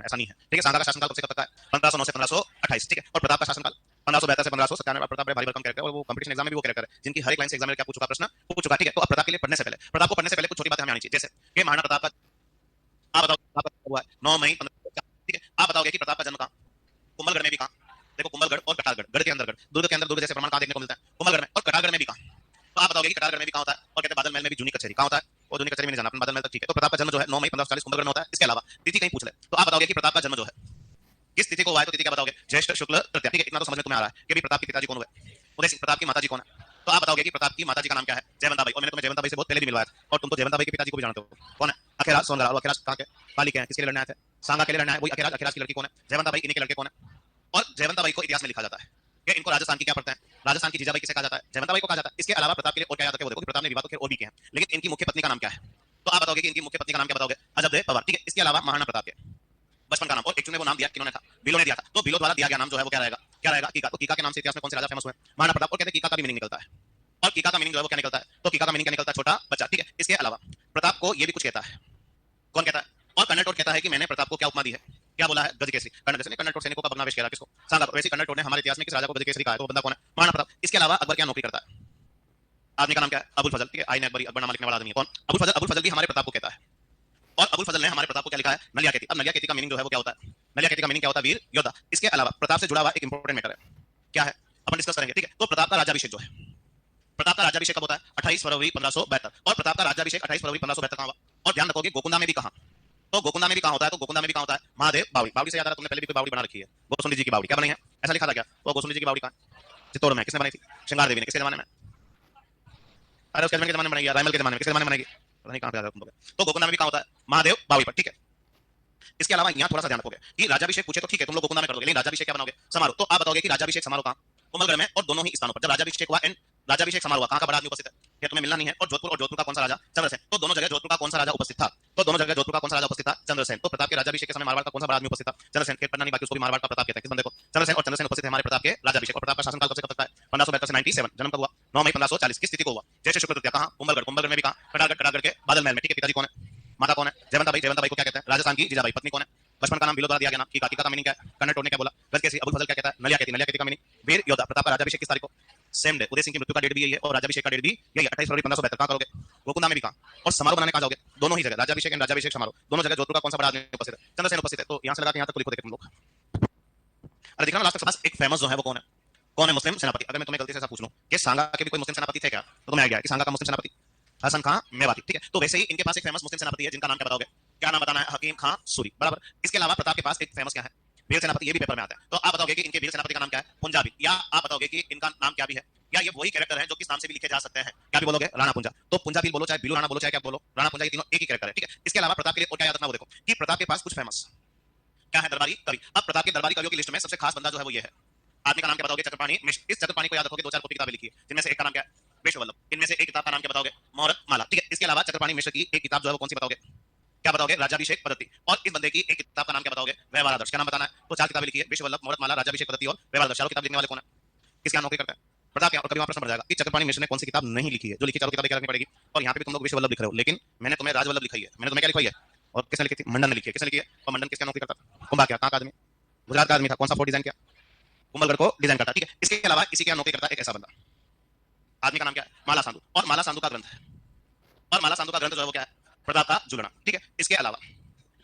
ऐसा नहीं है, ठीक है। सांगा का शासनकाल कब से कब तक है? 1509 से 1528, ठीक है। और प्रताप का शासनकाल 1572 से 1597। प्रताप बड़े भारी भरकम कैरेक्टर, और वो कंपटीशन एग्जाम में भी वो कैरेक्टर है जिनकी हर एक लाइन से एग्जाम में क्या पूछ चुका, प्रश्न पूछ चुका, ठीक है। तो अब प्रताप के लिए पढ़ने से पहले, प्रताप को पढ़ने से पहले कुछ छोटी बातें हमें आनी चाहिए, जैसे कि महाराणा प्रताप का, आप बताओ प्रताप का हुआ है 9 मई 1550, ठीक है। आप बताओगे कि प्रताप का जन्म कहाँ? कुंभलगढ़ में भी कहाँ? देखो कुंभलगढ़ और कटारगढ़, गढ़ के अंदर गढ़, दुर्ग के अंदर दुर्ग जैसे प्रमाण कहाँ देखने को मिलता है? कुंभलगढ़ में। और कटारगढ़ में भी कहाँ? तो आप बताओगे कि कटारगढ़ में भी कहाँ होता है? और कहते हैं बादल महल में भी जूनी कचहरी कहाँ होता है? और जूनी कचहरी में नहीं जाना, अपन बादल महल तक, ठीक है। तो प्रताप का जन्म जो है 9 मई 1540 कुंभलगढ़ में होता है। इसके अलावा तिथि कहीं पूछ ले तो आप बताओगे कि प्रताप का जन्म जो है किस तिथि को हुआ है? तो तिथि क्या बताओगे? ज्येष्ठ शुक्ल तृतीया, ठीक है। इतना तो समझ में तुम्हें आ रहा है कि प्रताप के पिताजी कौन हुए? उदय सिंह। प्रताप की माताजी कौन है? तो आप बताओगे कि प्रताप की माताजी का नाम क्या है? जयवंता बाई। और मैंने तुम्हें जयवंता बाई से बहुत पहले भी मिलवाया था, और तुम तो जयवंता बाई के पिताजी को भी जानते हो, कौन है? अखेराज सोनगरा। और अखेराज कहाँ के? पाली के हैं। किसके लिए लड़ने आए थे? सांगा के लिए लड़ने आए, वही अखेराज। अखेराज की लड़की कौन है? जयवंता बाई। इन्हीं के लड़के कौन है? और जयवंता बाई को इतिहास में लिखा जाता है कि इनको राजस्थान की क्या पड़ता है? राजस्थान की जीजाबाई किसे कहा जाता है? जयवंता बाई को कहा जाता है। इसके अलावा प्रताप के लिए और क्या याद रखे वो देखो कि प्रताप ने विवाह तो खैर और भी किए हैं, लेकिन इनकी मुख्य पत्नी का नाम क्या है? तो आप बताओगे कि इनकी मुख्य पत्नी का नाम क्या बताओगे? अजबदेव पवार, ठीक है। इसके अलावा महाराणा प्रताप के बचपन का नाम, और एक ने वो नाम दिया, किन्होंने था? बिलो ने दिया था। तो बिलो द्वारा दिया गया नाम जो है वो क्या रहेगा? क्या रहेगा? कीका। तो कीका के नाम से इतिहास में कौन से राजा फेमस हुए? महाराणा प्रताप। और कहते हैं कीका का भी मीनिंग निकलता है, और कीका का मीनिंग जो है वो क्या निकलता है? तो कीका का मीनिंग क्या निकलता है? छोटा बच्चा, ठीक है। इसके अलावा प्रताप को ये भी कुछ कहता है, कौन कहता है? और कर्नल टोट कहता है कि मैंने प्रताप को क्या उपमा दी है? क्या बोला है? गज केसरी। कर्नल ने कर्नल टोट सैनिकों का भग्नावेश किया, किसको? सांगा। वैसे कर्नल टोट ने हमारे इतिहास में किस राजा को गज केसरी कहा है? तो बंदा कौन है? महाराणा प्रताप। इसके अलावा अकबर क्या नौकरी करता है? आदमी का नाम क्या है? अबुल फजल, ठीक है। आईने अकबरी, अकबर नाम लिखने वाला आदमी है, कौन? अबुल फजल। अबुल फजल भी हमारे प्रताप को कहता है, और अबुल फजल ने हमारे प्रताप को क्या लिखा है? नलिया खेती। अब नलिया खेती का मीनिंग जो है वो क्या होता है? नलिया खेती का मीनिंग क्या होता है? वीर योद्धा। इसके अलावा प्रताप से जुड़ा हुआ एक इंपॉर्टेंट मैटर है, क्या है? अपन डिस्कस करेंगे, ठीक है। तो प्रताप का राज्याभिषेक जो है, प्रताप का राज्याभिषेक कब होता है? 28 फरवरी 1572। और प्रताप का राज्याभिषेक 28 फरवरी 1572 कहां हुआ? और ध्यान रखोगे गोकुंदा में भी कहां? तो गोकुंदा में भी कहां होता है? तो गोकुंदा में भी कहां होता है? महादेव बावड़ी। बावड़ी से याद आ रहा, तुमने पहले भी कोई बावड़ी बना रखी है, गोसुंडी जी की बावड़ी। क्या बनाई है? ऐसा लिखा था क्या? तो गोसुंडी जी की बावड़ी कहां? चित्तौड़ में। किसने बनाई थी? श्रृंगार देवी ने। किसके जमाने में? अरे उसके जमाने में बनाई, रायमल के जमाने में। किसके जमाने में बनाई? पता नहीं कहां पे आ तुम लोग। तो गोकुंदा में भी कहां होता है? महादेव बावड़ी पर, ठीक है। इसके अलावा यहाँ थोड़ा सा ध्यान रखोगे कि राज्याभिषेक पूछे तो ठीक है तुम लोग गोकुंदा में कर दोगे, लेकिन राज्याभिषेक क्या बनाओगे? समारोह। तो आप बताओगे कि राज्याभिषेक समारोह कहां? कुंभलगढ़ में। और दोनों ही स्थानों पर जब राज्याभिषेक हुआ एंड राज्याभिषेक समारोह कहां का बड़ा आदमी उपस्थित है? क्या तुम्हें मिलना नहीं है? और जोधपुर, और जोधपुर का कौन सा राजा? चंद्रसेन। तो दोनों जगह जोधपुर का कौन सा राजा उपस्थित था? तो दोनों जगह जोधपुर का कौन सा राजा उपस्थित था? चंद्रसेन। तो प्रताप के राज्याभिषेक के समय मारवाड़ का कौन सा बड़ा आदमी उपस्थित था? चंद्रसेन। खेत पढ़ना नहीं बाकी, उसको भी मारवाड़ का प्रताप कहते हैं। किस बंदे को? चंद्रसेन। और चंद्रसेन उपस्थित है हमारे प्रताप के राज्याभिषेक। और प्रताप का शासनकाल कब से कब तक का है? 1572 से 97। जन्म कब हुआ? 9 मई 1540। किस तिथि को हुआ? जैसे शुक्ल तृतीया। कहां? कुंभलगढ़। कुंभलगढ़ में भी कहां? कटारगढ़। कटारगढ़ के बादल महल में, ठीक है। पिताजी कौन है? माता कौन है? जयवंता बाई। जयवंता बाई को क्या कहते हैं? राजस्थान की जीजाबाई। पत्नी कौन है? बचपन का नाम बिलो द्वारा दिया गया नाम कीका। कीका का मीनिंग क्या है? कर्नल टोट ने क्या बोला? गज केसरी। अबुल फजल क्या कहता है? नलिया खेती। नलिया खेती का मीनिंग वीर योद्धा। प्रताप का राज्याभिषेक किस तारीख को? Same day. उदय सिंह की मृत्यु का डेट भी यही है, और राज्याभिषेक का डेट भी यही है, 28 फरवरी 1572। कहां करोगे? गोकुंदा में भी कहां? और समारोह बनाने कहां जाओगे? दोनों ही जगह, राज्याभिषेक एंड राज्याभिषेक समारोह दोनों जगह। जोधपुर का कौन सा बड़ा आदमी उपस्थित है? चंद्रसेन उपस्थित है। तो यहां से लगा के यहां तक लिखो, देखे तुम लोग। अरे दिख रहा ना लास्ट तक एक फेमस जो है वो कौन है? कौन है मुस्लिम सेनापति? अगर मैं तुम्हें गलती से ऐसा पूछ लूं कि सांगा के भी कोई मुस्लिम सेनापति थे क्या, तो तुम्हें आइडिया है कि सांगा का मुस्लिम सेनापति हसन खां मेवाती, ठीक है। तो वैसे ही इनके पास एक फेमस मुस्लिम सेनापति है जिनका नाम क्या बताओगे? क्या नाम बताना है? हकीम खां सूरी, बराबर। इसके अलावा प्रताप के पास एक फेमस क्या है? वीर सेनापति। ये भी पेपर में आता है। तो आप बताओगे कि इनके वीर सेनापति का नाम क्या है? पुंजाबी। या आप बताओगे कि इनका नाम क्या भी है, या ये वही कैरेक्टर है जो किस नाम से भी लिखे जा सकते हैं? क्या भी बोलोगे? राणा पुंजा। तो पुंजा भी बोलो, चाहे बिलू राणा बोलो, चाहे क्या बोलो, राणा पुंजा, ये तीनों एक ही कैरेक्टर है, ठीक है। इसके अलावा प्रताप के लिए और क्या याद रखना वो देखो कि प्रताप के पास कुछ फेमस क्या है? दरबारी कवि। अब प्रताप के दरबारी कवियों की लिस्ट में सबसे खास बंदा जो है वो ये है। आदमी का नाम क्या बताओगे? चक्रपाणी मिश्र। इस चक्रपाणी को याद रखोगे, दो चार कॉपी किताबें लिखी है, जिनमें से एक का नाम क्या है? विश्ववल्लभ। इनमें से एक किताब का नाम क्या बताओगे? मुहूर्त माला, ठीक है। इसके अलावा चक्रपाणी मिश्र की एक किताब जो है वो कौन सी बताओगे? क्या बताओगे? राज्याभिषेक पद्धति। और इस बंदे की एक किताब का नाम क्या बताओगे? व्यवहार आदर्श। क्या नाम बताना है? तो चार किताबें लिखी है, विश्ववल्लभ, मुहूर्त माला, राज्याभिषेक पद्धति और व्यवहार आदर्श। चारों किताब लिखने वाले कौन है? किसके यहाँ नौकरी करता है? प्रताप। और कभी वहां प्रश्न बढ़ जाएगा कि चक्रपाणी मिश्र ने कौन सी किताब नहीं लिखी है? जो लिखी चारों किताबें क्या रखनी पड़ेगी? और यहाँ पे भी तुम लोग विश्ववल्लभ लिख रहे हो, लेकिन मैंने तुम्हें राजवल्लभ लिखाई है। मैंने तुम्हें क्या लिखाई है? और किसने लिखी थी? मंडन ने लिखी है। किसने लिखी है? और मंडन किसके नौकरी करता था? कुंभा। क्या कहाँ का आदमी? गुजरात का आदमी था। कौन सा फोर्ट डिजाइन किया? कुंभलगढ़ को डिजाइन करता, ठीक है। इसके अलावा इसी के नौकरी करता एक ऐसा बंदा, आदमी का नाम क्या है? माला साधु। और माला साधु का ग्रंथ है, और माला साधु का ग्रंथ जो है वो क्या है? प्रताप का जुलना, ठीक है। इसके अलावा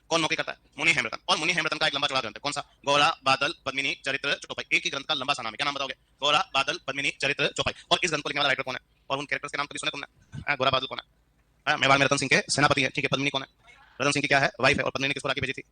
कौन नौकरी करता है? मुनि हेमरतन। और मुनि हेमरतन का एक लंबा चौड़ा ग्रंथ है, कौन सा? गौरा बादल पद्मिनी चरित्र चौपाई। एक ही ग्रंथ का लंबा सा नाम है, क्या नाम बताओगे? गौरा बादल पद्मिनी चरित्र चौपाई। और इस ग्रंथ को लिखने वाला राइटर कौन है? और उन कैरेक्टर्स के नाम कभी सुने तुमने? गौरा बादल कौन है? मेवाड़ में रतन सिंह के सेनापति है, ठीक है। पद्मिनी कौन है? रतन सिंह की क्या है? वाइफ है। और पद्मिनी ने किसको लाके भेजी थी?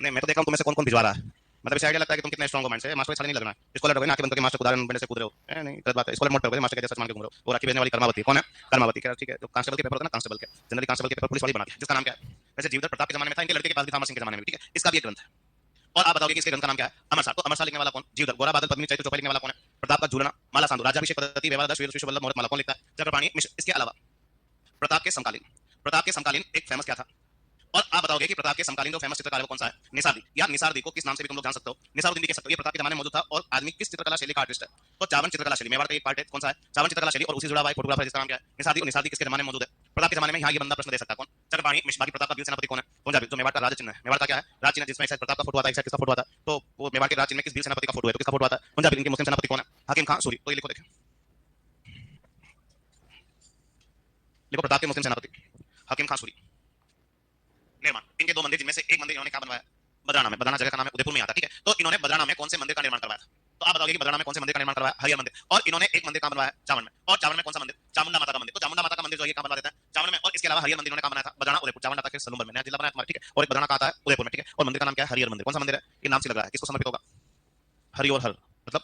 नहीं, मैं तो देख रहा हूँ तुम्हें से कौन कौन भिजवा रहा है। मतलब इसे आइडिया लगता है कि तुम कितने स्ट्रॉन्ग हो माइंड से। मास्टर साले नहीं लगना है। स्कॉलर हो ना, आके बंद करके मास्टर को उदाहरण बनने से कूद रहे हो। नहीं, गलत बात है। स्कॉलर मत करो, मास्टर के जैसा मान के घूम रहे हो। और राखी भेजने वाली कर्मावती कौन है? कर्मावती, क्या, ठीक है। जो कांस्टेबल के पेपर होता है ना, कांस्टेबल के जनरली कांस्टेबल के पेपर पुलिस वाली बनाती है, जिसका नाम क्या है? वैसे जीवदत्त प्रताप के जमाने में था, इनके लड़के के पास भी था, अमर सिंह के जमाने में, ठीक है। इसका भी एक ग्रंथ है। और आप बताओगे कि इसके ग्रंथ का नाम क्या है? अमरसार। तो अमरसार लिखने वाला कौन? जीवदत्त। गोरा बादल पद्मिनी चरित्र चौपाई लिखने वाला कौन है? प्रताप का जुलना, माला साधु, राज्याभिषेक पद्धति, व्यवहार आदर्श, विश्ववल्लभ, मुहूर्त माला कौन लिखता है? चक्रपाणी मिश्र। इसके अलावा प्रताप के समकालीन एक फेमस क्या था? और आप बताओगे कि प्रताप के समकालीन जो फेमस चित्रकार है वो कौन सा है? निसारदी। या निसारदी को किस नाम से भी तुम लोग जान सकते हो? निसारुद्दीन भी कह सकते हो। ये प्रताप के जमाने में मौजूद था, और आदमी किस चित्रकला शैली का आर्टिस्ट है? तो चावन चित्रकला शैली, मेवाड़ का एक पार्ट है, कौन सा है? चावन चित्रकला शैली। और उसी जुड़ा हुआ एक फोटोग्राफर जिसका नाम क्या है? निसारदी। और निसारदी किसके जमाने में मौजूद है? प्रताप के जमाने में यहाँ ये बंदा प्रश्न दे सकता है, कौन? चक्रपाणी मिश्र। बाकी प्रताप का वीर सेनापति कौन है? कौन जावे? जो मेवाड़ का राज चिन्ह है। मेवाड़ का क्या है? राज चिन्ह, जिसमें एक साइड प्रताप का फोटो आता है, एक साइड किसका फोटो आता है? तो वो मेवाड़ के राज चिन्ह में किस वीर सेनापति का फोटो है? तो किसका फोटो आता है? कौन जावे? इनके मुस्लिम सेनापति कौन है? हाकिम खान सूरी। तो ये लिखो, देखें, लिखो प्रताप के मुस्लिम सेनापति हाकिम खान सूरी। निर्माण, इनके दो मंदिर, जिनमें से एक मंदिर इन्होंने क्या बनवाया? बदराना में। बदराना जगह का नाम है, उदयपुर में आता है, ठीक है। तो इन्होंने बदराना में कौन से मंदिर का निर्माण करवाया? तो आप बताओगे कि बदराना में कौन से मंदिर का निर्माण करवाया? हरिहर मंदिर। और इन्होंने एक मंदिर कहां बनवाया? चावल में। और चावल में कौन सा मंदिर? चामुंडा माता का मंदिर। तो चामुंडा माता का मंदिर जो है कहां बनवा देता है? चावल में। और इसके अलावा हरिहर मंदिर इन्होंने कहां बनाया था? बदराना, उदयपुर। चावल आता है सलूम्बर में, नया जिला बनाया तुम्हारा, ठीक है। और एक बदराना का आता है उदयपुर में, ठीक है। और मंदिर का नाम क्या है? हरिहर मंदिर। कौन सा मंदिर है? ये नाम से लग रहा है, किसको समर्पित होगा? हरि और हर, मतलब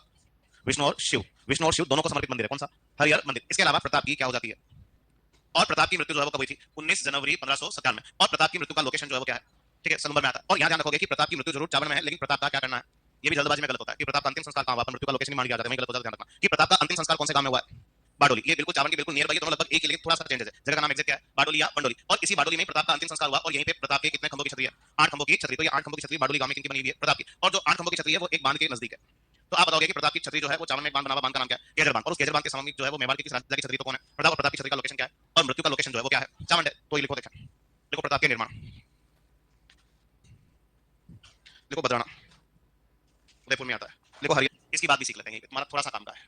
विष्णु और शिव। विष्णु और शिव दोनों को समर्पित मंदिर है। कौन सा? हरिहर मंदिर। इसके अलावा प्रताप की क्या हो जाती है? और प्रताप की मृत्यु जो है वो कब हुई थी? 19 जनवरी 1597। और प्रताप की मृत्यु का लोकेशन जो है वो क्या है? ठीक है, सलूम्बर में आता है। और यहाँ ध्यान रखोगे कि प्रताप की मृत्यु जरूर चावल में है, लेकिन प्रताप का क्या करना है? ये भी जल्दबाजी में गलत होता है कि प्रताप का अंतिम संस्कार कहां हुआ, मृत्यु का लोकेशन ही मान लिया जाता है, वही गलत होता है। ध्यान रखना कि प्रताप का अंतिम संस्कार कौन से गांव में हुआ है? बारडोली। ये बिल्कुल चावल के बिल्कुल नियर बाई, दोनों लगभग एक ही, लेकिन थोड़ा सा चेंज है। जगह का नाम एग्जैक्ट क्या है? बारडोली या बंडोली। और इसी बारडोली में प्रताप का अंतिम संस्कार हुआ। और यहीं पे प्रताप के कितने खंभों की छतरी है? 8 खंभों की छतरी। तो ये 8 खंभों की छतरी बारडोली गांव में किनकी बनी हुई है? प्रताप की। और जो 8 खंभों की छतरी है वो एक बांध के नजदीक है। तो आप बताओगे कि प्रताप की छतरी जो है वो चावल में एक बांध बना हुआ, बांध का नाम क्या है? केजर बांध। और उस केजर बांध के समीप जो है वो मेवाड़ की किस राजा की छतरी? तो कौन है? प्रताप। और प्रताप की छतरी का लोकेशन क्या है? और मृत्यु का लोकेशन जो है वो क्या है? चावंड है। तो ये लिखो, देखें, लिखो प्रताप के निर्माण, लिखो बदराना, उदयपुर में आता है। लिखो हरियाणा। इसकी बात भी सीख लेते हैं, तुम्हारा थोड़ा सा काम का है।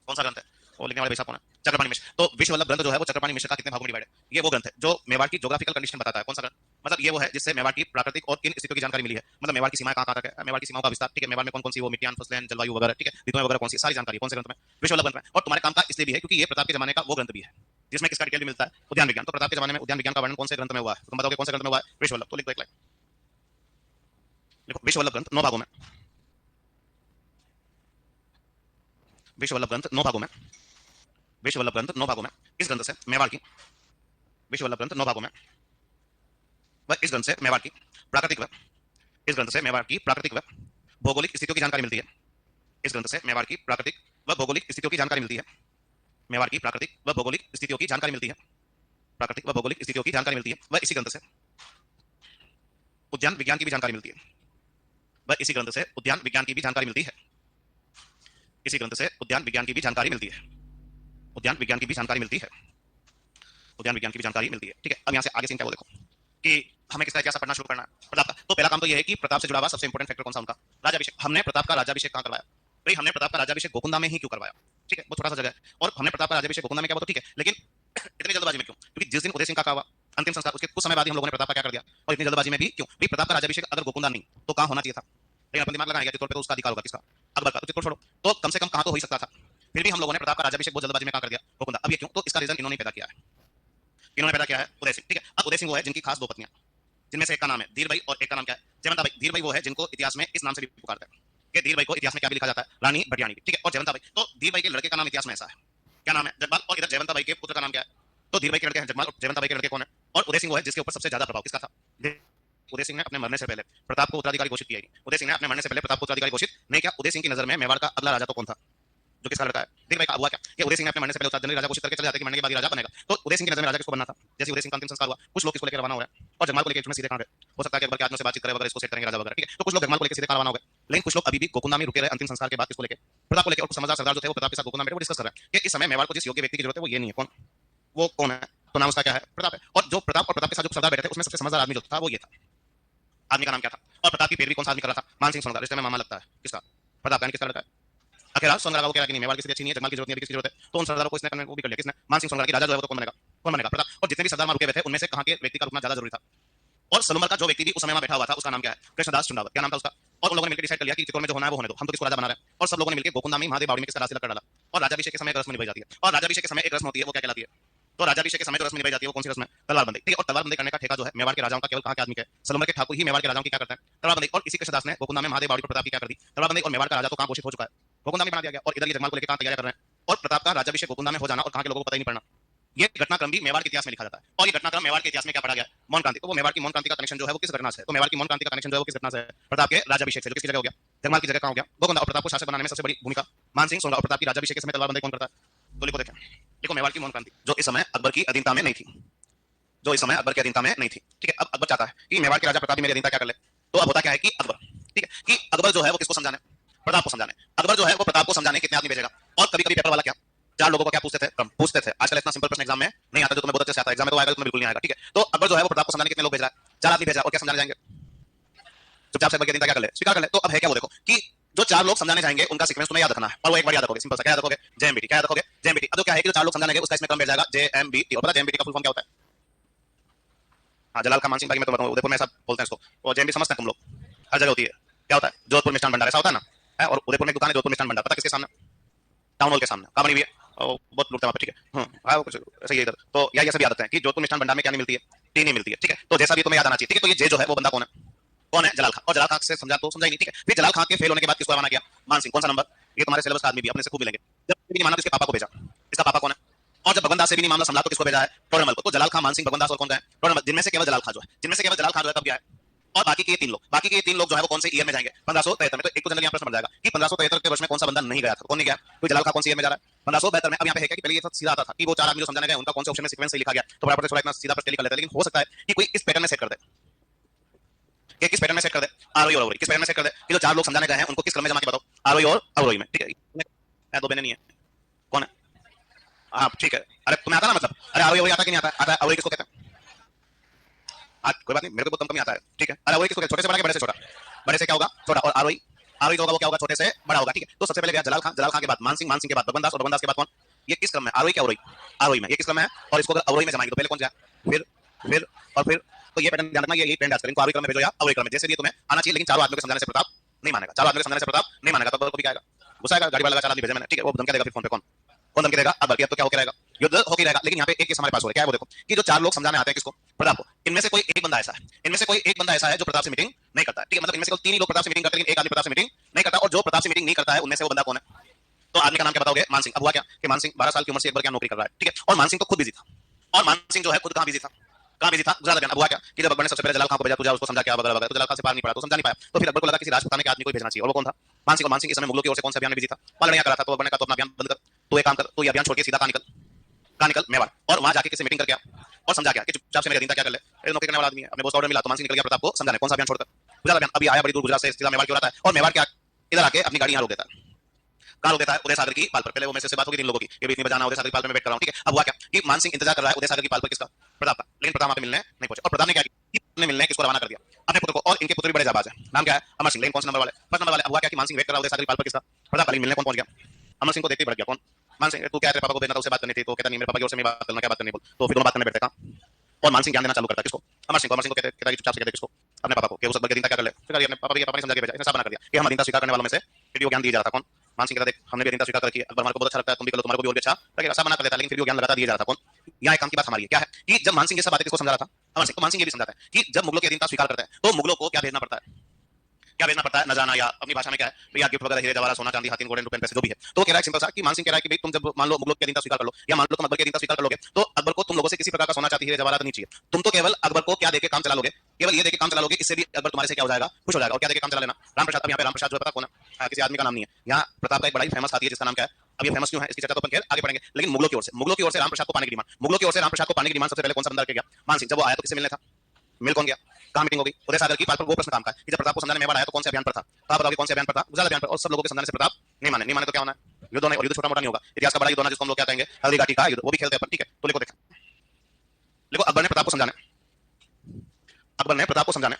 कौन सा ग्रंथ है? और लिखने वाले भाई साहब कौन है? चक्रपाणी मिश्र। तो विश्व वल्लभ ग्रंथ जो है वो चक्रपाणी मिश्र का कितने भागों में डिवाइड है? ये वो ग्रंथ है जो मेवाड़ की ज्योग्राफिकल कंडीशन बताता है। कौन सा ग्रंथ? मतलब ये वो है जिससे मेवाड़ की प्राकृतिक और किन स्थितियों की जानकारी मिली है। मतलब मेवाड़ की सीमाएं कहां कहां तक है, मेवाड़ की सीमाओं का विस्तार, ठीक है। मेवाड़ में कौन कौन सी वो मिट्टियां, फसलें, जलवायु वगैरह, ठीक है, ऋतुएं वगैरह कौन सी, सारी जानकारी कौन से ग्रंथ में? विश्व वल्लभ ग्रंथ में। और तुम्हारे काम का इसलिए भी है क्योंकि ये प्रताप के जमाने का वो ग्रंथ भी है जिसमें किसका डिटेल भी मिलता है? उद्यान विज्ञान। तो प्रताप के जमाने में उद्यान विज्ञान का वर्णन कौन से ग्रंथ में हुआ है? तुम बताओगे कौन से ग्रंथ में हुआ है? विश्व वल्लभ। तो लिखो एक लाइन, लिखो विश्व वल्लभ ग्रंथ 9 भागों में। विश्व वल्लभ ग्रंथ 9 भागों में। विश्व वल्लभ ग्रंथ 9 भागों में। इस ग्रंथ से मेवाड़ की, विश्व वल्लभ ग्रंथ 9 भागों में, वह इस ग्रंथ से मेवाड़ की प्राकृतिक व, इस ग्रंथ से मेवाड़ की प्राकृतिक व भौगोलिक स्थितियों की जानकारी मिलती है। इस ग्रंथ से मेवाड़ की प्राकृतिक व भौगोलिक स्थितियों की जानकारी मिलती है। मेवाड़ की प्राकृतिक व भौगोलिक स्थितियों की जानकारी मिलती है। प्राकृतिक व भौगोलिक स्थितियों की जानकारी मिलती है। वह इसी ग्रंथ से उद्यान विज्ञान की भी जानकारी मिलती है। वह इसी ग्रंथ से उद्यान विज्ञान की भी जानकारी मिलती है। इसी ग्रंथ से उद्यान विज्ञान की भी जानकारी मिलती है। उद्यान विज्ञान की भी जानकारी मिलती है। उद्यान विज्ञान की भी जानकारी मिलती है, ठीक है। अब यहाँ से आगे सीन क्या वो देखो कि हमें किसका इतिहास पढ़ना शुरू करना है। प्रताप का। तो पहला काम तो यह है कि प्रताप से जुड़ा हुआ सबसे इंपॉर्टेंट फैक्टर कौन सा? उनका राज्याभिषेक। हमने प्रताप का राज्याभिषेक कहां करवाया भाई? हमने प्रताप का राज्याभिषेक गोकुंदा में ही क्यों करवाया? ठीक है, वो थोड़ा सा जगह है। और हमने प्रताप का राज्याभिषेक गोकुंदा में क्या, वो तो ठीक है, लेकिन इतनी जल्दबाजी में क्यों? क्योंकि जिस दिन उदय सिंह का हुआ अंतिम संस्कार, उसके कुछ समय बाद ही हम लोगों ने प्रताप का क्या कर दिया। और इतनी जल्दबाजी में भी क्यों भाई? प्रताप का राज्याभिषेक अगर गोकुंदा नहीं तो कहां होना चाहिए था? लेकिन अपन दिमाग लगाएंगे कि तौर पे तो उसका अधिकार होगा किसका? अकबर का। तो चित्तौड़ छोड़ो, तो कम से कम कहां तो हो ही सकता था। फिर भी हम लोगों ने प्रताप का राज्याभिषेक बहुत जल्दबाजी में कहां कर दिया? गोकुंदा। अब ये क्यों? तो इसका रीजन इन्होंने पैदा किया है। इन्होंने पैदा किया है उदय सिंह, ठीक है। अब उदय सिंह वो है जिनकी खास दो पत्नियां, जिनमें से एक का नाम है धीरभाई और एक का नाम क्या है? जयवंता बाई। धीरभाई वो है जिनको इतिहास में इस नाम से भी पुकारते हैं कि धीरभाई को इतिहास में क्या भी लिखा जाता है? रानी भटियाणी भी, ठीक है। और जयवंता बाई, तो धीरभाई के लड़के का नाम इतिहास में ऐसा है, क्या नाम है? जगपाल। और इधर जयवंता बाई के पुत्र का नाम क्या है? तो धीरभाई के लड़के हैं जगपाल, और जयवंता बाई के लड़के कौन है? और उदय सिंह वो है जिसके ऊपर सबसे ज्यादा प्रभाव किसका था? उदय सिंह ने अपने मरने से पहले प्रताप को उत्तराधिकारी घोषित किया। उदय सिंह ने अपने मरने से पहले प्रताप को उत्तराधिकारी घोषित नहीं किया। उदय सिंह की नजर में मेवाड़ का अगला राजा तो कौन था? जो किसका लड़का है? धीरभाई का। हुआ क्या कि उदय सिंह ने अपने मरने से पहले जनरली राजा घोषित करके चले जाते कि मरने के बाद राजा बनेगा। तो उदय सिंह की नजर में राजा किसको बनना था? जैसे उदय सिंह का अंतिम संस्कार हुआ, कुछ लोग किसको लेकर रवाना हो गए और जगमाल को लेकर सीधे कहां गए? हो सकता है कि अकबर के आदमियों से बातचीत करें वगैरह, इसको सेट करेंगे राजा वगैरह, ठीक है। तो कुछ लोग जगमाल को लेकर सीधे कहां रवाना हो गए, लेकिन कुछ लोग अभी भी गोकुंदा में रुके रहे अंतिम संस्कार के बाद। किसको लेकर? प्रताप को लेकर। और कुछ समझदार सरदार जो थे वो प्रताप के साथ गोकुंदा में बैठे, वो डिस्कस कर रहे हैं कि इस समय मेवाड़ को जिस योग्य व्यक्ति की जरूरत है वो ये नहीं है। कौन? वो कौन है? तो नाम उसका क्या है? प्रताप है। और जो प्रताप और प्रताप के साथ जो सरदार बैठे थे उसमें सबसे समझदार आदमी जो था वो ये था। आदमी का नाम क्या था? और प्रताप की पैरवी कौन सा आदमी कर रहा था? मान सिंह सोनकर। रिश्ते में मामा लगता है किसका? प्रताप का। किसका लड़का है? अकेला सोनकर का। वो कह रहा कि नहीं मेवाड़ किसी की अच्छी नहीं है, जगमाल की जरूरत नहीं है, किसकी जरूरत है? तो उन सरदारों को इसने करने वो भी कर लिया। किसने? मान सिंह सोनकर की। राजा जो है वो तो कौन बनेगा? कौन बनेगा? प्रताप। और जितने भी सरदार रुके हुए थे उनमें से कहां के व्यक्ति का रुकना ज्यादा जरूरी था? और सलूमर का जो व्यक्ति भी उस समय में बैठा हुआ था उसका नाम क्या है? कृष्णदास चुंडावत। क्या नाम था उसका? और उन लोगों ने मिलकर डिसाइड कर लिया कि चित्तौड़ में जो होना है वो होने दो, हम तो किसको राजा बना रहे हैं। और सब लोगों ने मिलकर गोकुंदा में महादेव बावड़ी में किसका राज तिलक कर डाला। और राजाभिषेक के समय एक रस्म निभाई जाती है। और राजाभिषेक के समय एक रस्म होती है, वो क्या कहलाती है? तो राजाभिषेक के समय जो रस्म निभाई जाती है वो कौन सी रस्म है? तलवारबंदी, ठीक है। और तलवारबंदी करने का ठेका जो है मेवाड़ के राजाओं का केवल कहां के आदमी का है? सलूमर के ठाकुर ही मेवाड़ के राजाओं की क्या करते हैं? तलवारबंदी। और इसी कृष्णदास ने गोकुंदा में महादेव बावड़ी पर प्रताप की क्या कर दी? तलवारबंदी। और मेवाड़ का राजा तो कहां घोषित हो चुका है? गोकुंदा में बना दिया गया। और इधर ये जगमाल को लेकर कहां तैयारी कर रहे हैं? और प्रताप का राज्याभिषेक गोकुंदा में हो जाना और कहां के लोगों को पता ही नहीं पड़ना। ये घटनाक्रम भी मेवाड़ के इतिहास में लिखा जाता है। और ये घटनाक्रम मेवाड़ के इतिहास में क्या पढ़ा गया? मौन क्रांति। तो वो मेवाड़ की मौन क्रांति का कनेक्शन जो है वो किस घटना से है? तो मेवाड़ की मौन क्रांति का कनेक्शन जो है वो किस घटना से है? प्रताप के राज्याभिषेक से। जो किसकी जगह हो गया? जगमाल की जगह कहां हो गया? गोकुंदा। और प्रताप को शासक बनाने में सबसे बड़ी भूमिका मान सिंह सोनकर। और प्रताप की राज्याभिषेक के समय तलवारबंदी कौन करता है? तो लिखो, देखें, लिखो मेवाड़ की मौन क्रांति जो इस समय अकबर की अधीनता में नहीं थी, जो इस समय अकबर की अधीनता में नहीं थी, ठीक है। अब अकबर चाहता है कि मेवाड़ के राजा प्रताप मेरी अधीनता क्या कर ले। तो अब होता क्या है कि अकबर, ठीक है, कि अकबर जो है वो किसको समझाने? प्रताप को समझाने। अकबर जो है वो प्रताप को समझाने कितने आदमी भेजेगा? और कभी कभी पेपर वाला क्या चार लोगों को क्या पूछते थे, पूछते थे। आजकल इतना सिंपल प्रश्न एग्जाम में नहीं आता जो तुम्हें बहुत अच्छे से आता है, एग्जाम में तो आएगा, तुम्हें बिल्कुल नहीं आएगा, ठीक है। तो अकबर जो है वो प्रताप को समझाने कितने लोग भेज रहा है, 4 आदमी भेज रहा है, और क्या समझाने जाएंगे, चुपचाप से अकबर के दिन क्या कर ले, स्वीकार कर ले। तो अब है क्या, वो देखो कि जो 4 लोग समझाने जाएंगे उनका सीक्वेंस तुम्हें याद रखना है, और वो एक बार याद रखोगे, सिंपल सा, क्या याद रखोगे, जेएमबीटी, क्या याद रखोगे, जेएमबीटी। अब तो क्या है कि जो 4 लोग समझाने उसका इसमें क्रम बैठ जाएगा जेएमबीटी, और पता जेएमबीटी का फुल फॉर्म क्या होता है, हाँ जलाल खान मानसिंह भाई, मैं तो बताऊं उदयपुर में ऐसा बोलते हैं इसको, और जेएमबी समझते हैं तुम लोग, हर जगह होती है, क्या होता है, जोधपुर मिष्ठान भंडार, ऐसा होता है ना, है, और उदयपुर में एक दुकान है जोधपुर मिष्ठान भंडार, पता किसके सामने, टाउन हॉल के सामने, कहाँ बनी हुई है, बहुत लूटते हैं वहाँ पे, ठीक है, हाँ कुछ ऐसा ही इधर। तो यही ऐसे भी आदत है कि जोधपुर मिष्ठान भंडार में क्या नहीं मिलती है, टी नहीं मिलती है, ठीक है। तो जैसा भी तुम्हें याद आना चाहिए, ठीक है। तो ये जे जो है वो बंदा कौन है, कौन है, जलाल खान, और जलाल खान से समझा तो समझा ही नहीं, ठीक है। फिर जलाल खान के फेल होने के बाद किसको रवाना किया, मान सिंह, कौन सा नंबर, ये तुम्हारे सिलेबस का आदमी भी अपने से खूब मिलेंगे। जब भी नहीं माना तो इसके पापा को भेजा, इसका पापा कौन है, और जब भगवंत दास से भी नहीं मामला संभला तो किसको भेजा है, टोडरमल को। तो जलाल खान, मान सिंह, भगवंत दास और कौन गए, टोडरमल, जिनमें से केवल जलाल खान जो है, जिनमें से केवल जलाल खान जो है तब गया है। और बाकी के 3 लोग, बाकी के 3 लोग जो है वो कौन से ईयर में जाएंगे, 1573 में। तो एक तो जनरल यहाँ प्रश्न बन जाएगा कि 1573 के वर्ष में कौन सा बंदा नहीं गया था, कौन नहीं गया, तो जलाल खान कौन सी ईयर में जा रहा है, 1572 में। अब यहाँ पे है क्या कि पहले ये सब सीधा आता था कि वो 4 आदमी जो समझाने गए उनका कौन से ऑप्शन में सीक्वेंस से लिखा गया, तो बराबर से थोड़ा इतना सीधा प्रश्न लिख लेते हैं। लेकिन हो सकता है कि कोई इस पैटर्न में सेट कर दे, कि किस पैटर्न में सेट कर दे, आरोही और अवरोही, किस पैटर्न में सेट कर दे कि जो 4 लोग समझाने गए हैं उनको किस क्रम में जमा के बताओ, आरोही और अवरोही में, ठीक है। 2 बहनें नहीं है, कौन है, हाँ ठीक है। अरे तुम्हें आता ना, मतलब अरे आरोही अवरोही आता कि नहीं आता, आता है। अवरोही किसको कहते हैं, कोई बात नहीं, मेरे को बहुत कम आता है, ठीक है। अरे अवरोही किसको कहते हैं, छोटे से बड़ा, बड़े से छोटा, बड़े से क्या होगा, छोटा, और आरोही, आरोही जो होगा वो क्या होगा, छोटे से बड़ा होगा, ठीक है। तो सबसे पहले गया जलाल खान, जलाल खान के बाद मान सिंह, मान सिंह के बाद भगवंत दास, और भगवंत दास के बाद कौन, ये किस क्रम में, आरोही क्या अवरोही, आरोही में, ये किस क्रम में है। और इसको अगर अवरोही में जमाएंगे तो पहले कौन जाए, फिर और फिर। तो ये पैटर्न ध्यान रखना, ये पैटर्न याद करें, इनको आरोही क्रम में भेजो या अवरोही क्रम में, जैसे भी तुम्हें आना चाहिए। लेकिन 4 आदमियों के समझाने से प्रताप नहीं मानेगा, 4 आदमियों के समझाने से प्रताप नहीं मानेगा, तो को भी क्या आएगा, गुस्सा आएगा, गाड़ी वाला लगा, 4 आदमी भेजे मैंने, ठीक है। वो धमकी देगा, फिर फोन पे कौन कौन धमकी देगा, अब तो क्या होकर रहेगा, युद्ध होकर रहेगा। लेकिन यहाँ पे एक केस हमारे पास हो रहा है, क्या है वो देखो कि जो 4 लोग समझाने आते हैं किसको, प्रताप को, इनमें से कोई एक बंदा ऐसा है, इनमें से कोई एक बंदा ऐसा है जो प्रताप से मीटिंग नहीं करता है, ठीक है। मतलब इनमें से केवल 3 ही लोग प्रताप से मीटिंग करते हैं, लेकिन एक आदमी प्रताप से मीटिंग नहीं करता, और जो प्रताप से मीटिंग नहीं करता है उनमें से वो बंदा कौन है, तो आदमी का नाम क्या बताओगे, मान सिंह। अब हुआ क्या कि मान सिंह 12 साल की उम्र से एक बार क्या नौकरी कर रहा है, ठीक है। और मान सिंह तो खुद बिजी था, और मान सिंह जो है खुद कहाँ बिजी था, कहाँ बिजी था, गुजरात में। अब हुआ क्या कि जब अकबर ने सबसे पहले जलाल खान को भेजा, तुझे उसको समझा क्या वगैरह वगैरह, तो जलाल खान से पार नहीं पड़ा, तो समझा नहीं पाया। तो फिर अकबर को लगा किसी राजपुताने के आदमी को भेजना चाहिए, और वो कौन था, मान सिंह। मान सिंह इस समय मुगलों की ओर से कौन से अभियान में बिजी था, वहां लड़ाइयां कर रहा था। तो अकबर ने कहा तो अपना अभियान बंद कर, तो एक काम कर, तो ये अभियान छोड़ के सीधा कहाँ निकल, मेवाड़, और वहां जाके किसी मीटिंग करके आ, और समझा क्या कि चुपचाप से मेरे अधीनता क्या कर ले, नौकरी करने वाला आदमी है, अपने बॉस का ऑर्डर मिला तो मान सिंह निकल गया प्रताप को समझाने, कौन सा अभियान छोड़कर, गुजरात अभियान। अभी आया बड़ी दूर गुजरात से सीधा मेवाड़ क्यों आता है, और मेवाड़ क्या इधर आके अपनी गाड़ी यहाँ रोक देता है, कहाँ रोक देता है, उदय सागर की पाल पर। पहले वो मैसेज से बात होगी 3 लोगों की, ये भी इतनी बजाना, उदय सागर की पाल पर मैं वेट कर रहा हूँ, ठीक है। अब हुआ क्या कि मान सिंह इंतजार कर रहा है उदय सागर की पाल पर, किसका, प्रताप का। लेकिन प्रताप वहां पे मिलने नहीं पहुंचे, और प्रताप ने क्या किया, मिलने किसको रवाना कर दिया, अपने पुत्र को, और इनके पुत्र भी बड़े जाबाज है, नाम क्या है, अमर सिंह। लेकिन कौन से नंबर वाले, फर्स्ट नंबर वाले। अब हुआ क्या कि मान सिंह वेट कर रहा है उदय सागर की पाल पर, किसका, प्रताप का। मिलने कौन पहुंच गया, अमर सिंह को देखते ही भड़क गया, कौन, मान सिंह। तू क्या तेरे पापा को भेजना था, उससे बात करनी थी, तो कहता नहीं मेरे पापा की ओर से मैं बात करना, क्या बात करनी बोल। तो फिर दोनों बात करने बैठते कहाँ, और मान सिंह ज्ञान देना चालू करता है किसको, अमर सिंह को। अमर सिंह को कहता है कि चुपचाप से कहते किसको, अपने पापा को, कि उस अकबर के दिन का क्या कर ले, फिर अपने पापा ने समझा के भेजा, इसने साफ बना कर दिया कि हम अधीनता स्वीकार करने वालों में से फिर वो ज्ञान दिया जा रहा था, कौन, मान सिंह कहता देख हमने भी अधीनता स्वीकार कर रखी है, अकबर हमारे को बहुत अच्छा लगता है, तुम भी करो, तुम्हारे को भी और भी अच्छा लगेगा, सब मना कर देता, लेकिन फिर वो ज्ञान लगातार दिया जा रहा था, कौन। यहाँ एक काम की बात हमारी है, क्या है कि जब मान सिंह ये सब बातें किसको समझा रहा था, अमर सिंह। तो मान सिंह ये भी समझाता है कि जब मुगलों की अधीनता स्वीकार करते हैं तो मुगलों को क्या भेजना पड़ता है, क्या भेजना पड़ता है, नजराना, या अपनी भाषा में क्या है भैया गिफ्ट वगैरह, हीरे जवाहरात, सोना चांदी, हाथी घोड़े रुपए पैसे जो भी है। तो कह रहा है सिंपल सा कि मान सिंह कह रहा है कि भाई तुम जब मान लो मुगलों की अधीनता स्वीकार कर लो, या मान लो तुम अकबर की अधीनता स्वीकार कर लोगे, तो अकबर को तुम लोगों से किसी प्रकार का सोना चांदी, हीरे जवाहरात नहीं चाहिए। तुम तो केवल अकबर को क्या देके काम चला लोगे, केवल ये देके काम चला लोगे, इससे भी अकबर तुम्हारे से क्या हो जाएगा, खुश हो जाएगा। और क्या देके काम चला लेना, राम प्रसाद। अब यहाँ पे राम प्रसाद जो है पता कौन है, किसी आदमी का नाम नहीं है। यहाँ प्रताप का एक बड़ा ही फेमस हाथी है जिसका नाम क्या है, अब ये फेमस क्यों है इसकी चर्चा तो अपन आगे पढ़ेंगे। लेकिन मुगलों की ओर से राम प्रसाद को पाने की डिमांड, मुगलों की ओर से राम प्रसाद को पाने की डिमांड सबसे पहले कौन सा बंदा रख गया, मान सिंह। जब वो आया तो किससे मिलने था, मिल कौन गया, कहाँ मीटिंग होगी, उदय सागर की पाल पर। वो प्रश्न काम का कि जब प्रताप को समझाने मेवाड़ आया तो कौन से अभियान पर था, तो आप बताओगे कौन से अभियान पर था, गुजरात अभियान पर। और सब लोगों के समझाने से प्रताप नहीं माने तो क्या होना है, युद्ध होना। और युद्ध छोटा मोटा नहीं होगा, इतिहास का बड़ा युद्ध होना, जिसको हम लोग क्या कहेंगे, हल्दी घाटी का युद्ध, वो भी खेलते हैं, ठीक है। तो देखो अकबर ने प्रताप को समझाने, अकबर ने प्रताप को समझाने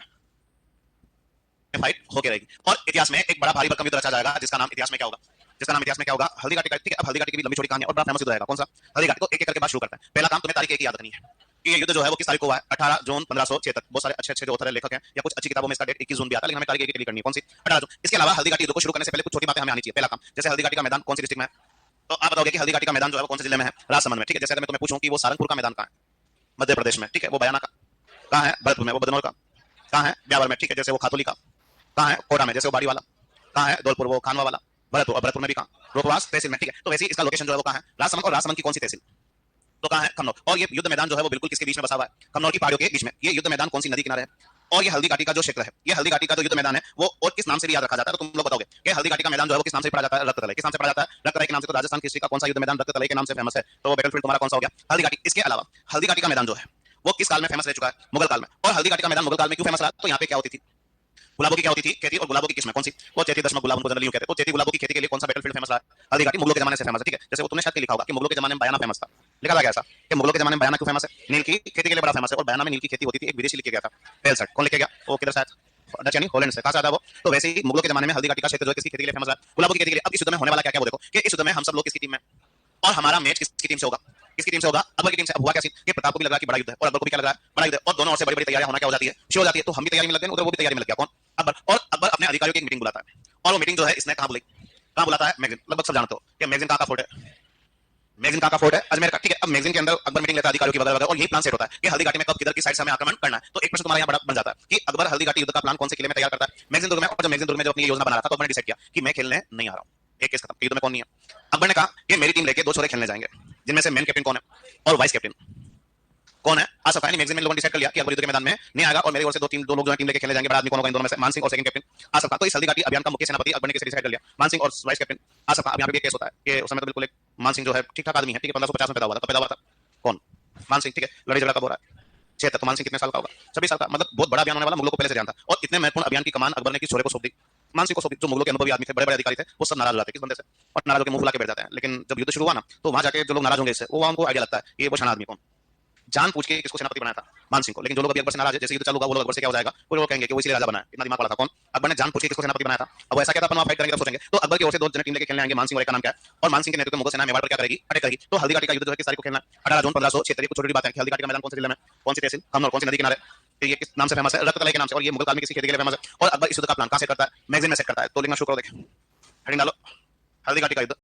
फाइट होके रहेगी, और इतिहास में एक बड़ा भारी भरकम युद्ध रचा जाएगा, जिसका नाम इतिहास में क्या होगा, जिसका नाम इतिहास में क्या होगा, हल्दी घाटी का, ठीक है। अब हल्दी घाटी की भी लंबी छोटी कहानी और बड़ा फेमस युद्ध रहेगा, कौन सा, हल्दी घाटी। तो एक एक करके बात शुरू करते हैं। पहला काम तुम्हें तारीख एक याद रखनी है कि ये युद्ध जो है वो किस तारीख को हुआ है, 18 जून 1576। बहुत सारे अच्छे जो ऑथर लेखक हैं, या कुछ अच्छी किताबों में इसका डेट 21 जून भी आता है, लेकिन हमें तारीख एक करनी है, कौन सी, 18 जून। इसके अलावा हल्दी घाटी युद्ध को शुरू करने से पहले कुछ छोटी बातें हमें आनी चाहिए। पहला काम, जैसे हल्दी घाटी का मैदान कौन सी डिस्ट्रिक्ट में है, तो आप बताओगे कि हल्दी घाटी का मैदान जो है वो कौन से जिले में है, राजसमंद में, ठीक है। जैसे अगर मैं तुम्हें पूछूं कि वो सारंगपुर का मैदान कहाँ है, मध्य प्रदेश में, ठीक है। वो बयाना का कहाँ है, भरतपुर में। वो बदनौर का कहाँ है, ब्यावर में, ठीक है। जैसे वो खातोली का कहाँ है, कोटा में। जैसे वो बाड़ी वाला कहाँ है, धौलपुर, वो खानवा वाला भरतपुर में भी कहाँ, रोहतास तहसील में, ठीक है। तो वैसे इसका लोकेशन जो है वो कहाँ है, राजसमंद। और राजसमंद की कौन सी तहसील, तो कहाँ है, कन्नौज। और ये युद्ध मैदान जो है वो बिल्कुल किसके बीच में बसा हुआ है, कन्नौज की पहाड़ियों के बीच में। ये युद्ध मैदान कौन सी नदी किनारे है, और ये हल्दी घाटी का जो क्षेत्र है, ये हल्दी घाटी का जो युद्ध मैदान है वो और किस नाम से भी याद रखा जाता है, तो तुम लोग बताओगे कि हल्दी घाटी का मैदान जो है वो किस नाम से पढ़ा जाता है, रक्ततलय। किस नाम से पढ़ा जाता है, रक्ततलय के नाम से। तो राजस्थान की हिस्ट्री का कौन सा युद्ध मैदान रक्ततलय के नाम से फेमस है, तो बैटलफील्ड तुम्हारा कौन सा हो गया, हल्दी घाटी। इसके अलावा हल्दी घाटी का मैदान जो है वो किस काल में फेमस रह चुका है, मुगल काल में। और हल्दी घाटी का मैदान मुगल काल में क्यों फेमस रहा, तो यहाँ पे क्या होती थी, गुलाबों की क्या होती थी खेती, और गुलाबों की किस्में कौन सी? वो चैती दशमक गुलाब उनको जनरली यूं कहते हैं। तो चैती गुलाबों की खेती के लिए कौन सा बैटलफील्ड फेमस रहा? हल्दी घाटी। मुगलों के जमाने से फेमस है, ठीक है। जैसे वो तुमने शायद लिखा होगा कि मुगलों के जमाने में बयाना फेमस था, लिखा था क्या ऐसा कि मुगलों के जमाने में बयाना क्यों फेमस है? नील की खेती के लिए बड़ा फेमस है, और बयाना में नील की खेती होती थी। एक विदेशी लिख के गया था, बेलसट। कौन लिख के गया? वो किधर शायद डच यानी हॉलैंड से। कहां से आता है वो? तो वैसे ही मुगलों के जमाने में हल्दी घाटी का क्षेत्र जो है किसकी खेती के लिए फेमस है? गुलाबों की खेती के लिए। अब इस युद्ध में होने वाला क्या क्या वो देखो कि इस युद्ध में हम सब लोग किसकी टीम में, और हमारा मैच किसकी टीम से होगा? किसकी टीम से होगा? अकबर की टीम से। अब हुआ क्या सीन कि प्रताप को भी लग रहा है कि बड़ा युद्ध है, और अकबर को भी क्या लग रहा है? बड़ा युद्ध है, और दोनों ओर से बड़ी बड़ी तैयारियां होना क्या हो जाती है? शुरू हो जाती है। तो हम भी तैयारी में लग गए, उधर वो भी तैयारी में लग गया। कौन? अकबर। और अकबर अपने अधिकारियों की एक मीटिंग बुलाता है, और वो मीटिंग जो है इसने कहां बुलाई? कहां बुलाता है? मैगजीन। लगभग सब जानते हो कि मैगजीन कहां का फोर्ट है? मैगजीन कहां का फोर्ट है? अजमेर का, ठीक है। अब मैगजीन के अंदर अकबर मीटिंग लेता है अधिकारियों की वगैरह वगैरह, और यही प्लान सेट होता है कि हल्दी घाटी में कब किधर की साइड से हमें आक्रमण करना है। तो एक प्रश्न तुम्हारा यहाँ बड़ा बन जाता है कि अकबर हल्दी घाटी युद्ध का प्लान कौन से किले में तैयार करता है? मैगजीन दुर्ग में। और जब मैगजीन दुर्ग में जब अपनी योजना बना रहा था तो अकबर ने डिसाइड किया कि मैं खेलने नहीं आ रहा हूँ, एक केस खत्म, युद्ध में कौन नहीं है। अकबर ने कहा कि मेरी टीम लेके दो छोरे खेलने जाएंगे, जिनमें से मेन कैप्टन कौन है और वाइस कैप्टन कौन है? आ सकता है। मैगजीन में लोगों ने डिसाइड कर लिया कि अकबर युद्ध के मैदान में नहीं आएगा, और मेरी ओर से दो लोग जो टीम लेके खेलने जाएंगे। बड़ा आदमी कौन होगा इन दोनों में से? मान सिंह और सेकंड कैप्टन आ सकता। तो इस हल्दी घाटी अभियान का मुख्य सेनापति अकबर ने कैसे डिसाइड कर लिया? मान सिंह और वाइस कैप्टन आ सकता। अब यहाँ पे केस होता है कि उस समय तो बिल्कुल एक मान सिंह जो है ठीक ठाक आदमी है, ठीक है, 1550 में पैदा हुआ था। पैदा हुआ था कौन? मान सिंह, ठीक है। लड़ाई झगड़ा कब हो रहा है? 76। तो मान सिंह कितने साल का होगा? 26 साल का। मतलब बहुत बड़ा अभियान होने वाला, मुगलों को पहले से ध्यान था। और इतने महत्वपूर्ण अभियान की कमान अकबर ने किस छोरे को सौंप दी? मान सिंह को सौंप दी। जो मुगलों के अनुभवी आदमी थे, बड़े बड़े अधिकारी थे, वो सब नाराज हो जाते हैं किस बंदे से, और नाराज होकर मुंह फुला के बैठ जाते हैं। लेकिन जब युद्ध शुरू हुआ ना, तो वहां जाके जो लोग नाराज होंगे इससे, वो उनको आइडिया लगता है ये वो शाना आदमी कौन, जान पूछ के किसको सेनापति बनाया था? मान सिंह को। लेकिन जो लोग अभी अकबर से नाराज है, जैसे युद्ध चालू होगा वो लोग अकबर से क्या हो जाएगा, वो लोग कहेंगे कि वो इसलिए राजा बना है। इतना दिमाग वाला था कौन? अकबर ने जान पूछ के किसको सेनापति बनाया था। अब वो ऐसा क्या था, अपन वहां फाइट करेंगे तब सोचेंगे। तो अकबर की ओर से दो जने टीम लेके खेलने आएंगे, मान सिंह और एक का नाम क्या है, और मान सिंह के नेतृत्व में मुगल सेना मेवाड़ पर क्या करेगी? अटैक करेगी। तो हल्दी घाटी का युद्ध जो है किस तारीख को खेलना है? 18 जून 1576। कुछ छोटी बात है कि हल्दी घाटी का मैदान कौन से जिले में, कौन सी तहसील, कमनौर, कौन सी नदी किनारे, तो ये किस नाम से फेमस है? रक्त के नाम से। और ये मुगल काल में किसी खेती के लिए फेमस है। और अकबर इस युद्ध का प्लान कहां सेट करता है? मैगजीन में सेट करता है। तो लिखना शुरू करो, देख हेडिंग डालो, हल्दी घाटी का युद्ध